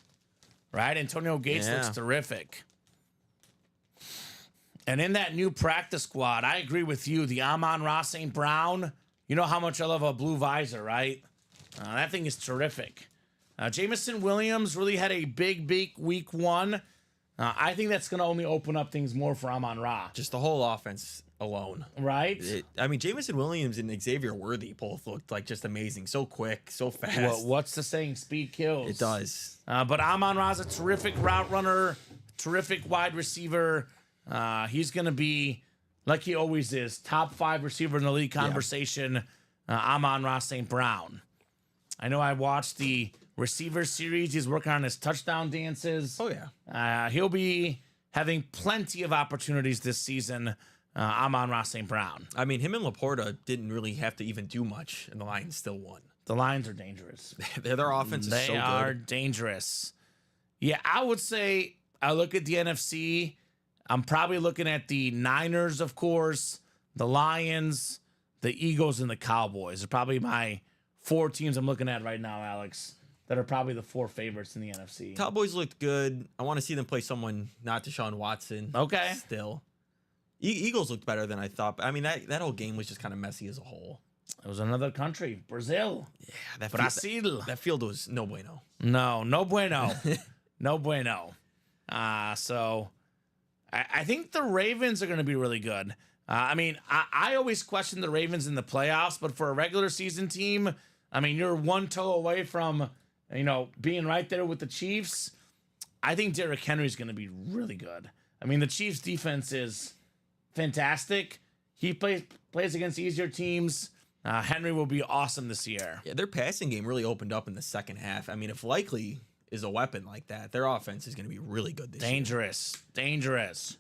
right? Antonio Gates looks terrific. And in that new practice squad, I agree with you. The Amon-Ra St. Brown, you know how much I love a blue visor, right? That thing is terrific. Jameson Williams really had a big week 1. I think that's going to only open up things more for Amon-Ra. Just the whole offense alone. Right? I mean, Jameson Williams and Xavier Worthy both looked like just amazing. So quick, so fast. What's the saying? Speed kills. It does. But Amon-Ra's a terrific route runner, terrific wide receiver. He's going to be, like he always is, top 5 receiver in the league conversation. Amon-Ra St. Brown. I know I watched the receiver series. He's working on his touchdown dances. Oh, yeah. He'll be having plenty of opportunities this season. Amon-Ra St. Brown. I mean, him and Laporta didn't really have to even do much, and the Lions still won. The Lions are dangerous. Their offense is so good. They are dangerous. Yeah, I would say I look at the NFC. I'm probably looking at the Niners, of course, the Lions, the Eagles, and the Cowboys. Are probably my 4 teams I'm looking at right now, Alex, that are probably the 4 favorites in the NFC. Cowboys looked good. I want to see them play someone not Deshaun Watson. Okay. Still. Eagles looked better than I thought. I mean, that whole game was just kind of messy as a whole. It was another country, Brazil. Yeah, that Brazil. that field was no bueno. No bueno. No bueno. So I think the Ravens are going to be really good. I mean, I always question the Ravens in the playoffs, but for a regular season team, I mean, you're one toe away from, being right there with the Chiefs. I think Derrick Henry is going to be really good. I mean, the Chiefs' defense is fantastic. He plays against easier teams. Henry will be awesome this year. Yeah, their passing game really opened up in the second half. I mean, if Likely is a weapon like that, their offense is going to be really good this year. Dangerous.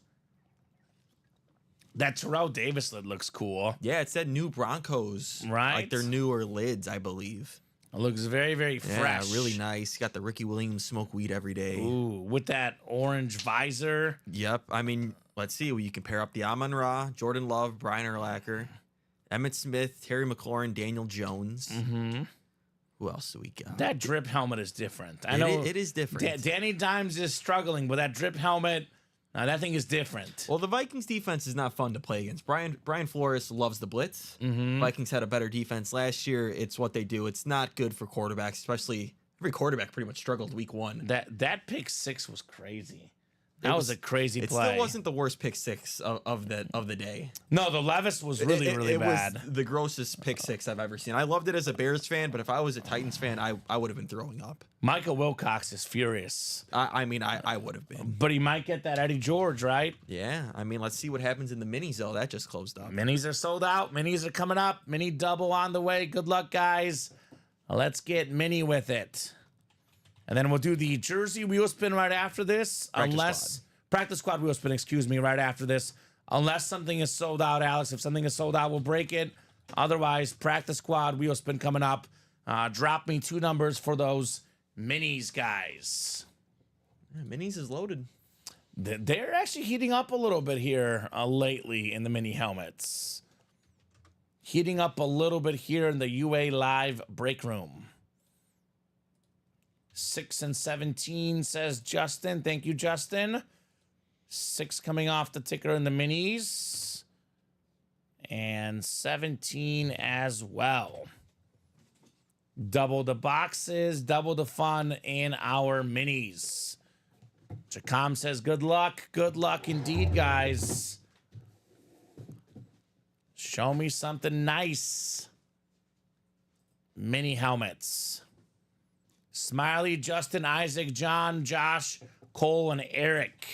That Terrell Davis lid looks cool. Yeah, it's that new Broncos. Right. Like their newer lids, I believe. It looks very, very fresh. Yeah, really nice. You got the Ricky Williams smoke weed every day. Ooh, with that orange visor. Yep. I mean, let's see. You can pair up the Amon-Ra, Jordan Love, Brian Urlacher, Emmitt Smith, Terry McLaurin, Daniel Jones. Mm-hmm. Who else do we got? That drip helmet is different. I know it is different. Danny Dimes is struggling with that drip helmet. That thing is different. Well, the Vikings defense is not fun to play against. Brian Flores loves the blitz. Mm-hmm. Vikings had a better defense last year. It's what they do. It's not good for quarterbacks, especially every quarterback pretty much struggled week 1. That pick 6 was crazy. That was a crazy It play. still wasn't the worst pick 6 of the day. No, the Levis was really It bad. was the grossest pick 6 I've ever seen. I loved it as a Bears fan, but if I was a Titans fan, I would have been throwing up. Michael Wilcox is furious. I mean, I would have been. But he might get that Eddie George, right? Yeah, I mean, let's see what happens in the minis, though. That just closed up. Minis are sold out. Minis are coming up. Mini double on the way. Good luck, guys. Let's get mini with it. And then we'll do the jersey wheel spin right after this. Practice squad wheel spin, right after this. Unless something is sold out, Alex. If something is sold out, we'll break it. Otherwise, practice squad wheel spin coming up. Drop me 2 numbers for those minis, guys. Yeah, minis is loaded. They're actually heating up a little bit here lately in the mini helmets. Heating up a little bit here in the UA Live break room. 6 and 17, says Justin. Thank you, Justin. 6 coming off the ticker in the minis. And 17 as well. Double the boxes, double the fun in our minis. Jacom says, good luck. Good luck indeed, guys. Show me something nice. Mini helmets. Smiley, Justin, Isaac, John, Josh, Cole, and Eric.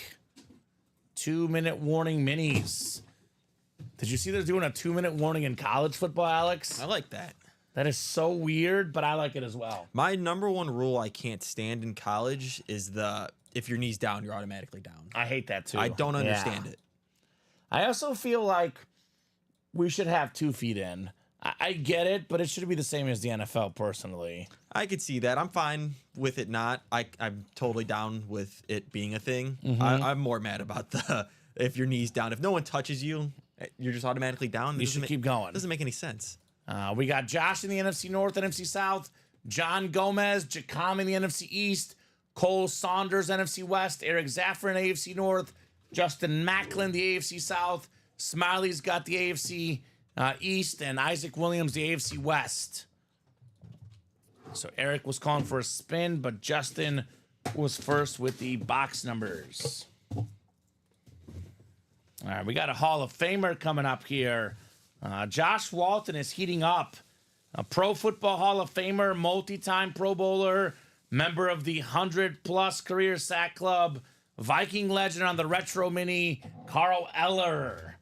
2-minute warning minis. Did you see they're doing a 2-minute warning in college football, Alex? I like that. That is so weird, but I like it as well. My number one rule I can't stand in college is if your knee's down, you're automatically down. I hate that too. I don't understand it. I also feel like we should have 2 feet in. I get it, but it should be the same as the NFL, personally. I could see that. I'm fine with it not. I'm totally down with it being a thing. Mm-hmm. I'm more mad about if your knee's down. If no one touches you, you're just automatically down. You should keep going. Doesn't make any sense. We got Josh in the NFC North, NFC South, John Gomez, Jacom in the NFC East, Cole Saunders, NFC West, Eric Zaffron, AFC North, Justin Macklin, the AFC South, Smiley's got the AFC East, and Isaac Williams, the AFC West. So Eric was calling for a spin, but Justin was first with the box numbers. All right, we got a Hall of Famer coming up here. Josh Walton is heating up. A Pro Football Hall of Famer, multi-time Pro Bowler, member of the 100-plus career sack club, Viking legend on the Retro Mini, Carl Eller.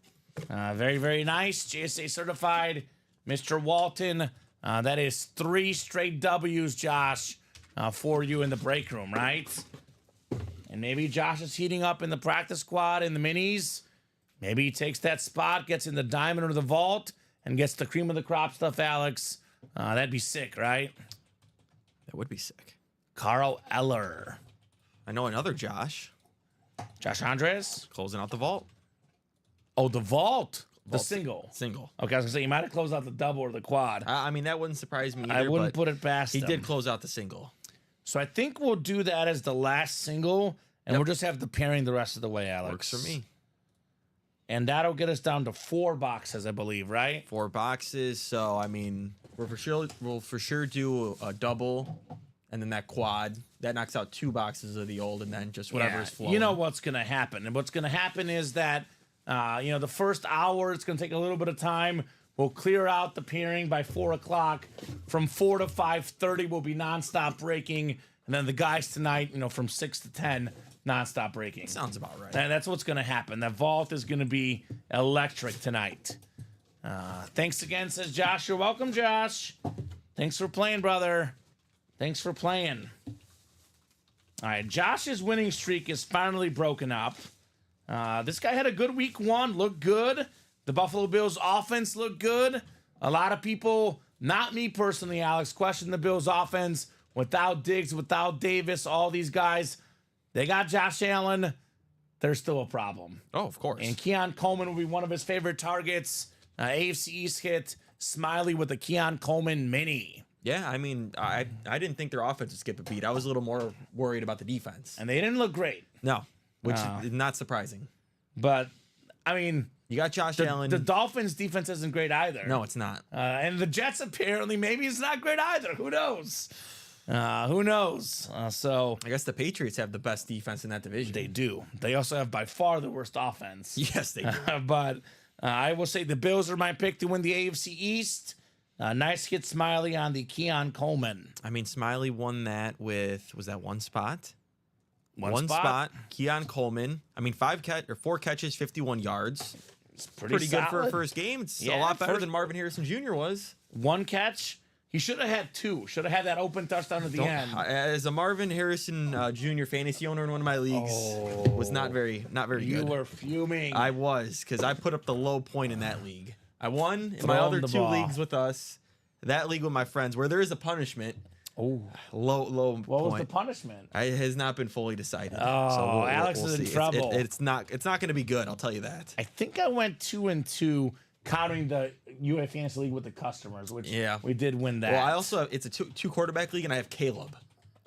Very, very nice. JSA certified, Mr. Walton. That is 3 straight W's, Josh, for you in the break room, right? And maybe Josh is heating up in the practice squad in the minis. Maybe he takes that spot, gets in the diamond or the vault, and gets the cream of the crop stuff, Alex. That'd be sick, right? That would be sick. Carl Eller. I know another Josh. Josh Andres. Closing out the vault. Oh, the vault. The Vault single. Single. Okay, I was gonna say you might have closed out the double or the quad. I mean, that wouldn't surprise me either. I wouldn't but put it past he him. did close out the single. So I think we'll do that as the last single, and we'll just have the pairing the rest of the way, Alex. Works for me. And that'll get us down to 4 boxes, I believe, right? 4 boxes. So I mean, we'll for sure do a double, and then that quad that knocks out 2 boxes of the old, and then just whatever is flowing. You know what's gonna happen, and what's gonna happen is that the first hour it's gonna take a little bit of time. We'll clear out the pairing by 4 o'clock. From 4 to 5:30 will be nonstop breaking, and then the guys tonight, from 6 to 10, nonstop breaking. Sounds about right. And that's what's going to happen. That vault is going to be electric tonight. Thanks again, says Josh. You're welcome, Josh. Thanks for playing, brother. Thanks for playing. All right, Josh's winning streak is finally broken up. This guy had a good week 1, looked good. The Buffalo Bills offense looked good. A lot of people, not me personally, Alex, question the Bills offense without Diggs, without Davis, all these guys. They got Josh Allen. There's still a problem. Oh, of course. And Keon Coleman will be one of his favorite targets. AFC East hit Smiley with the Keon Coleman mini. Yeah, I mean, I didn't think their offense would skip a beat. I was a little more worried about the defense. And they didn't look great. No, which is not surprising. But, I mean, You got Josh Allen. the Dolphins' defense isn't great either. No, it's not. And the Jets apparently, maybe it's not great either. Who knows? Who knows? So I guess the Patriots have the best defense in that division. they do. They also have by far the worst offense. Yes, they do. But I will say the Bills are my pick to win the AFC East. Nice hit, Smiley, on the Keon Coleman. I mean, Smiley won that with, was that 1 spot? One spot. Keon Coleman. I mean, 4 catches, 51 yards. It's Pretty good for a solid. first game. It's a Yeah, lot better first- than Marvin Harrison Jr. was. 1 catch. He should have had 2. Should have had that open touchdown at the end. As a Marvin Harrison Jr. fantasy owner in one of my leagues, was not very You good. were fuming. I was, because I put up the low point in that league. I won in Throw my him other the 2 ball. leagues with us. That league with my friends, where there is a punishment. Oh, Low what was point. the punishment? It has not been fully decided. Oh, Alex is in see. trouble. It's not going to be good. I'll tell you that. I think I went 2-2, counting the UA Fantasy League with the customers, which we did win that. Well, I also have, it's a two quarterback league, and I have Caleb.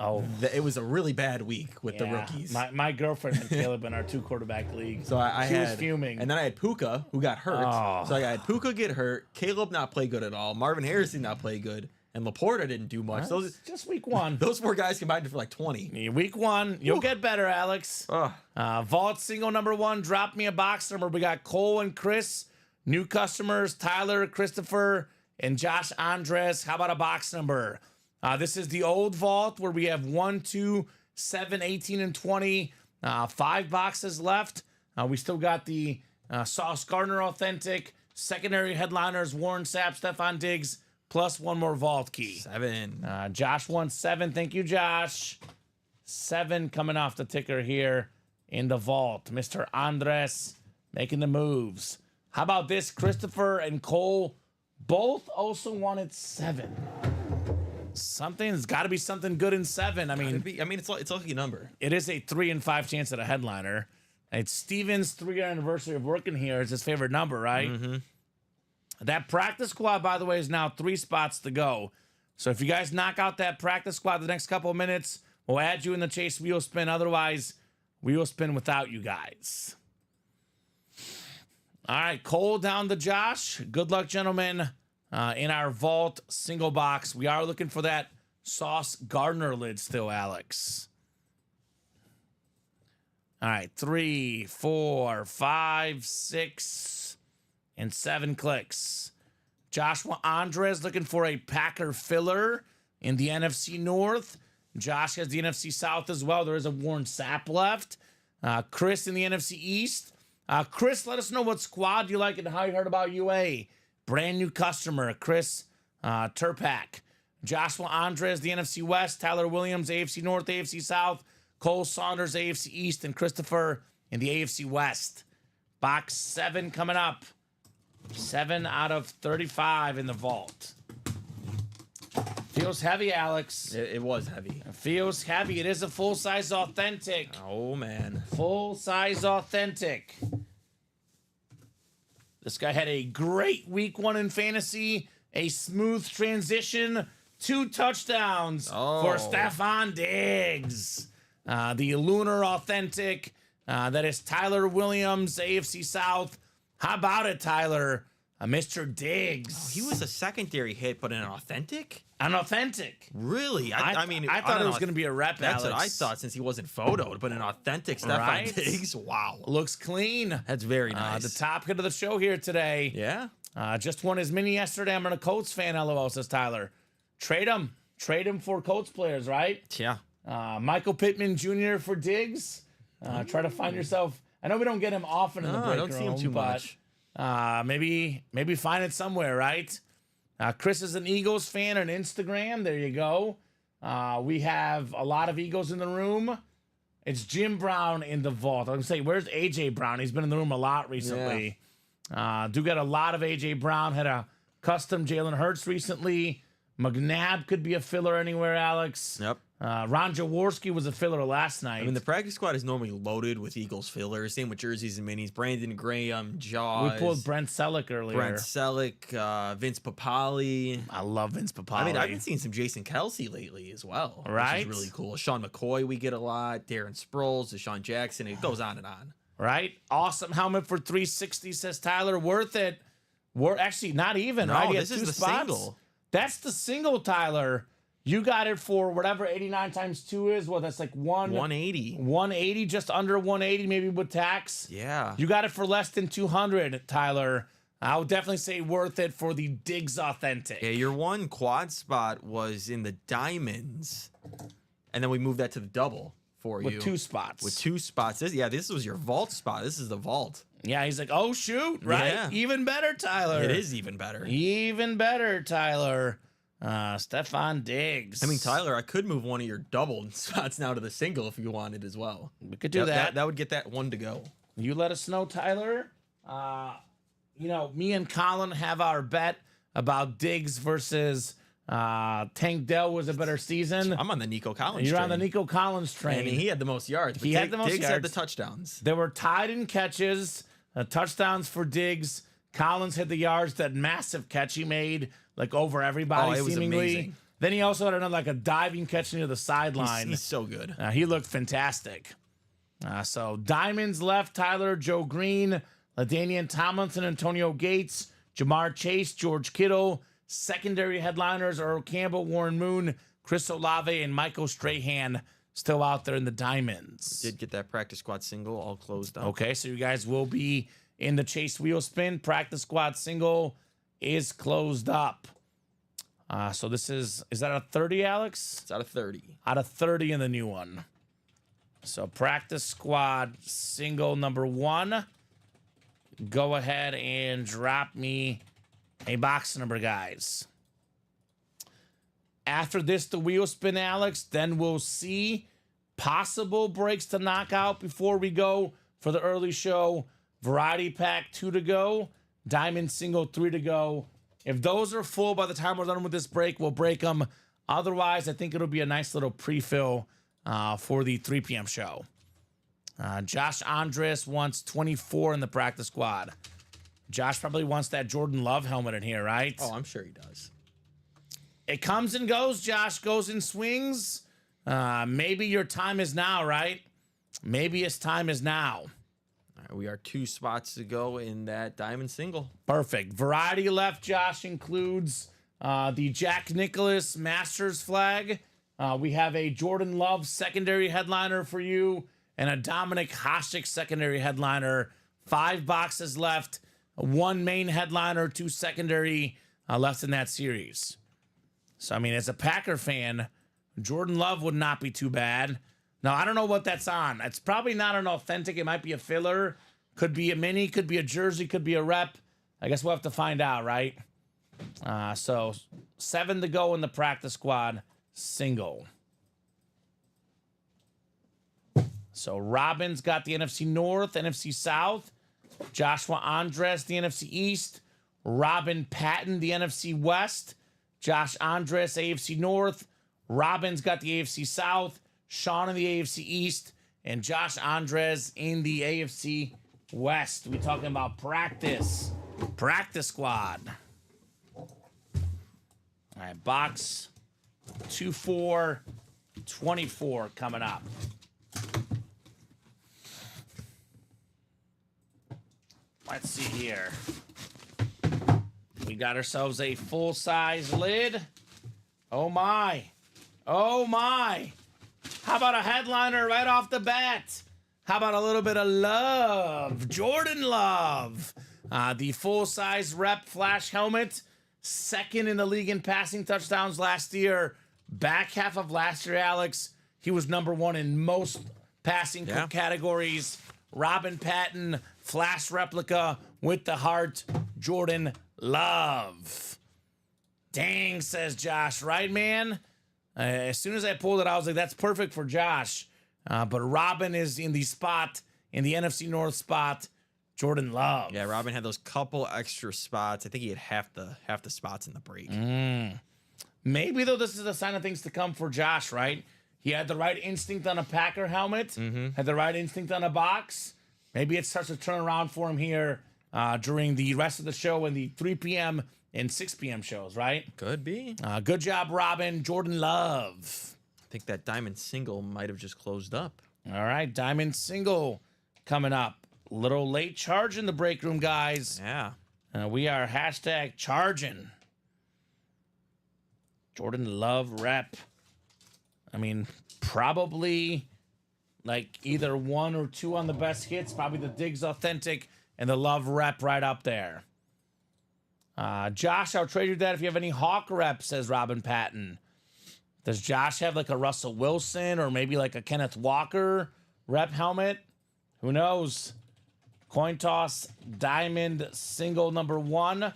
Oh, It was a really bad week with the yeah. rookies. My girlfriend and Caleb in our 2 quarterback league. So I she had, was fuming. and then I had Puka, who got hurt. Oh. So I had Puka get hurt, Caleb not play good at all, Marvin Harrison not play good, and Laporta didn't do much. It's just week 1. Those 4 guys combined for like 20. Week 1, you'll get better, Alex. Vault single number 1, drop me a box number. We got Cole and Chris, new customers, Tyler, Christopher, and Josh Andres. How about a box number? This is the old vault where we have 1, 2, 7, 18, and 20. 5 boxes left. We still got the Sauce Gardner Authentic, secondary headliners, Warren Sapp, Stephon Diggs, plus 1 more vault key. 7. Josh won 7. Thank you, Josh. 7 coming off the ticker here in the vault. Mr. Andres making the moves. How about this? Christopher and Cole both also wanted 7. Something's got to be something good in 7. I mean, it's a lucky number. it is a 3 in 5 chance at a headliner. It's Steven's 3-year anniversary of working here is his favorite number, right? Mm-hmm. That practice squad, by the way, is now 3 spots to go. So if you guys knock out that practice squad the next couple of minutes, we'll add you in the Chase Wheel Spin. Otherwise, we will spin without you guys. All right, Cole down to Josh. Good luck, gentlemen, in our vault single box. We are looking for that Sauce Gardner lid still, Alex. All right, 3, 4, 5, 6, and 7 clicks. Joshua Andres looking for a Packer filler in the NFC North. Josh has the NFC South as well. There is a Warren Sapp left. Chris in the NFC East. Chris, let us know what squad you like and how you heard about UA. Brand new customer, Chris Turpak. Joshua Andres, the NFC West. Tyler Williams, AFC North, AFC South. Cole Saunders, AFC East. And Christopher in the AFC West. Box 7 coming up. 7 out of 35 in the vault. Feels heavy, Alex. It was heavy. It feels heavy. It is a full-size authentic. Oh, man. Full-size authentic. This guy had a great week 1 in fantasy. A smooth transition. 2 touchdowns for Stephon Diggs. The Lunar authentic. That is Tyler Williams, AFC South. How about it, Tyler? Mr. Diggs. He was a secondary hit, but an authentic? An authentic. Really? I mean, I thought it was going to be a rep. That's Alex. what I thought since he wasn't photoed, but an authentic Stephon Right? Diggs. Wow. Looks clean. That's very nice. The top hit of the show here today. Yeah. Just won his mini yesterday. I'm a Colts fan, LOL, says Tyler. Trade him. Trade him for Colts players, right? Yeah. Michael Pittman Jr. for Diggs. Try to find yourself. I know we don't get him often in the break I don't see him too but, much. Maybe find it somewhere, right? Chris is an Eagles fan on Instagram. There you go. We have a lot of Eagles in the room. It's Jim Brown in the vault. I'm going to say, where's A.J. Brown? He's been in the room a lot recently. Do get a lot of A.J. Brown. Had a custom Jalen Hurts recently. McNabb could be a filler anywhere, Alex. Yep. Ron Jaworski was a filler last night. I mean, the practice squad is normally loaded with Eagles fillers. Same with jerseys and minis. Brandon Graham, Jaws. We pulled Brent Selleck earlier. Brent Selleck, Vince Papali. I love Vince Papali. I mean, I've been seeing some Jason Kelsey lately as well. Right. Which is really cool. Sean McCoy, we get a lot. Darren Sproles, Deshaun Jackson. It goes on and on. Right? Awesome helmet for 360, says Tyler. Worth it. Actually, not even, No, right? He this had is 2 the spots. single. That's the single, Tyler. You got it for whatever 89 times 2 is. Well, that's like 180. 180, just under 180, maybe with tax. Yeah. You got it for less than 200, Tyler. I would definitely say worth it for the Diggs authentic. Yeah, your one quad spot was in the diamonds. And then we moved that to the double for you. With 2 spots. With 2 spots. This was your vault spot. This is the vault. Yeah, he's like, oh, shoot, right? Yeah. Even better, Tyler. It is even better. Even better, Tyler. Stephon Diggs. I mean, Tyler, I could move one of your double spots now to the single if you wanted as well. We could do that. That would get that one to go. You let us know, Tyler. Me and Colin have our bet about Diggs versus Tank Dell was a better season. I'm on the Nico Collins You're train. on the Nico Collins train. And he had the most yards. But He had the most Diggs had yards. the touchdowns. They were tied in catches, touchdowns for Diggs. Collins had the yards, that massive catch he made, like over everybody, Oh, it was seemingly. amazing. Then he also had another, like a diving catch near the sideline. He's so good. He looked fantastic. So Diamonds left, Tyler, Joe Green, LaDainian Tomlinson, Antonio Gates, Jamar Chase, George Kittle. Secondary headliners, Earl Campbell, Warren Moon, Chris Olave, and Michael Strahan still out there in the Diamonds. Did get that practice squad single all closed up. Okay, so you guys will be in the Chase Wheel Spin. Practice squad single is closed up. So this is that a 30, Alex? It's out of 30. Out of 30 in the new one. So practice squad single number 1. Go ahead and drop me a box number, guys. After this, the wheel spin, Alex. Then we'll see possible breaks to knock out before we go for the early show. Variety pack 2 to go. Diamond single 3 to go. If those are full by the time we're done with this break, we'll break them. Otherwise, I think it'll be a nice little pre-fill for the 3 p.m. show. Josh Andres wants 24 in the practice squad. Josh probably wants that Jordan Love helmet in here, right? Oh, I'm sure he does. It comes and goes. Josh goes and swings. Maybe your time is now, right? Maybe his time is now. All right, we are 2 spots to go in that diamond single. Perfect. Variety left, Josh, includes the Jack Nicklaus Masters flag. We have a Jordan Love secondary headliner for you and a Dominic Hasek secondary headliner. 5 boxes left. 1 main headliner, 2 secondary left in that series. So, I mean, as a Packer fan, Jordan Love would not be too bad. Now, I don't know what that's on. It's probably not an authentic. It might be a filler. Could be a mini, could be a jersey, could be a rep. I guess we'll have to find out, right? So 7 to go in the practice squad single. So Robin's got the NFC North, NFC South. Joshua Andres, the NFC East. Robin Patton, the NFC West. Josh Andres, AFC North. Robin's got the AFC South. Sean in the AFC East. And Josh Andres in the AFC West. We talking about practice. Practice squad. All right, box 2424 coming up. Let's see here. We got ourselves a full-size lid. Oh my. Oh my. How about a headliner right off the bat? How about a little bit of love? Jordan Love. The full-size rep flash helmet. Second in the league in passing touchdowns last year. Back half of last year, Alex, he was number one in most passing categories. Robin Patton, flash replica with the heart. Jordan Love. Dang, says Josh. Right, man? As soon as I pulled it, I was like, that's perfect for Josh. But Robin is in the spot, in the NFC North spot. Jordan Love. Yeah, Robin had those couple extra spots. I think he had half the spots in the break. Maybe, though, this is a sign of things to come for Josh, right? He had the right instinct on a Packer helmet, had the right instinct on a box. Maybe it starts to turn around for him here during the rest of the show and the 3 p.m. and 6 p.m. shows, right? Could be. Good job, Robin. Jordan Love. I think that diamond single might have just closed up. All right, diamond single coming up. Little late charge in the break room, guys. Yeah. We are hashtag charging. Jordan Love rep. I mean, probably like either 1 or 2 on the best hits. Probably the Diggs Authentic and the Love rep right up there. Josh, I'll trade you that if you have any Hawk reps, says Robin Patton. Does Josh have like a Russell Wilson or maybe like a Kenneth Walker rep helmet? Who knows? Coin toss, diamond single number 1.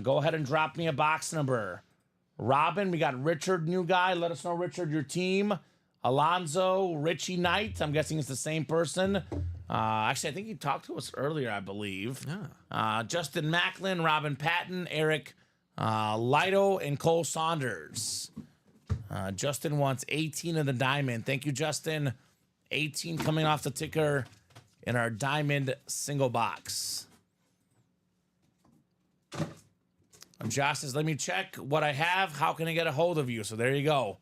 Go ahead and drop me a box number. Robin, we got Richard, new guy. Let us know, Richard, your team. Alonzo, Richie Knight. I'm guessing it's the same person. Actually, I think he talked to us earlier, I believe. Justin Macklin, Robin Patton, Eric Lido, and Cole Saunders. Justin wants 18 of the diamond. Thank you, Justin. 18 coming off the ticker in our diamond single box. Josh says, let me check what I have. How can I get a hold of you? So there you go.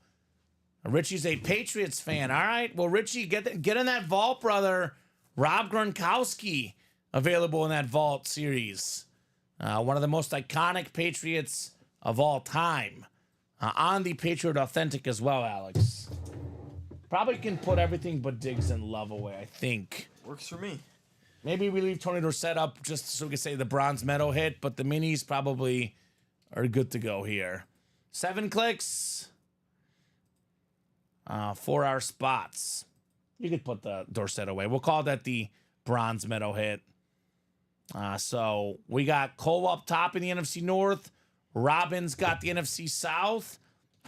Richie's a Patriots fan. All right. Well, Richie, get in that vault, brother. Rob Gronkowski available in that vault series. One of the most iconic Patriots of all time. On the Patriot Authentic as well, Alex. Probably can put everything but Diggs and Love away, I think. Works for me. Maybe we leave Tony Dorsett up just so we can say the bronze medal hit, but the minis probably are good to go here. 7 clicks for our spots. You could put the Dorsett away. We'll call that the bronze medal hit. So we got Cole up top in the NFC North. Robin's got the NFC South.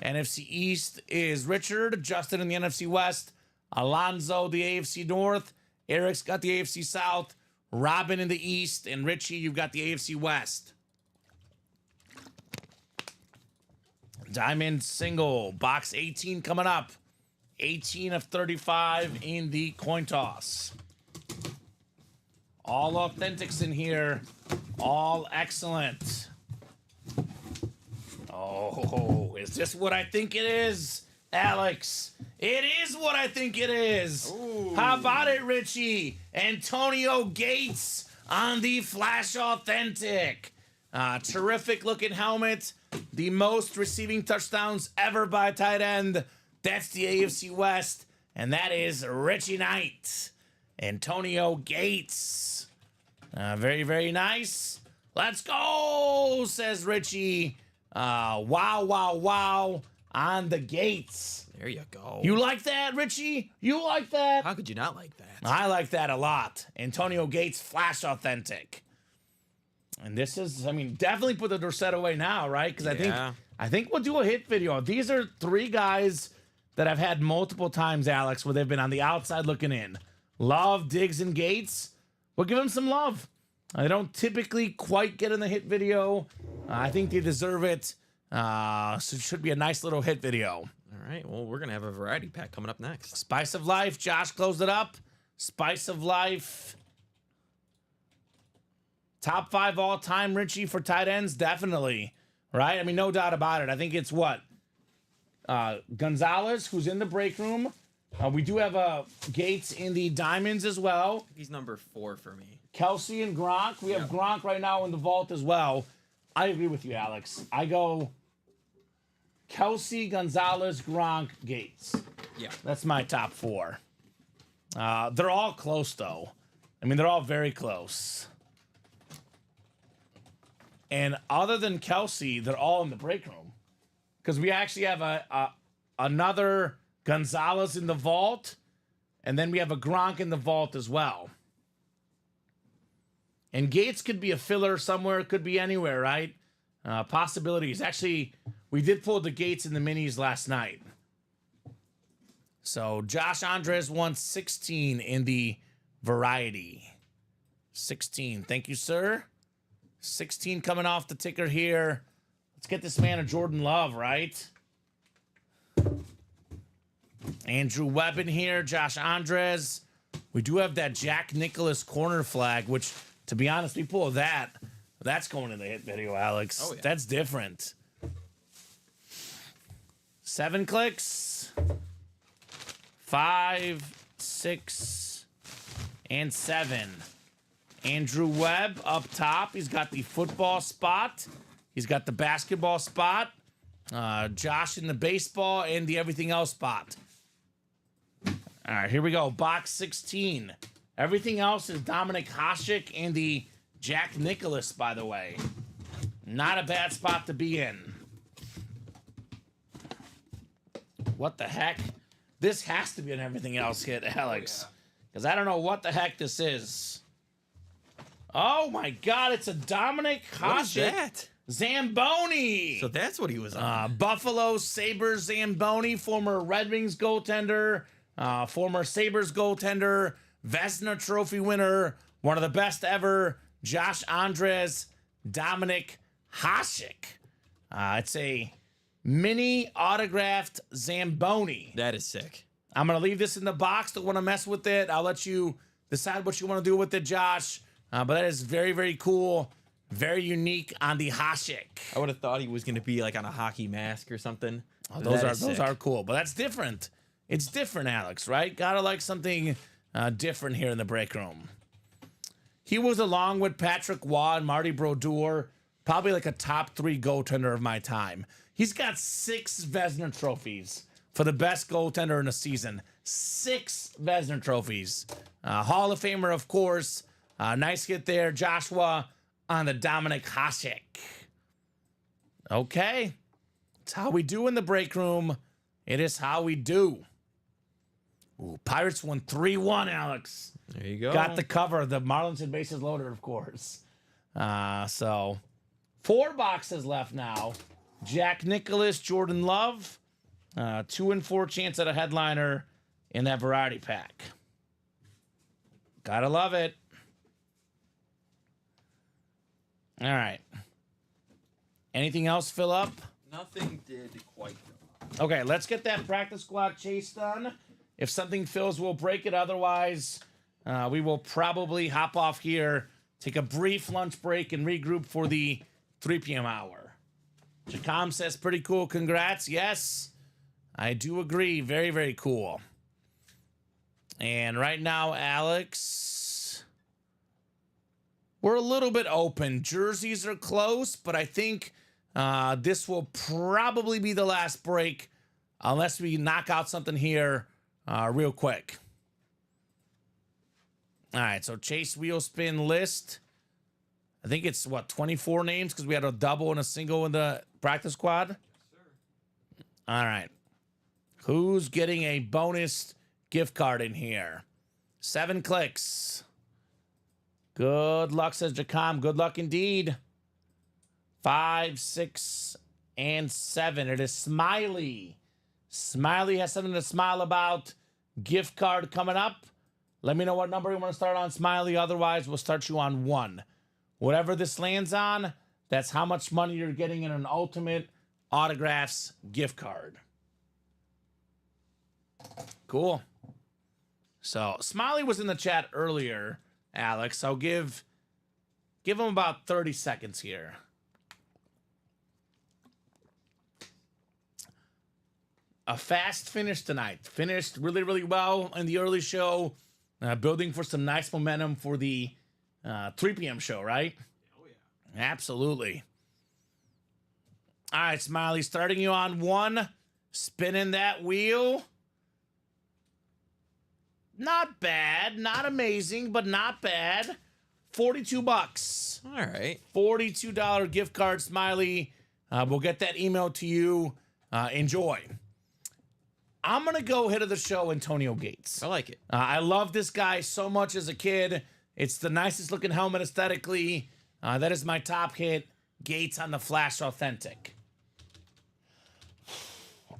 NFC East is Richard. Justin in the NFC West. Alonzo, the AFC North. Eric's got the AFC South. Robin in the East. And Richie, you've got the AFC West. Diamond single. Box 18 coming up. 18 of 35 in the coin toss. All authentics in here. All excellent. Oh, is this what I think it is, Alex? It is what I think it is. Ooh. How about it, Richie? Antonio Gates on the Flash Authentic. Terrific looking helmet. The most receiving touchdowns ever by a tight end. That's the AFC West. And that is Richie Knight. Antonio Gates. Very, very nice. Let's go, says Richie. Wow, wow, wow on the Gates. There you go. You like that, Richie? You like that? How could you not like that? I like that a lot. Antonio Gates, Flash Authentic. And this is, I mean, definitely put the Dorsett away now, right? Because I think we'll do a hit video. These are 3 guys that I've had multiple times, Alex, where they've been on the outside looking in. Love, Diggs, and Gates. We'll give them some love. They don't typically quite get in the hit video. I think they deserve it. So it should be a nice little hit video. All right. Well, we're going to have a variety pack coming up next. Spice of Life. Josh closed it up. Spice of Life. Top 5 all-time, Richie, for tight ends? Definitely. Right? I mean, no doubt about it. I think it's what? Gonzalez, who's in the break room. We do have Gates in the diamonds as well. He's number 4 for me. Kelsey and Gronk. We have Gronk right now in the vault as well. I agree with you, Alex. I go Kelsey, Gonzalez, Gronk, Gates. Yeah. That's my top 4. They're all close, though. I mean, they're all very close. And other than Kelsey, they're all in the break room. Because we actually have another Gonzalez in the vault. And then we have a Gronk in the vault as well. And Gates could be a filler somewhere. It could be anywhere, right? Possibilities. Actually, we did pull the Gates in the minis last night. So Josh Andres won 16 in the variety. 16. Thank you, sir. 16 coming off the ticker here. Let's get this man a Jordan Love, right? Andrew Webb in here. Josh Andres. We do have that Jack Nicklaus corner flag, which, to be honest, we pull that. That's going in the hit video, Alex. Oh, yeah. That's different. 7 clicks. 5, 6, and 7. Andrew Webb up top. He's got the football spot. He's got the basketball spot. Josh in the baseball and the everything else spot. All right, here we go. Box 16. Everything else is Dominic Hasek and the Jack Nicklaus, by the way. Not a bad spot to be in. What the heck? This has to be an everything else hit, Alex. Because I don't know what the heck this is. Oh, my God. It's a Dominic What is Hasek that? Zamboni. So that's what he was on. Buffalo Sabres Zamboni, former Red Wings goaltender, former Sabres goaltender, Vezina Trophy winner, one of the best ever, Josh Andres, Dominic Hasek. It's a mini autographed Zamboni. That is sick. I'm going to leave this in the box. Don't want to mess with it. I'll let you decide what you want to do with it, Josh. But that is very, very cool. Very unique on the Hasek. I would have thought he was going to be like on a hockey mask or something. Oh, those are cool, but that's different. It's different, Alex, right? Gotta like something different here in the break room. He was, along with Patrick Waugh and Marty Brodeur, probably like a top 3 goaltender of my time. He's got 6 Vezina trophies for the best goaltender in a season. 6 Vezina trophies. Hall of Famer, of course. Nice hit there, Joshua, on the Dominic Hasek. Okay. It's how we do in the break room. It is how we do. Ooh, Pirates won 3-1, Alex. There you go. Got the cover. The Marlins had bases loaded, of course. So 4 boxes left now. Jack Nicklaus, Jordan Love. 2 and 4 chance at a headliner in that variety pack. Gotta love it. All right. Anything else fill up? Nothing did quite fill up. Okay, let's get that practice squad chase done. If something fills, we'll break it. Otherwise, we will probably hop off here, take a brief lunch break, and regroup for the 3 p.m. hour. Jacom says, pretty cool. Congrats. Yes, I do agree. Very, very cool. And right now, Alex, we're a little bit open. Jerseys are close, but I think this will probably be the last break unless we knock out something here real quick. All right, so Chase Wheel Spin list. I think it's, 24 names because we had a double and a single in the practice squad? Yes, sir. All right. Who's getting a bonus gift card in here? 7 clicks. Good luck, says Jacom. Good luck indeed. 5, 6, and 7. It is Smiley. Smiley has something to smile about. Gift card coming up. Let me know what number you want to start on, Smiley. Otherwise, we'll start you on 1. Whatever this lands on, that's how much money you're getting in an ultimate autographs gift card. Cool. So Smiley was in the chat earlier, Alex. I'll give him about 30 seconds here. A fast finish tonight. Finished really, really well in the early show. Building for some nice momentum for the 3 p.m. show, right? Oh, yeah. Absolutely. All right, Smiley, starting you on 1. Spinning that wheel. Not bad. Not amazing, but not bad. $42. All right. $42 gift card, Smiley. We'll get that email to you. Enjoy. I'm going to go hit of the show, Antonio Gates. I like it. I love this guy so much as a kid. It's the nicest looking helmet aesthetically. That is my top hit. Gates on the Flash Authentic.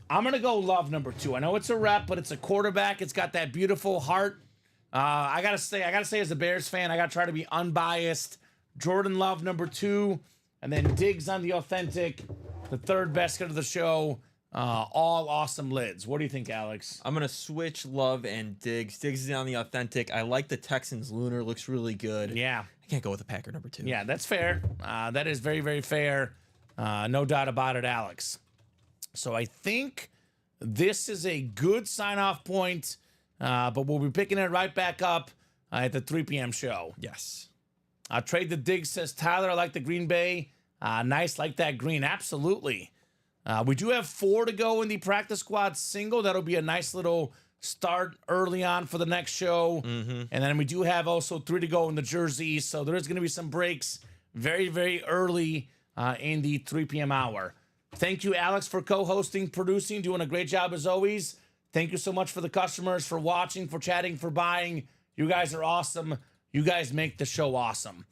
I'm going to go Love number 2. I know it's a rep, but it's a quarterback. It's got that beautiful heart. I got to say as a Bears fan, I got to try to be unbiased. Jordan Love number 2, and then Diggs on the Authentic, the third best hit of the show. All awesome lids. What do you think, Alex? I'm going to switch Love and Diggs. Diggs is on the Authentic. I like the Texans Lunar. Looks really good. Yeah. I can't go with the Packer number 2. Yeah, that's fair. That is very, very fair. No doubt about it, Alex. So I think this is a good sign-off point, but we'll be picking it right back up at the 3 p.m. show. Yes. Trade the Diggs, says Tyler. I like the Green Bay. Nice, like that green. Absolutely. We do have 4 to go in the practice squad single. That'll be a nice little start early on for the next show. And then we do have also 3 to go in the jerseys. So there is going to be some breaks very, very early in the 3 p.m. hour. Thank you, Alex, for co-hosting, producing, doing a great job as always. Thank you so much for the customers, for watching, for chatting, for buying. You guys are awesome. You guys make the show awesome.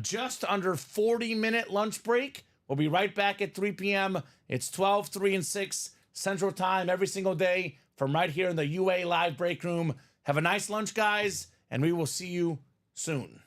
Just under 40-minute lunch break. We'll be right back at 3 p.m. It's 12, 3, and 6 Central Time every single day from right here in the UA Live Break Room. Have a nice lunch, guys, and we will see you soon.